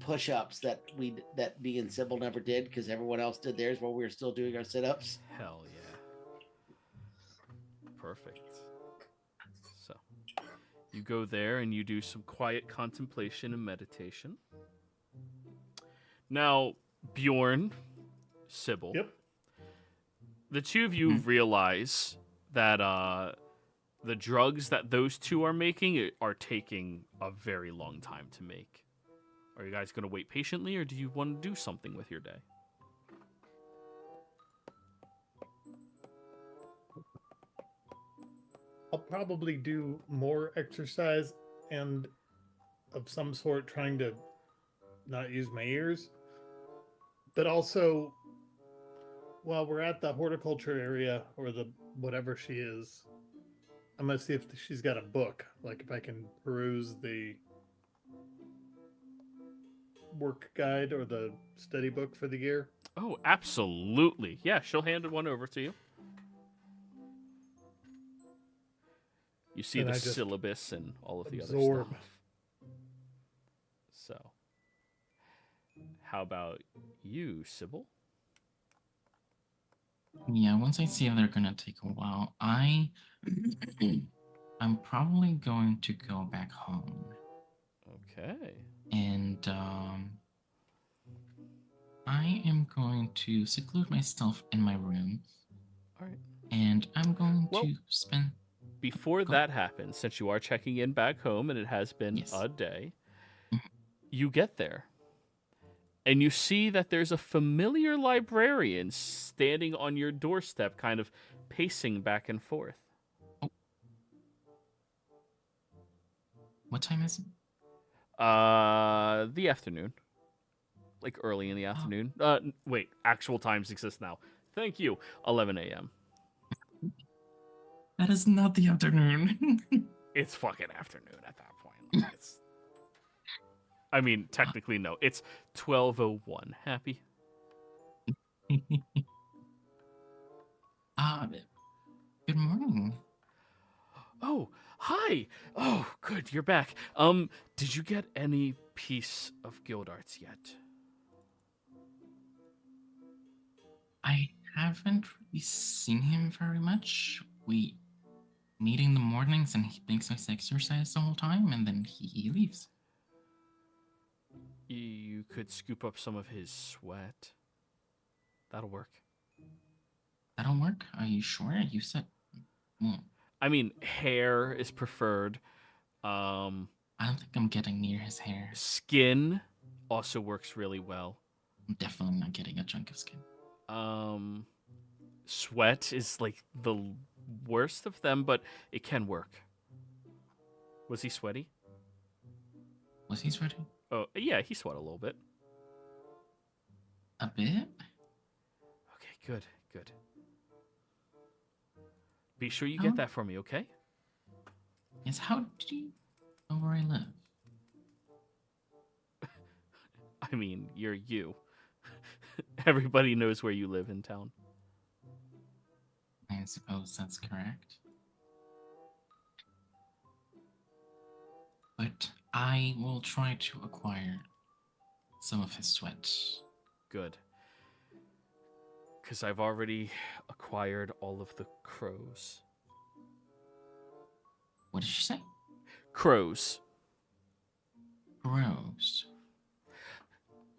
push-ups that me and Sybil never did because everyone else did theirs while we were still doing our sit-ups. Hell yeah. Perfect. So you go there and you do some quiet contemplation and meditation. Now, Bjorn, Sybil, Yep. the two of you realize that the drugs that those two are making are taking a very long time to make. Are you guys going to wait patiently, or do you want to do something with your day? I'll probably do more exercise and of some sort, trying to not use my ears. But also, while we're at the horticulture area, or the whatever she is, I'm going to see if she's got a book. Like if I can peruse the work guide or the study book for the year. Oh, absolutely. Yeah, she'll hand one over to you. You see the syllabus and all of the other stuff. So, how about you, Sybil? Yeah, once I see they're gonna take a while, I'm probably going to go back home. Okay. And I am going to seclude myself in my room. All right. And I'm going Well, to spend. Before Go. that happens, since you are checking in back home and it has been Yes. a day, Mhm. you get there. And you see that there's a familiar librarian standing on your doorstep, kind of pacing back and forth. What time is it? The afternoon. Like early in the afternoon. Wait, actual times exist now. Thank you. 11 a.m. That is not the afternoon. It's fucking afternoon at that point. I mean, technically, no. It's 12:01. Happy? Good morning. Oh, hi. Oh, good. You're back. Did you get any piece of guild arts yet? I haven't really seen him very much. We meet in the mornings and he thinks I exercise the whole time and then he leaves. You could scoop up some of his sweat. That'll work. That'll work? Are you sure? You said... Well, I mean, hair is preferred. I don't think I'm getting near his hair. Skin also works really well. I'm definitely not getting a chunk of skin. Sweat is like the worst of them, but it can work. Was he sweaty? Was he sweaty? Oh, yeah, he sweat a little bit. A bit? Okay, good, good. Be sure you get that for me, okay? Yes, how do you know where I live? I mean, you're you. Everybody knows where you live in town. I suppose that's correct. But I will try to acquire some of his sweat. Good. Because I've already acquired all of the crows. What did you say? Crows. Crows.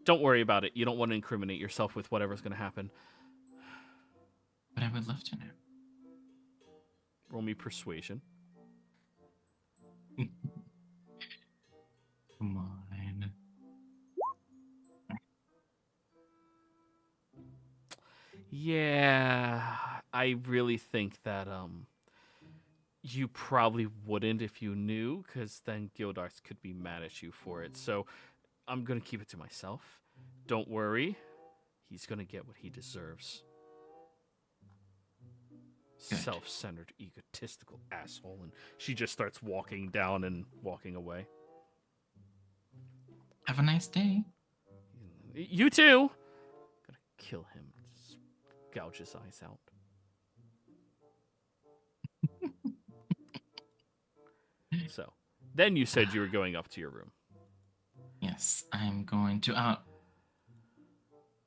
Don't worry about it. You don't want to incriminate yourself with whatever's going to happen. But I would love to know. Roll me persuasion. Come on. Yeah, I really think that you probably wouldn't if you knew, because then guild arts could be mad at you for it. So I'm gonna keep it to myself. Don't worry, he's gonna get what he deserves. Good. Self-centered, egotistical asshole, and she just starts walking down and walking away. Have a nice day. You too. Gonna kill him. Just gouge his eyes out. So, then you said you were going up to your room. Yes, I'm going to.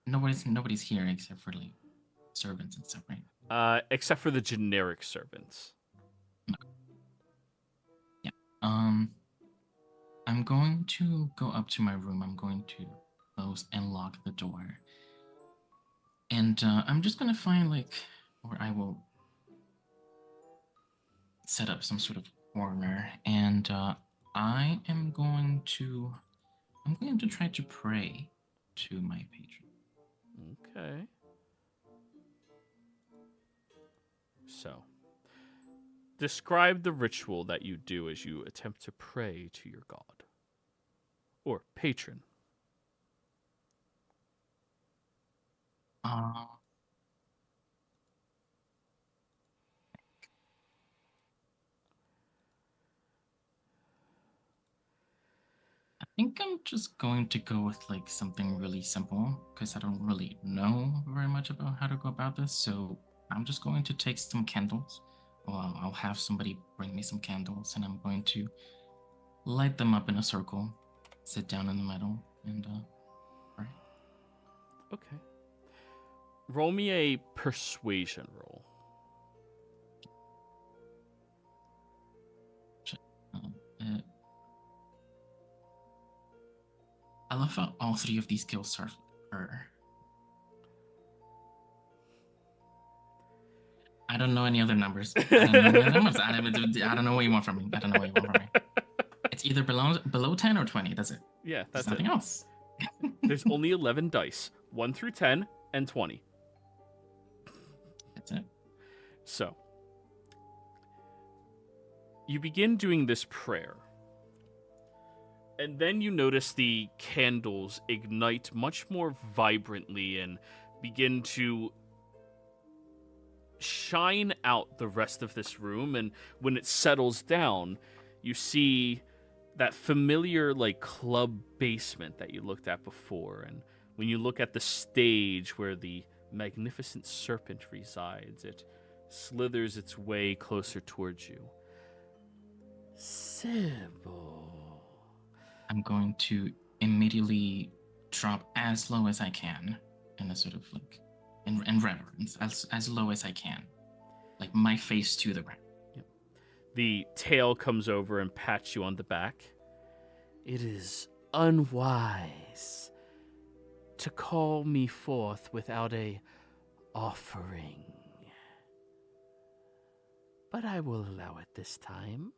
Nobody's here except for like servants and stuff, right? Except for the generic servants. Yeah. I'm going to go up to my room. I'm going to close and lock the door. And I'm just going to find like where I will set up some sort of corner. And I'm going to try to pray to my patron. Okay. So, describe the ritual that you do as you attempt to pray to your god. Or patron. I think I'm just going to go with like something really simple because I don't really know very much about how to go about this. So I'm just going to take some candles. Well, I'll have somebody bring me some candles and I'm going to light them up in a circle, sit down in the middle, and pray. Okay. Roll me a persuasion roll. I love how all three of these skills are. I don't know any other numbers. I don't know any other numbers. I don't know what you want from me. I don't know what you want from me. It's either below 10 or 20. That's it. Yeah, that's There's nothing else. There's only 11 dice, 1 through 10 and 20. That's it. So, you begin doing this prayer. And then you notice the candles ignite much more vibrantly and begin to shine out the rest of this room. And when it settles down, you see that familiar like club basement that you looked at before. And when you look at the stage where the magnificent serpent resides, it slithers its way closer towards you. Sybil. I'm going to immediately drop as low as I can in a sort of like in reverence, as low as I can, like my face to the ground. Yep. The tail comes over and pats you on the back. It is unwise to call me forth without a offering, but I will allow it this time.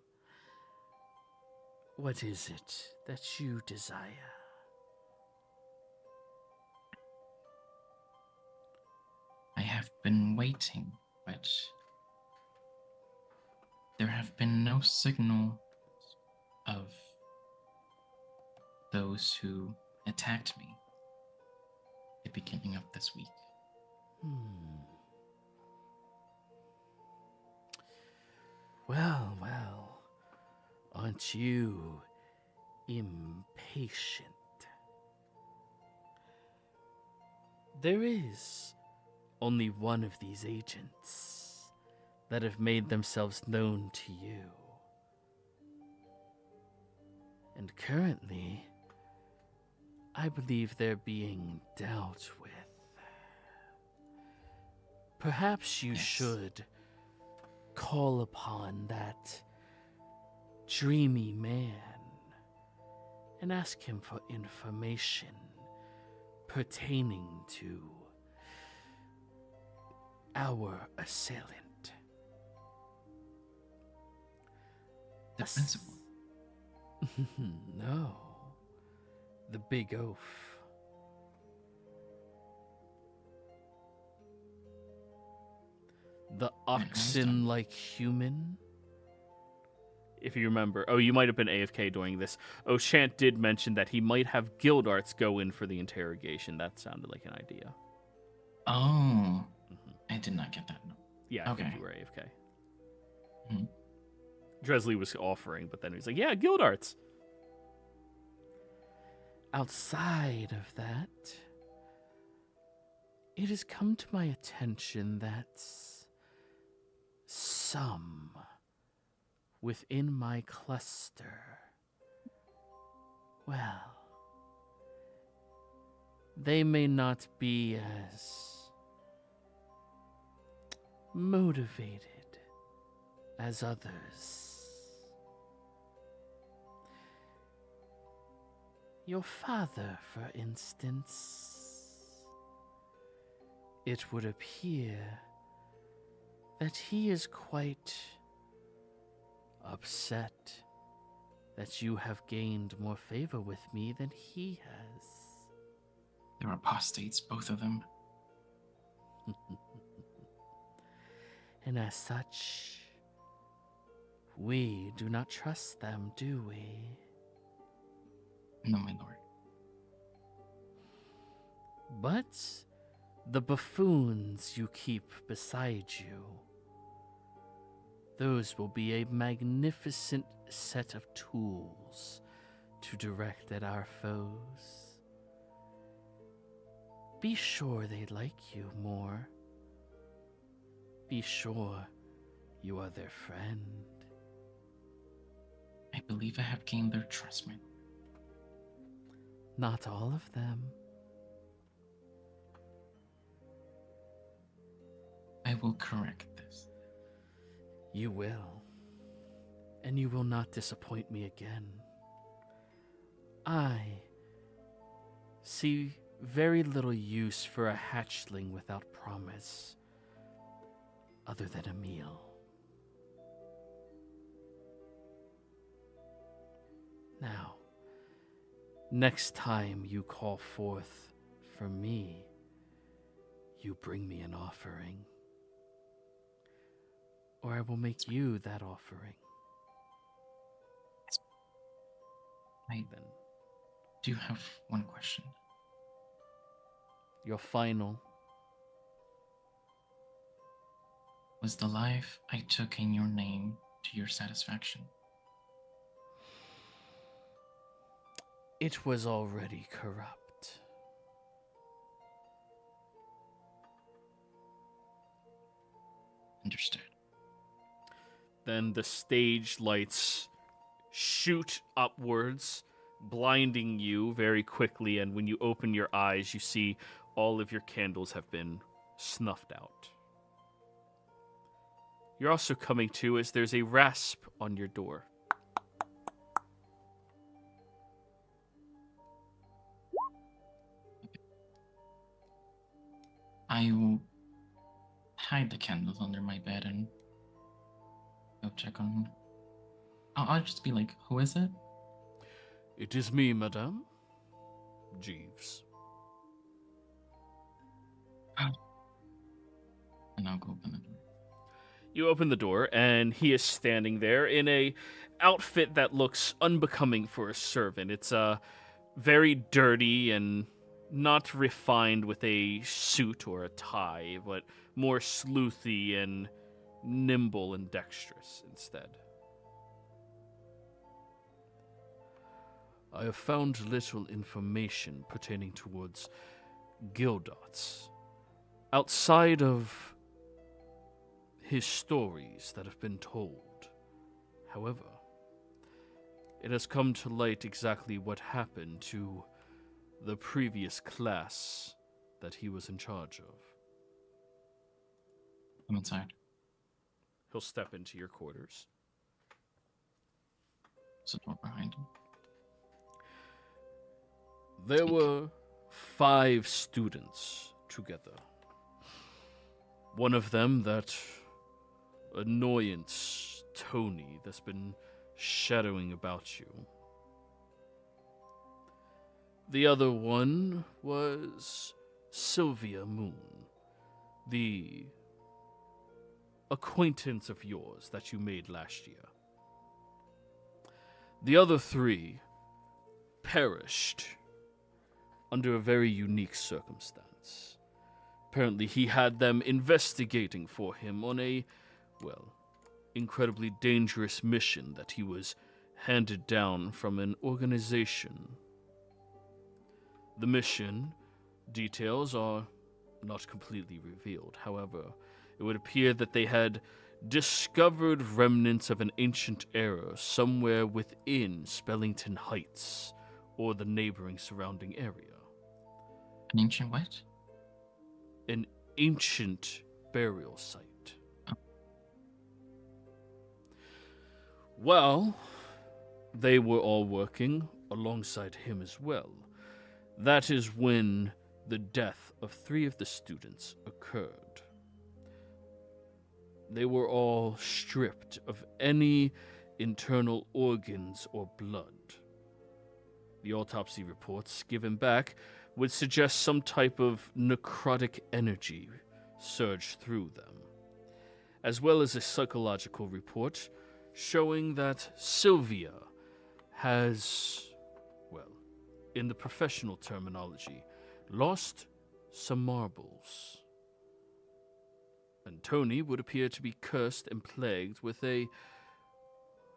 What is it that you desire? I have been waiting, but there have been no signal of those who attacked me at the beginning of this week. Well, aren't you impatient? There is only one of these agents that have made themselves known to you. And currently, I believe they're being dealt with. Perhaps you should call upon that dreamy man and ask him for information pertaining to our assailant. The principal? No. The big oaf. The oxen-like human. If you remember. Oh, you might have been AFK during this. O'Shant did mention that he might have Guildarts go in for the interrogation. That sounded like an idea. Oh. I did not get that. No. Yeah, I Okay. think you were AFK. Mhm. Dresley was offering, but then he was like, yeah, Guildarts. Outside of that, it has come to my attention that some within my cluster, well, they may not be as motivated as others. Your father, for instance, it would appear that he is quite upset that you have gained more favor with me than he has. They're apostates, both of them. And as such, we do not trust them, do we? No, my lord. But the buffoons you keep beside you, those will be a magnificent set of tools to direct at our foes. Be sure they like you more. Be sure you are their friend. I believe I have gained their trust, my lord. Not all of them. I will correct this. You will. And you will not disappoint me again. I see very little use for a hatchling without promise, other than a meal. Now, next time you call forth for me, you bring me an offering, or I will make you that offering. I Then do have one question. your final. Was the life I took in your name to your satisfaction? It was already corrupt. Understood. Then the stage lights shoot upwards, blinding you very quickly, and when you open your eyes, you see all of your candles have been snuffed out. You're also coming to as there's a rasp on your door. I will hide the candles under my bed and go check on. I'll just be like, who is it? It is me, madame. Jeeves. And I'll go open the door. You open the door, and he is standing there in a outfit that looks unbecoming for a servant. It's very dirty and not refined with a suit or a tie, but more sleuthy and nimble and dexterous instead. I have found little information pertaining towards Gildots, outside of his stories that have been told. However, it has come to light exactly what happened to the previous class that he was in charge of. I'm inside. He'll step into your quarters. There's a door behind him. There were 5 students together. One of them, that annoyance Tony that's been shadowing about you. The other one was Sylvia Moon, the acquaintance of yours that you made last year. The other 3 perished under a very unique circumstance. Apparently he had them investigating for him on a, well, incredibly dangerous mission that he was handed down from an organization. The mission details are not completely revealed. However, it would appear that they had discovered remnants of an ancient era somewhere within Spellington Heights or the neighboring surrounding area. An ancient what? An ancient burial site. Oh. Well, they were all working alongside him as well. That is when the death of 3 of the students occurred. They were all stripped of any internal organs or blood. The autopsy reports given back would suggest some type of necrotic energy surged through them, as well as a psychological report showing that Sylvia has, well, in the professional terminology, lost some marbles. And Tony would appear to be cursed and plagued with a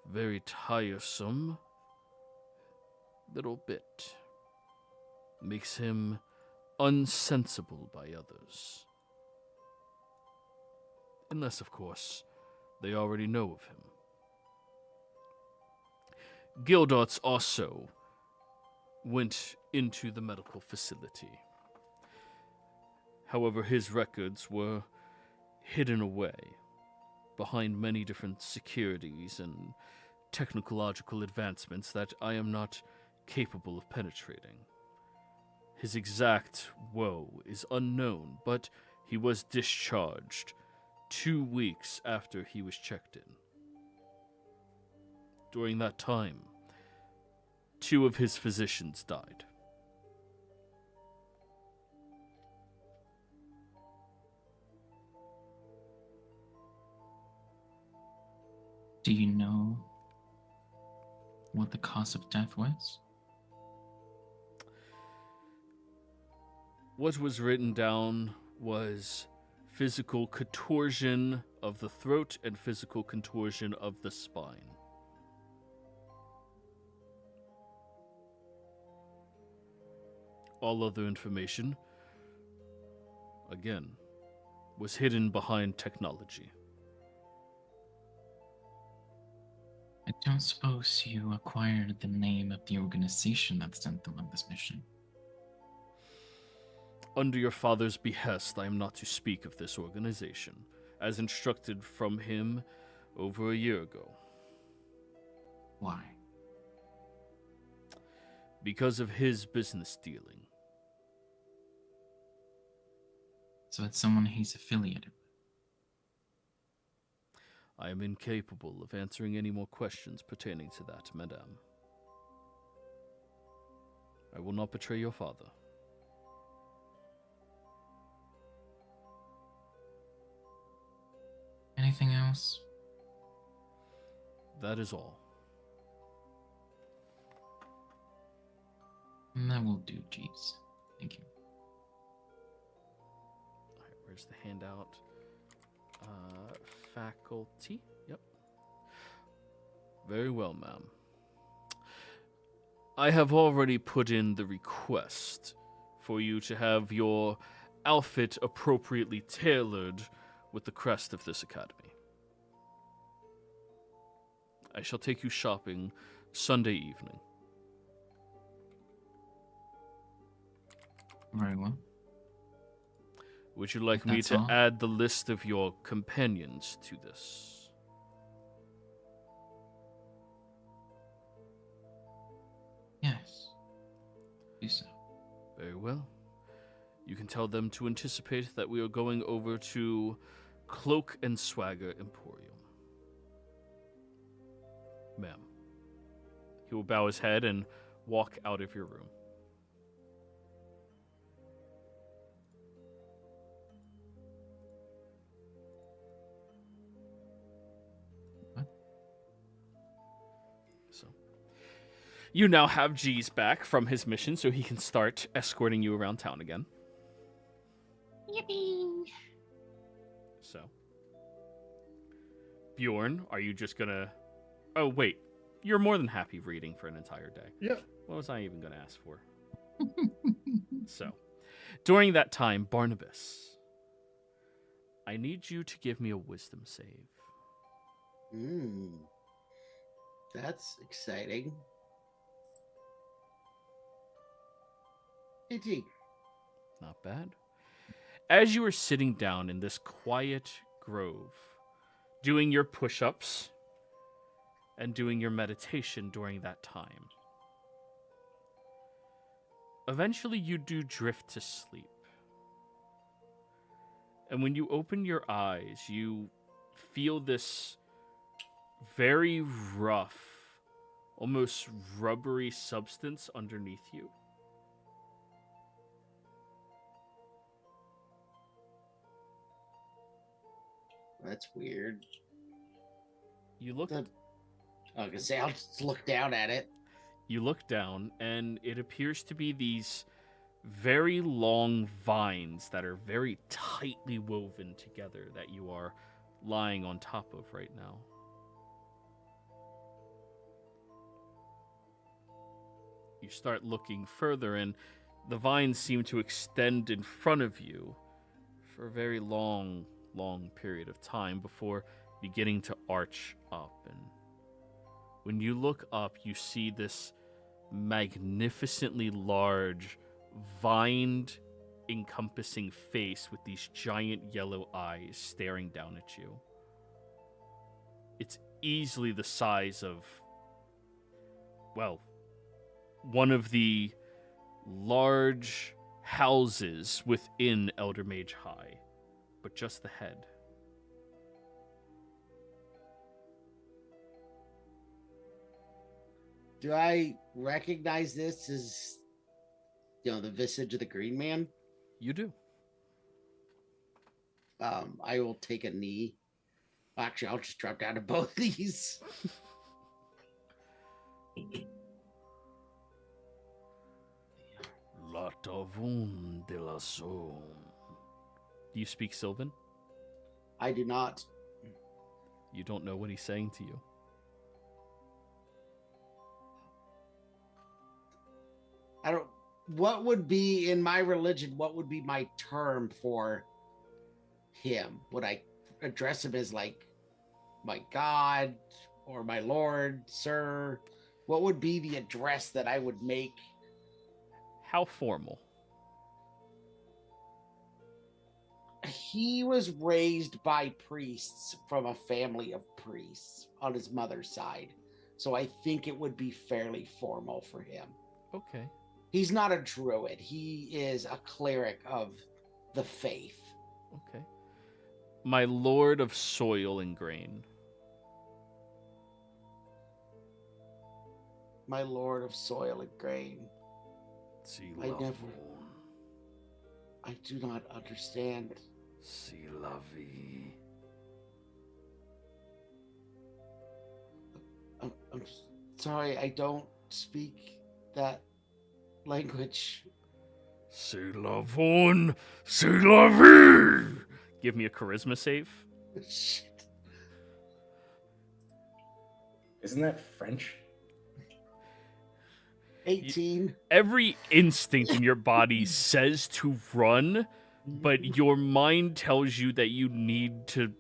very tiresome little bit. Makes him unsensible by others. Unless, of course, they already know of him. Gildots also went into the medical facility. However, his records were hidden away behind many different securities and technological advancements that I am not capable of penetrating. His exact woe is unknown, but he was discharged 2 weeks after he was checked in. During that time, 2 of his physicians died. Do you know what the cause of death was? What was written down was physical contortion of the throat and physical contortion of the spine. All other information, again, was hidden behind technology. I don't suppose you acquired the name of the organization that sent them on this mission. Under your father's behest, I am not to speak of this organization, as instructed from him over a year ago. Why? Because of his business dealing. So it's someone he's affiliated with. I am incapable of answering any more questions pertaining to that, madame. I will not betray your father. Anything else? That is all. That will do, Jeeves. Thank you. Alright, where's the handout? Faculty? Yep. Very well, ma'am. I have already put in the request for you to have your outfit appropriately tailored with the crest of this academy. I shall take you shopping Sunday evening. Very well. Would you like me to add the list of your companions to this? Yes. Do so. Very well. You can tell them to anticipate that we are going over to Cloak and Swagger Emporium. Ma'am. He will bow his head and walk out of your room. You now have G's back from his mission, so he can start escorting you around town again. Yippee! So. Bjorn, are you just gonna... Oh, wait. You're more than happy reading for an entire day. Yep. What was I even gonna ask for? So. During that time, Barnabas, I need you to give me a wisdom save. That's exciting. 18. Not bad. As you are sitting down in this quiet grove, doing your push-ups and doing your meditation during that time, eventually you do drift to sleep. And when you open your eyes, you feel this very rough, almost rubbery substance underneath you. That's weird. You look. I'll just look down at it. You look down, and it appears to be these very long vines that are very tightly woven together that you are lying on top of right now. You start looking further, and the vines seem to extend in front of you for a very long period of time before beginning to arch up. And when you look up, you see this magnificently large, vined, encompassing face with these giant yellow eyes staring down at you. It's easily the size of, well, one of the large houses within Eldermage High, but just the head. Do I recognize this as, the visage of the Green Man? You do. I will take a knee. Actually, I'll just drop down to both these. La tavon de la soul. Do you speak Sylvan? I do not. You don't know what he's saying to you. I don't. What would be in my religion? What would be my term for him? Would I address him as like my God or my Lord, sir? What would be the address that I would make? How formal? He was raised by priests from a family of priests on his mother's side, so I think it would be fairly formal for him. Okay. He's not a druid. He is a cleric of the faith. Okay. My lord of soil and grain. My lord of soil and grain. I do not understand. C'est la vie. I'm sorry, I don't speak that language. C'est la von, c'est la vie. Give me a charisma save. Shit. Isn't that French? 18. Every instinct in your body says to run, but your mind tells you that you need to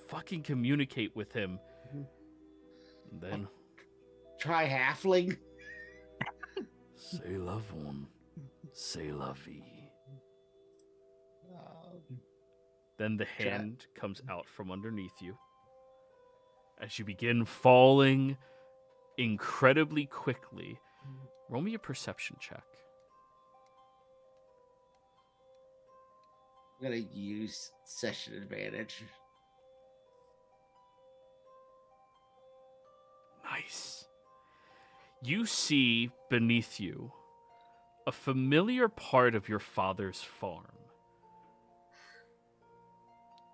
fucking communicate with him. And then Try halfling. C'est la von, c'est la vie. Then the hand comes out from underneath you as you begin falling incredibly quickly. Roll me a perception check. I'm gonna use session advantage. Nice. You see beneath you a familiar part of your father's farm.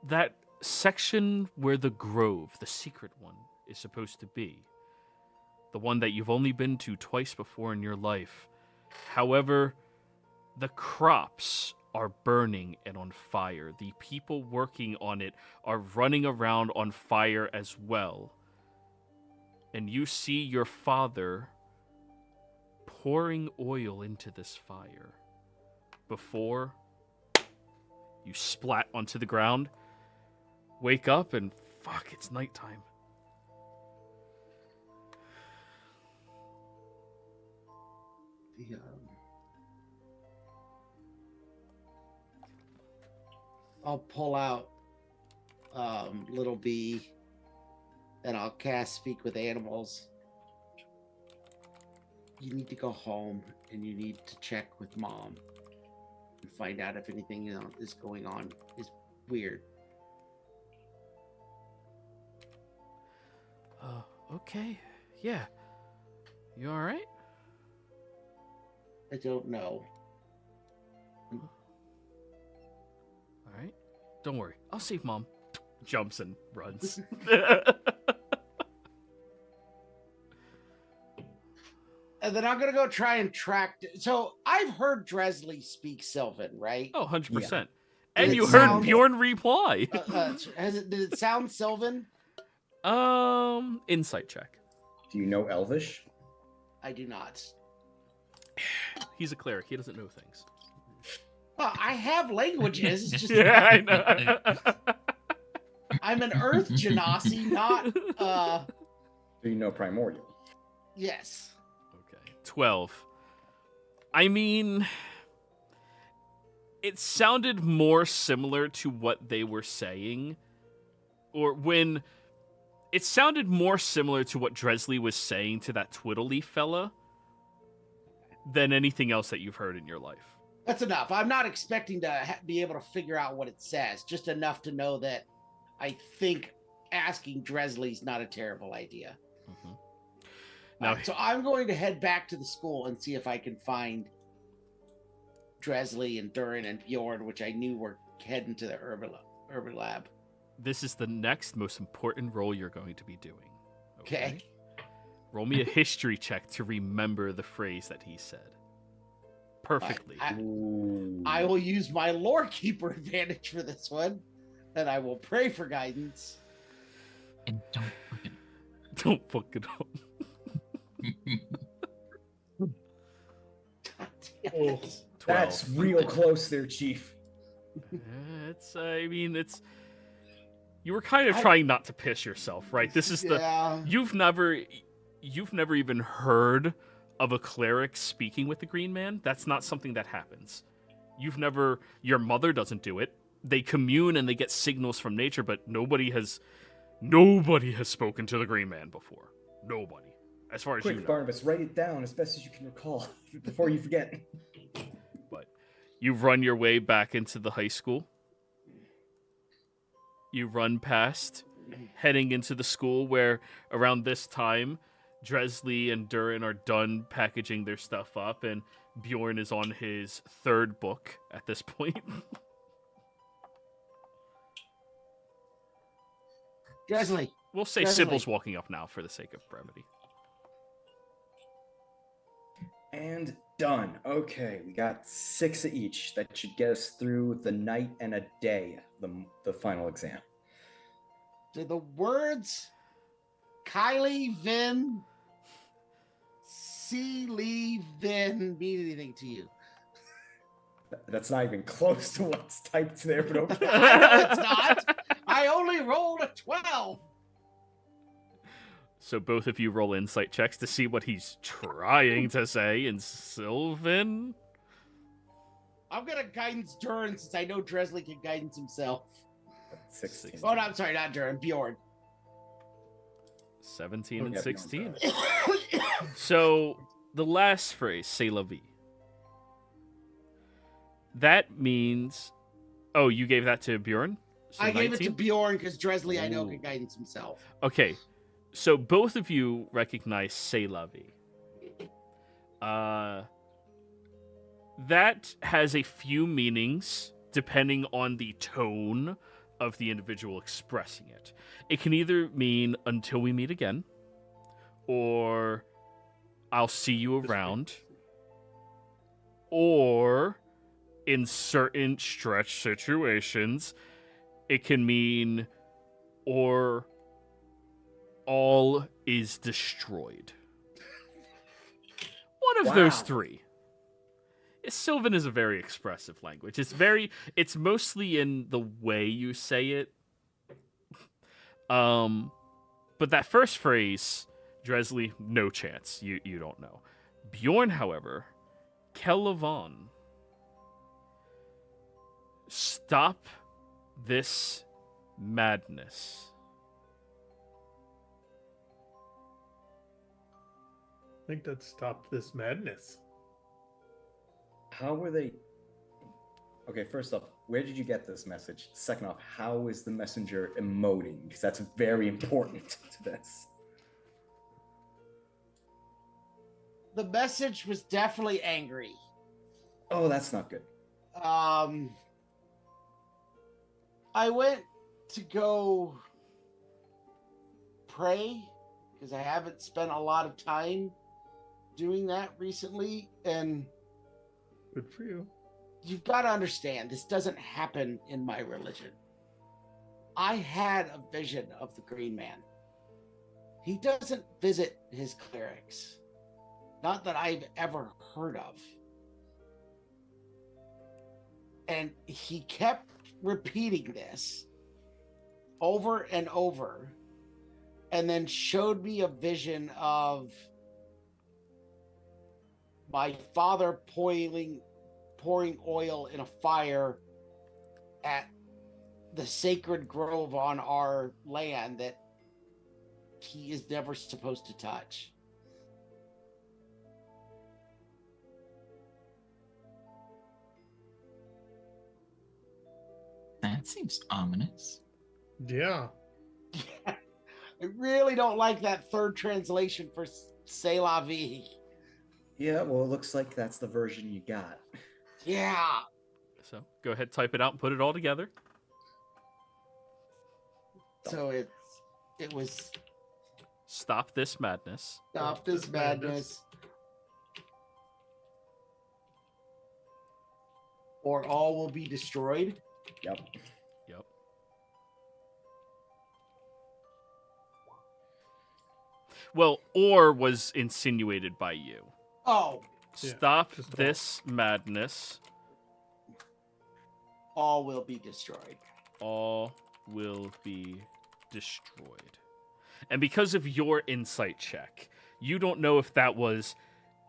That section where the grove, the secret one, is supposed to be. The one that you've only been to twice before in your life. However, the crops are burning and on fire. The people working on it are running around on fire as well. And you see your father pouring oil into this fire before you splat onto the ground, wake up, and fuck, it's nighttime. I'll pull out little bee and I'll cast speak with animals. You need to go home and you need to check with mom and find out if anything is going on is weird. Okay. Yeah. You alright? I don't know. Alright. Don't worry. I'll save Mom. Jumps and runs. And then I'm going to go try and track. So I've heard Dresley speak Sylvan, right? Oh, 100%. Yeah. And Did you it heard sound- Bjorn reply. Did it sound Sylvan? Insight check. Do you know Elvish? I do not. He's a cleric. He doesn't know things. I have languages. It's just Yeah, I know. I'm an Earth Genasi, not Do you know Primordial? yes. Okay. 12. I mean, it sounded more similar to what they were saying. Or when... It sounded more similar to what Dresley was saying to that Twiddleleaf fella. than anything else that you've heard in your life. That's enough. I'm not expecting to be able to figure out what it says, just enough to know that I think asking Dresley's not a terrible idea. Mm-hmm. Now, So I'm going to head back to the school and see if I can find Dresley and Durin and Bjorn, which I knew were heading to the urban lab. this is the next most important role you're going to be doing. Okay. Roll me a history check to remember the phrase that he said. Perfectly. I will use my lore keeper advantage for this one, and I will pray for guidance. And don't forget. Don't fuck it up. God damn Oh, it. 12. That's real close there, Chief. You were kind of trying not to piss yourself, right? This is you've never even heard of a cleric speaking with the Green Man. That's not something that happens. Your mother doesn't do it. They commune and they get signals from nature, but nobody has spoken to the Green Man before. Nobody. As far as you Quick, know. Barnabas, write it down as best as you can recall before you forget. But you run your way back into the high school. You run past, heading into the school where around this time, Dresley and Durin are done packaging their stuff up, and Bjorn is on his third book at this point. Dresley. We'll say Dresley. Sybil's walking up now for the sake of brevity. And done. Okay, we got 6 of each. That should get us through the night and a day, the final exam. Do the words Kylie Vin, Sealy Vin mean anything to you? That's not even close to what's typed there, but okay. I know it's not. I only rolled a 12. So both of you roll insight checks to see what he's trying to say in Sylvan. I'm gonna guidance Durin since I know Dresley can guidance himself. 16. Oh no, I'm sorry, not Durin, Bjorn. 17 and Yeah, 16. So the last phrase, c'est la vie. That means... Oh, you gave that to Bjorn? So I gave it to 19? Bjorn because Dresley I know Ooh. can guidance himself. Okay, so both of you recognize c'est la vie. That has a few meanings depending on the tone of the individual expressing it. It can either mean until we meet again, or I'll see you around, or in certain stretch situations, it can mean or all is destroyed. One of those three. Sylvan is a very expressive language. It's mostly in the way you say it. But that first phrase, Dresley, no chance. You don't know. Bjorn, however, Kellavon. Stop this madness. I think that stopped this madness. How were they... Okay, first off, where did you get this message? Second off, how is the messenger emoting? Because that's very important to this. The message was definitely angry. Oh, that's not good. I went to go pray because I haven't spent a lot of time doing that recently, and Good for you. you've got to understand, this doesn't happen in my religion. I had a vision of the Green Man. He doesn't visit his clerics. Not that I've ever heard of. And he kept repeating this over and over, and then showed me a vision of my father pouring oil in a fire at the sacred grove on our land that he is never supposed to touch. That seems ominous. Yeah. I really don't like that third translation for C'est la vie. Yeah, well, it looks like that's the version you got. Yeah. So go ahead, type it out, and put it all together. So it was Stop this madness. Stop this madness. Or all will be destroyed. Yep. Yep. Well, or was insinuated by you. Oh, Yeah, Stop just all. this madness. all will be destroyed. All will be destroyed. And because of your insight check, you don't know if that was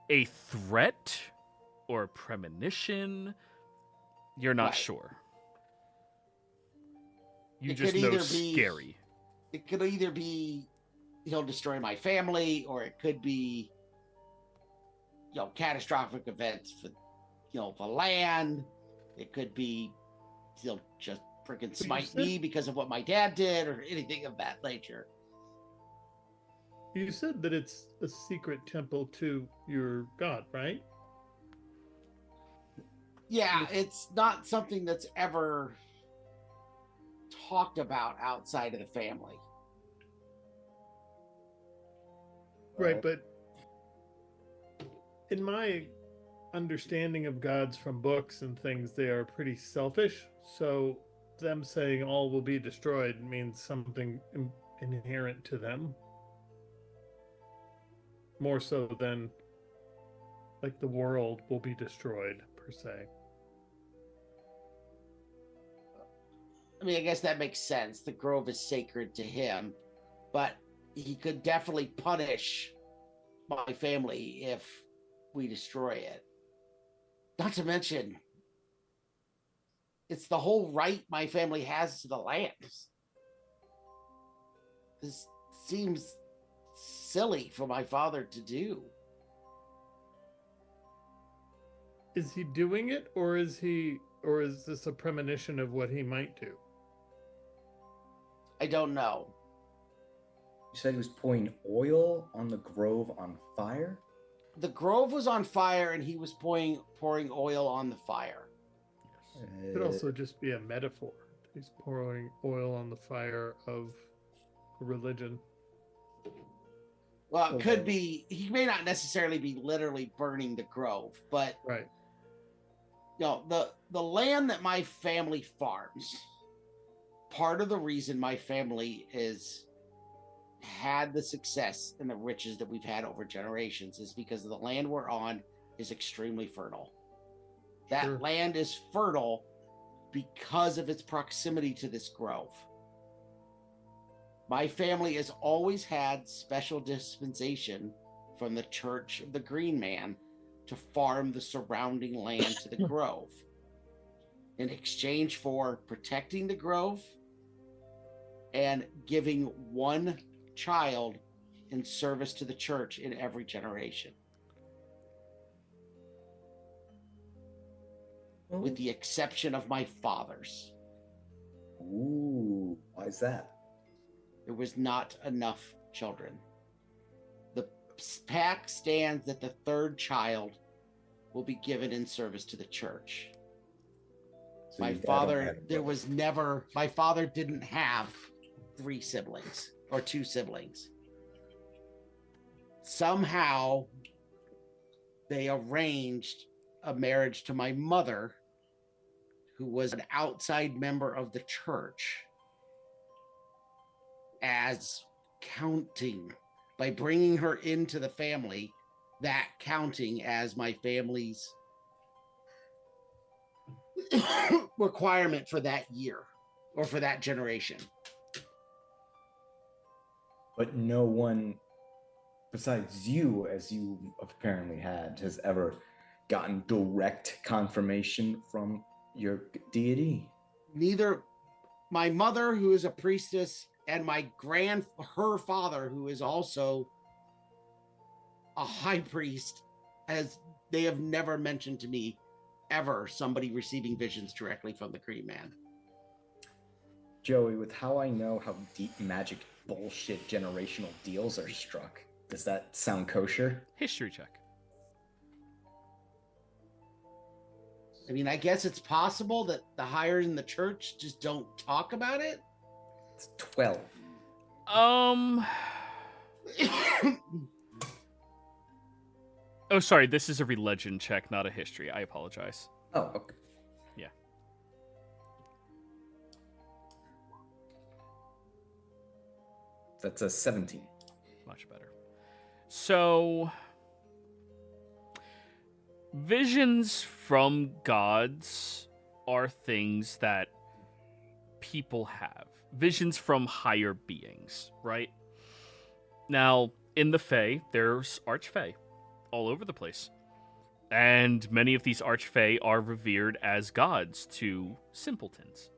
a threat or a premonition. You're not Right. sure. You It just could know either be- scary. It could either be he'll destroy my family, or it could be catastrophic events for the land. It could be he'll just freaking smite said- me because of what my dad did, or anything of that nature. You said that it's a secret temple to your god, right? Yeah, it's not something that's ever talked about outside of the family. Right, but in my understanding of gods from books and things, they are pretty selfish. So them saying all will be destroyed means something inherent to them. More so than like the world will be destroyed, per se. I mean, I guess that makes sense. The grove is sacred to him, but he could definitely punish my family if we destroy it. Not to mention, it's the whole right my family has to the land. This seems silly for my father to do. Is he doing it, or is this a premonition of what he might do? I don't know. You said he was pouring oil on the grove on fire? The grove was on fire and he was pouring oil on the fire. It could also just be a metaphor. He's pouring oil on the fire of religion. Well, it Okay. could be, he may not necessarily be literally burning the grove, but Right. the land that my family farms, part of the reason my family is had the success and the riches that we've had over generations is because the land we're on is extremely fertile. That Sure. land is fertile because of its proximity to this grove. My family has always had special dispensation from the Church of the Green Man to farm the surrounding land to the grove in exchange for protecting the grove and giving one child in service to the church in every generation, with the exception of my father's. Ooh, why is that? There was not enough children. The pact stands that the third child will be given in service to the church. So My your dad father, only had there one. was never, my father didn't have 3 siblings or 2 siblings. Somehow they arranged a marriage to my mother, who was an outside member of the church, as counting by bringing her into the family, that counting as my family's requirement for that year or for that generation. But no one besides you, as you apparently had, has ever gotten direct confirmation from your deity. Neither my mother, who is a priestess, and her father, who is also a high priest, they have never mentioned to me ever somebody receiving visions directly from the Green Man. Joey, with how I know how deep magic bullshit generational deals are struck, does that sound kosher? History check. I mean, I guess it's possible that the higher in the church just don't talk about it. It's 12. Oh, sorry. This is a religion check, not a history. I apologize. Oh, okay. Yeah. That's a 17. Much better. So, visions from gods are things that people have. Visions from higher beings, right? Now, in the Fae, there's Archfey all over the place. And many of these Archfey are revered as gods to simpletons.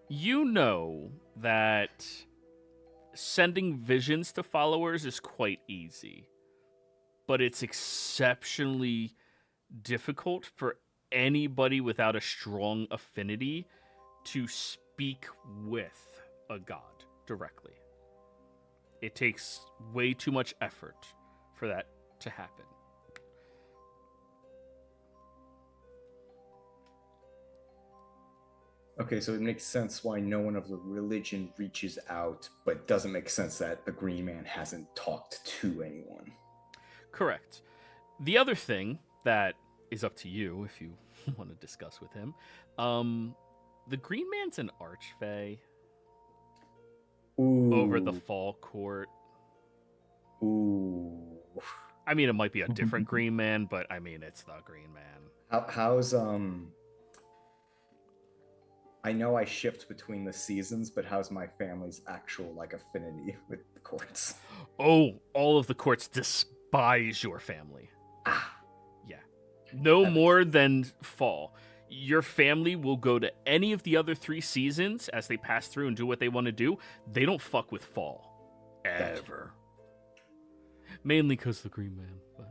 You know that sending visions to followers is quite easy, but it's exceptionally difficult for anybody without a strong affinity to speak with a god directly. It takes way too much effort for that to happen. Okay, so it makes sense why no one of the religion reaches out, but it doesn't make sense that the Green Man hasn't talked to anyone. Correct. The other thing that is up to you if you want to discuss with him, the Green Man's an Archfey. Ooh. Over the Fall Court. Ooh. I mean, it might be a different Green Man, but I mean, it's the Green Man. How's I know I shift between the seasons, but how's my family's actual affinity with the courts? Oh, all of the courts despise your family. Ah. Yeah. No more than Fall. Your family will go to any of the other 3 seasons as they pass through and do what they want to do. They don't fuck with Fall. Ever. Mainly because the Green Man, but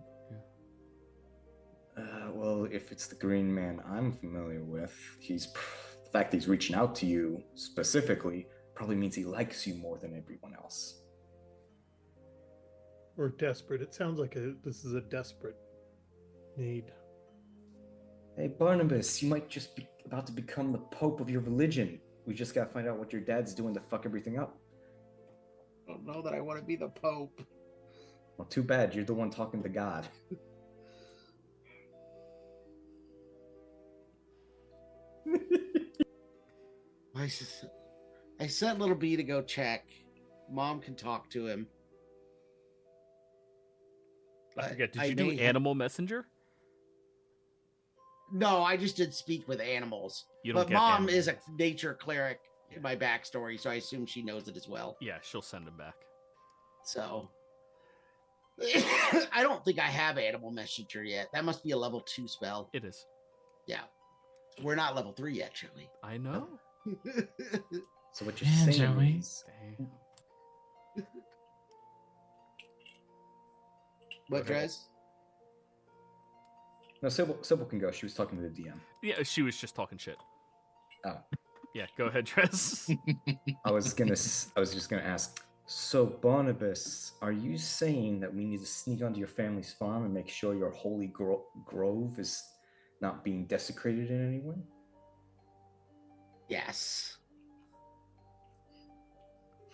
yeah. Well, if it's the Green Man I'm familiar with, the fact that he's reaching out to you specifically probably means he likes you more than everyone else. Or desperate. It sounds like this is a desperate need. Hey, Barnabas, you might just be about to become the pope of your religion. We just gotta find out what your dad's doing to fuck everything up. I don't know that I want to be the Pope. Well, too bad. You're the one talking to God. I sent little B to go check. Mom can talk to him. I forget, did you do Animal Messenger? No, I just did speak with animals. But Mom is a nature cleric in my backstory, so I assume she knows it as well. Yeah, she'll send him back. So I don't think I have Animal Messenger yet. That must be a level 2 spell. It is. Yeah. We're not level 3 yet, Joey. I know. So what you're saying Joey. is... What, Drez? No, Sybil can go. She was talking to the DM. Yeah, she was just talking shit. Oh. Yeah, go ahead, Tress. I was just gonna ask. So Barnabas, are you saying that we need to sneak onto your family's farm and make sure your holy grove is not being desecrated in any way? Yes.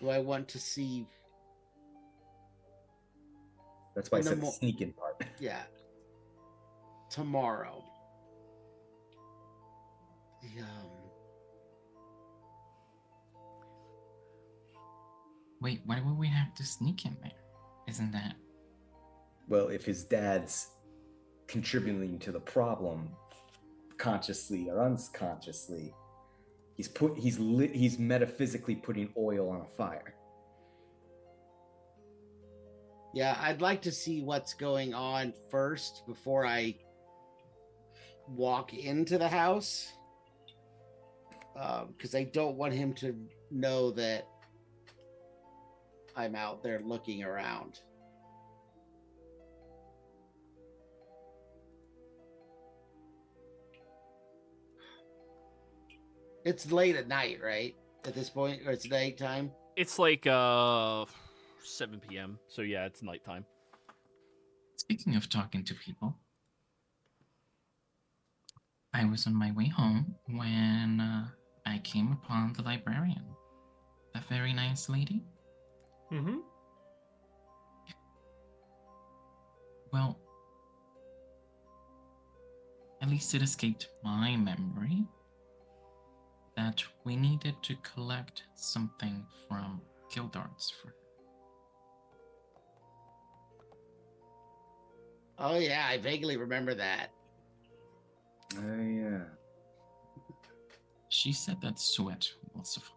Do I want to see? That's why I said the sneaking part. Yeah. Tomorrow. Wait, why would we have to sneak him there? Isn't that... Well, if his dad's contributing to the problem, consciously or unconsciously, he's metaphysically putting oil on a fire. Yeah, I'd like to see what's going on first before I walk into the house. Because I don't want him to know that I'm out there looking around. It's late at night, right? At this point, or it's nighttime. It's like 7 p.m. So yeah, it's nighttime. Speaking of talking to people, I was on my way home when I came upon the librarian. A very nice lady. Mm-hmm. Well, at least it escaped my memory that we needed to collect something from Gildarts for her. Oh yeah, I vaguely remember that. Oh yeah. She said that sweat will suffice.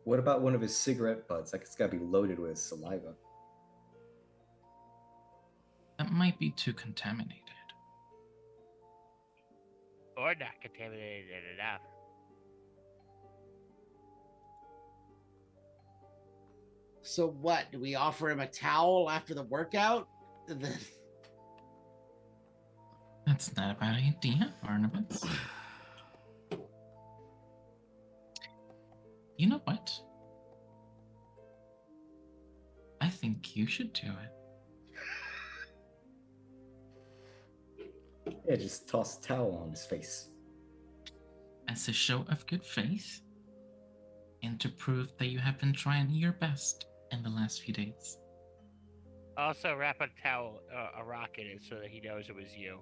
What about one of his cigarette butts? Like it's gotta be loaded with saliva. That might be too contaminated. Or not contaminated enough. So what? Do we offer him a towel after the workout? And then... That's not a bad idea, Barnabas. You know what? I think you should do it. Yeah, just toss a towel on his face. As a show of good faith, and to prove that you have been trying your best in the last few days. Also, wrap a towel, a rock in it so that he knows it was you.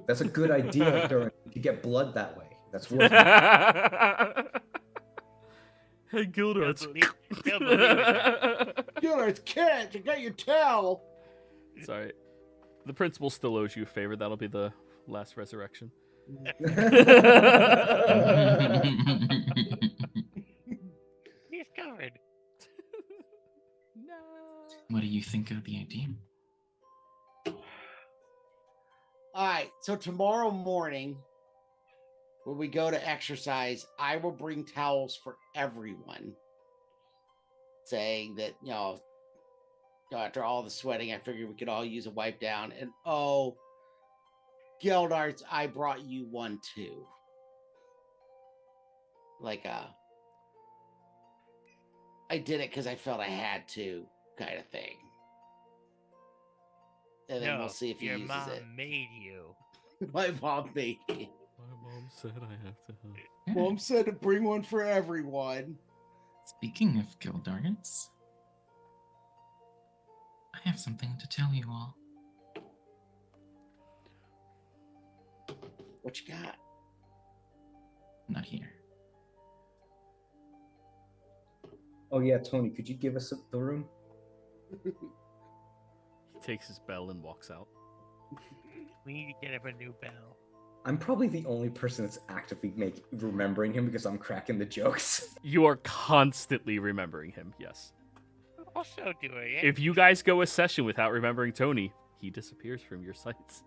That's a good idea, Durin. You get blood that way. That's worth it. Hey, Gildarts. They'll believe it. Gildarts, catch! You got your towel! Sorry. The principal still owes you a favor. That'll be the last resurrection. He's covered. No. What do you think of the idea? Alright, so tomorrow morning, when we go to exercise, I will bring towels for everyone. Saying that, after all the sweating, I figured we could all use a wipe down. And oh, Gildarts, I brought you one too. I did it because I felt I had to, kind of thing. And then we'll see if he your uses mom it. made you. My mom made me. My mom said I have to help. Mom said to bring one for everyone. Speaking of Gildarts, I have something to tell you all. What you got? Not here. Oh yeah, Tony, could you give us the room? He takes his bell and walks out. We need to get him a new bell. I'm probably the only person that's actively remembering him because I'm cracking the jokes. You are constantly remembering him, yes. Also doing it. If you guys go a session without remembering Tony, he disappears from your sights.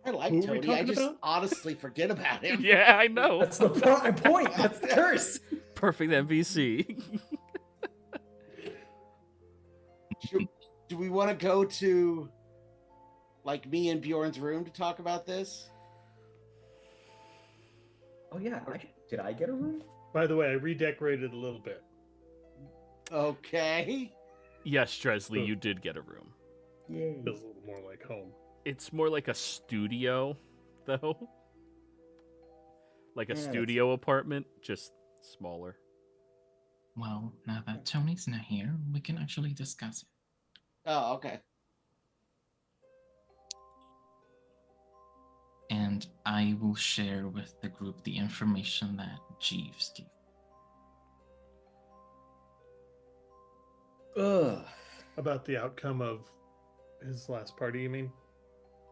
I like Who are we Tony. I talking just about? honestly forget about him. Yeah, I know. That's the point. That's the curse. Perfect NPC. Do we want to go to me and Bjorn's room to talk about this? Oh yeah, did I get a room? By the way, I redecorated a little bit. Okay. Yes, Dresley, you did get a room. Yay. Feels a little more like home. It's more like a studio, though. Like a Yeah, studio apartment, just smaller. Well, now that Tony's not here, we can actually discuss it. Oh, okay. And I will share with the group the information that Jeeves gave. Ugh. About the outcome of his last party, you mean?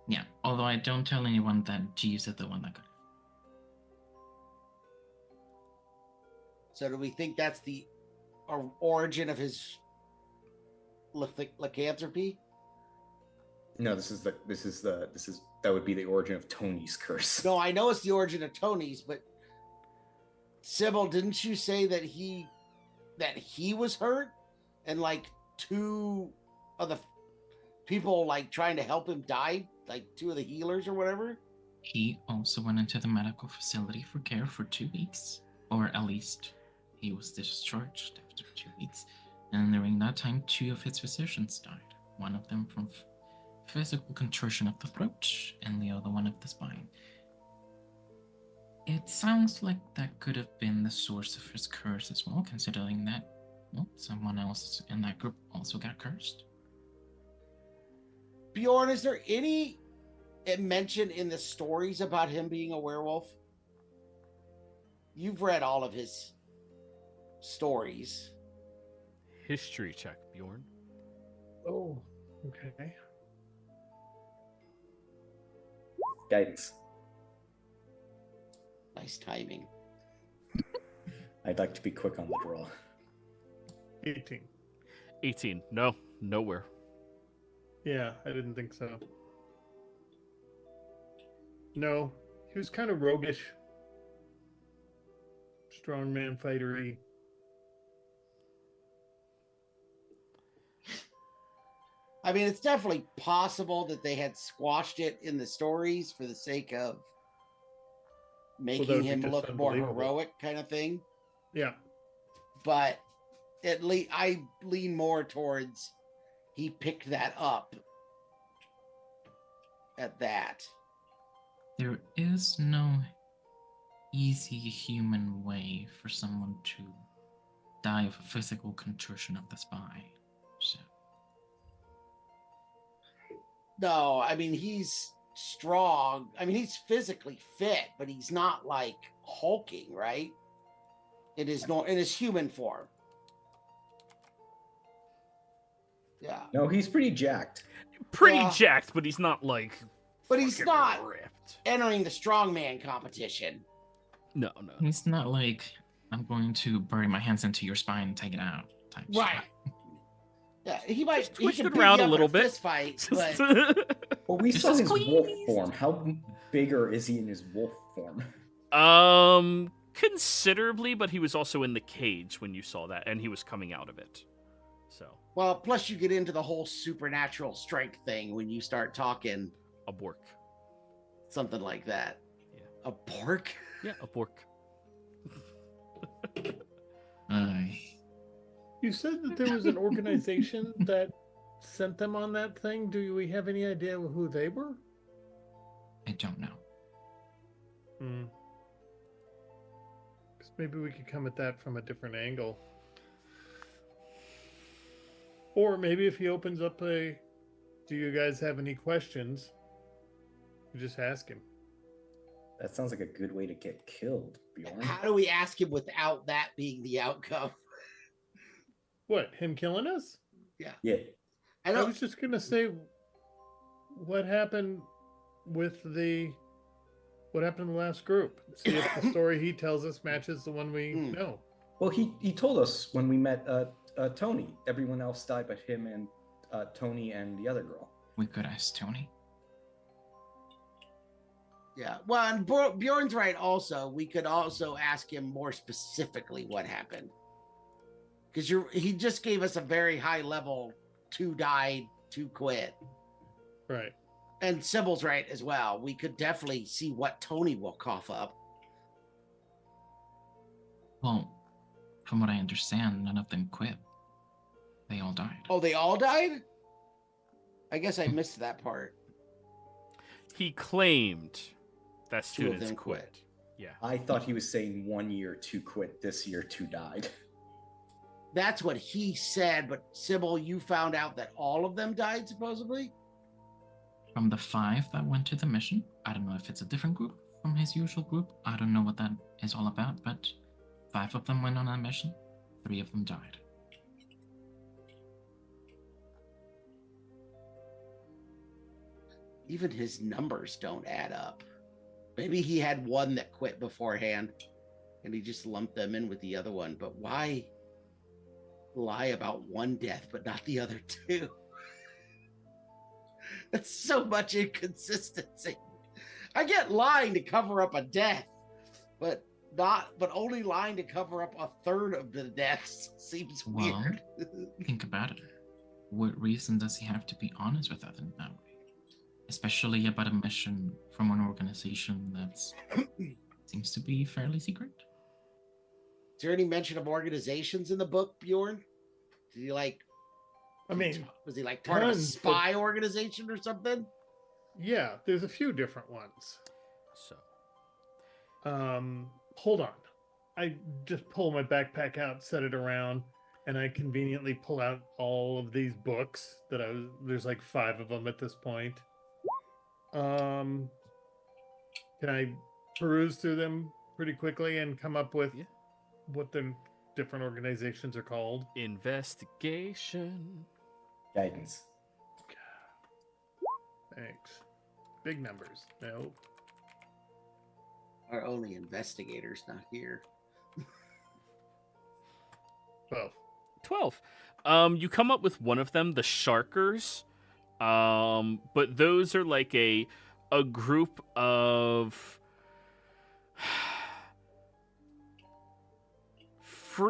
Yeah, although I don't tell anyone that Jeeves is the one that got it. So do we think that's the origin of his lycanthropy? No, that would be the origin of Tony's curse. No, I know it's the origin of Tony's, but Sybil, didn't you say that he was hurt and two of the people trying to help him died, two of the healers or whatever? He also went into the medical facility for care for 2 weeks, or at least he was discharged after 2 weeks. And during that time, 2 of his physicians died. One of them from physical contortion of the throat, and the other one of the spine. It sounds like that could have been the source of his curse as well, considering that, well, someone else in that group also got cursed. Bjorn, is there any mention in the stories about him being a werewolf? You've read all of his stories. History check, Bjorn. Oh, okay. Guidance. Nice timing. I'd like to be quick on the draw. 18. 18. No, nowhere. Yeah, I didn't think so. No, he was kind of roguish. Strongman fightery. I mean, it's definitely possible that they had squashed it in the stories for the sake of that making would be him just look more unbelievable. heroic, kind of thing. Yeah. But I lean more towards he picked that up at that. There is no easy human way for someone to die of a physical contortion of the spine. So, No, I mean, he's strong. I mean, he's physically fit, but he's not like hulking, right? In his human form. Yeah. No, he's pretty jacked. Pretty Yeah. jacked, but he's not like. But he's fucking not ripped. entering the strongman competition. No, no. it's not like I'm going to bury my hands into your spine and take it out. Type shit. Right. Yeah, he might Just twist can it beat around you a up in little bit. Fist fight, but Well, we Just saw a his wolf squeeze. form. How bigger is he in his wolf form? Considerably, but he was also in the cage when you saw that, and he was coming out of it. So, well, plus you get into the whole supernatural strength thing when you start talking a bork. something like that. Yeah. A pork? Yeah, a bork. You said that there was an organization that sent them on that thing. Do we have any idea who they were? I don't know. Because maybe we could come at that from a different angle. Or maybe if he opens up do you guys have any questions? You just ask him. That sounds like a good way to get killed, Bjorn. How do we ask him without that being the outcome? What, him killing us? Yeah. I I don't. was just gonna say, what happened with what happened in the last group? See if the story he tells us matches the one we know. Well, he told us when we met Tony. Everyone else died but him and Tony and the other girl. We could ask Tony. Yeah. Well, and Bjorn's right. Also, we could also ask him more specifically what happened, because he just gave us a very high level. 2 died, 2 quit. Right. And Sybil's right as well. We could definitely see what Tony will cough up. Well, from what I understand, none of them quit. They all died. Oh, they all died? I guess I missed that part. He claimed that 2 of students them quit. quit. Yeah. I thought he was saying 1 year 2 quit, this year 2 died. That's what he said, but Sybil, you found out that all of them died, supposedly? From the 5 that went to the mission, I don't know if it's a different group from his usual group. I don't know what that is all about, but 5 of them went on a mission. 3 of them died. Even his numbers don't add up. Maybe he had 1 that quit beforehand, and he just lumped them in with the other one. But why lie about 1 death but not the other 2? That's so much inconsistency. I get lying to cover up a death, but only lying to cover up a third of the deaths seems Well, weird. Think about it. What reason does he have to be honest with us in that way? especially about a mission from an organization that seems to be fairly secret. Is there any mention of organizations in the book, Bjorn? Did he like? I mean, was he like part of a tons, spy organization or something? yeah, there's a few different ones. So, Hold on. I just pull my backpack out, set it around, and I conveniently pull out all of these books that there's like 5 of them at this point. Can I peruse through them pretty quickly and come up with what the different organizations are called? investigation. Guidance. Thanks. Big numbers. No. Our only investigators not here. 12. 12. You come up with one of them, the Sharkers. But those are like a group of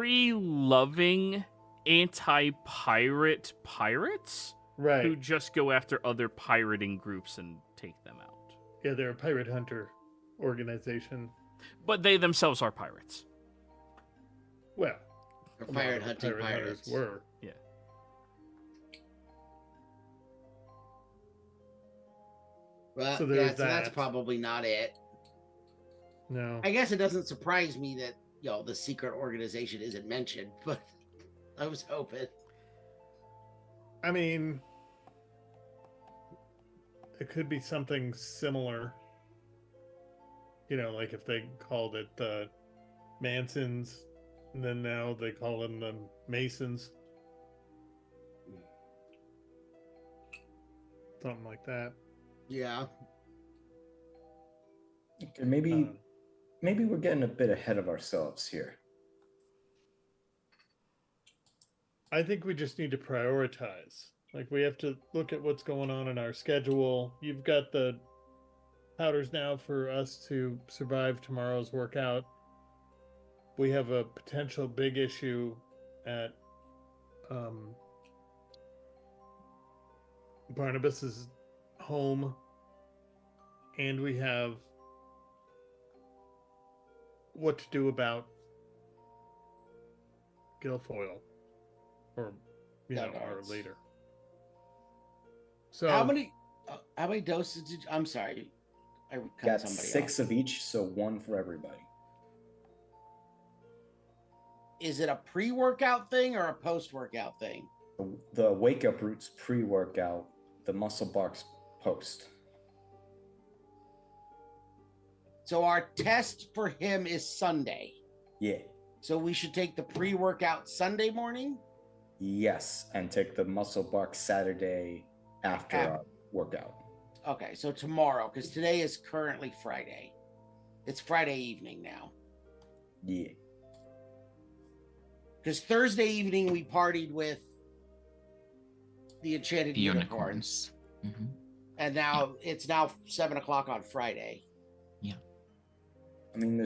free-loving anti-pirate pirates, Right. who just go after other pirating groups and take them out. Yeah, they're a pirate hunter organization. But they themselves are pirates. Well, Or a lot pirate of hunting pirate hunters pirates. were. Yeah. Well, So there's so that's that. probably not it. No. I guess it doesn't surprise me that the secret organization isn't mentioned, but I was hoping. I mean, it could be something similar. Like if they called it the Mansons, and then now they call them the Masons. Something like that. Yeah. Okay, maybe we're getting a bit ahead of ourselves here. I think we just need to prioritize. Like, we have to look at what's going on in our schedule. You've got the powders now for us to survive tomorrow's workout. We have a potential big issue at Barnabas's home, and we have what to do about Guilfoyle, or our Darts. leader. So How many doses did you, I'm sorry. I cut Got somebody 6 off. of each, so 1 for everybody. Is it a pre-workout thing or a post-workout thing? The wake up route's pre-workout, the muscle box post. So our test for him is Sunday. Yeah. So we should take the pre-workout Sunday morning? Yes, and take the muscle box Saturday after our workout. Okay, so tomorrow, because today is currently Friday. It's Friday evening now. Yeah. Because Thursday evening we partied with the Enchanted The Unicorns. unicorns. Mhm. And now it's 7:00 on Friday. I mean,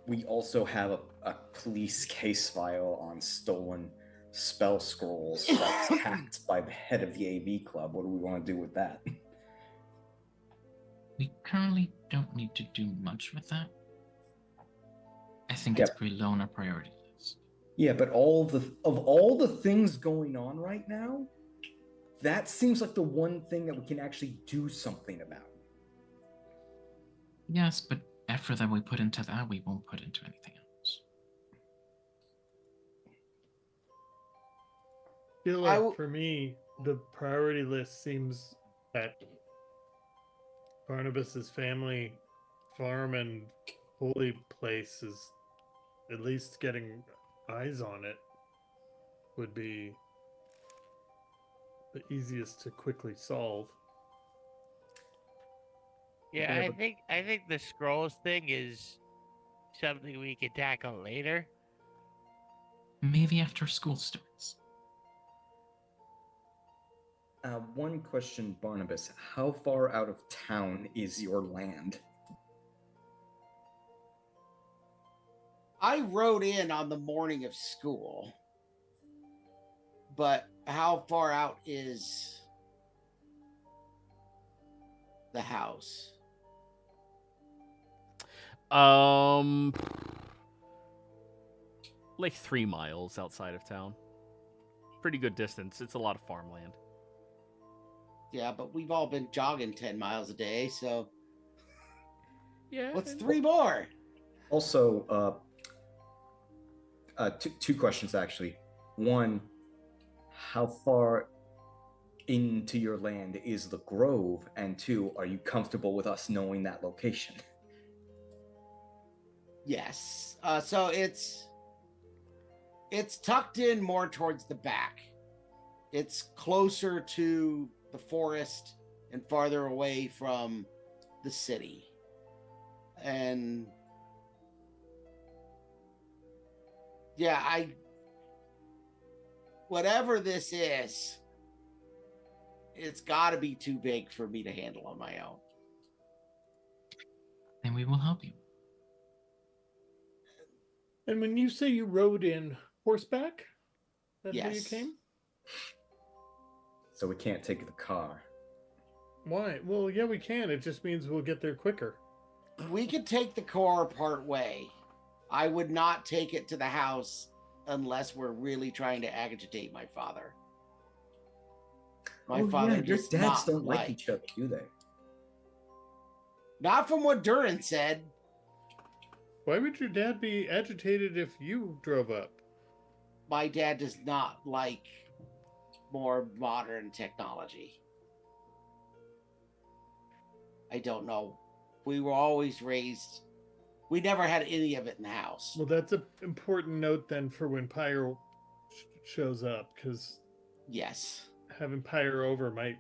we also have a police case file on stolen spell scrolls that's hacked by the head of the AV club. What do we want to do with that? We currently don't need to do much with that. I think it's Yep. pretty low on our priority list. Yeah, but all the things going on right now, that seems like the one thing that we can actually do something about. Yes, but effort that we put into that, we won't put into anything else. I feel like for me, the priority list seems that Barnabas's family farm and holy place is at least getting eyes on it would be the easiest to quickly solve. Yeah, Yeah, I but- think the scrolls thing is something we can tackle later. Maybe after school starts. One question, Barnabas. How far out of town is your land? I rode in on the morning of school. But how far out is the house? Like 3 miles outside of town. Pretty good distance. It's a lot of farmland. Yeah, but we've all been jogging 10 miles a day, so Yeah. what's 3 more? Also, two questions actually. One, how far into your land is the grove? And two, are you comfortable with us knowing that location? Yes. So it's tucked in more towards the back. It's closer to the forest and farther away from the city. And yeah, whatever this is, it's got to be too big for me to handle on my own. Then we will help you. And when you say you rode in horseback, that's how you Yes. came? So we can't take the car. Why? Well, yeah, we can. It just means we'll get there quicker. We could take the car part way. I would not take it to the house unless we're really trying to agitate my father. My father your does dads not don't like each other, do they? Not from what Durin said. Why would your dad be agitated if you drove up? My dad does not like more modern technology. I don't know. We were always raised. We never had any of it in the house. Well, that's an important note then for when Pyre shows up, because Yes. having Pyre over might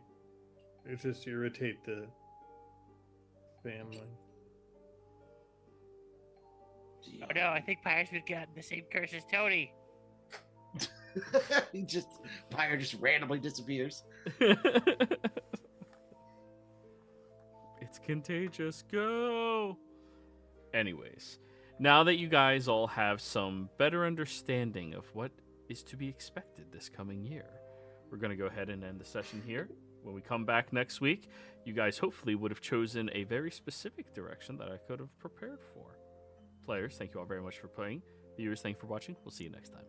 just irritate the family. Oh no, I think Pyre's been gotten the same curse as Tony. Pyre just randomly disappears. It's contagious. Go! Anyways, now that you guys all have some better understanding of what is to be expected this coming year, we're going to go ahead and end the session here. When we come back next week, you guys hopefully would have chosen a very specific direction that I could have prepared for. Players, thank you all very much for playing. Viewers, thank you for watching. We'll see you next time.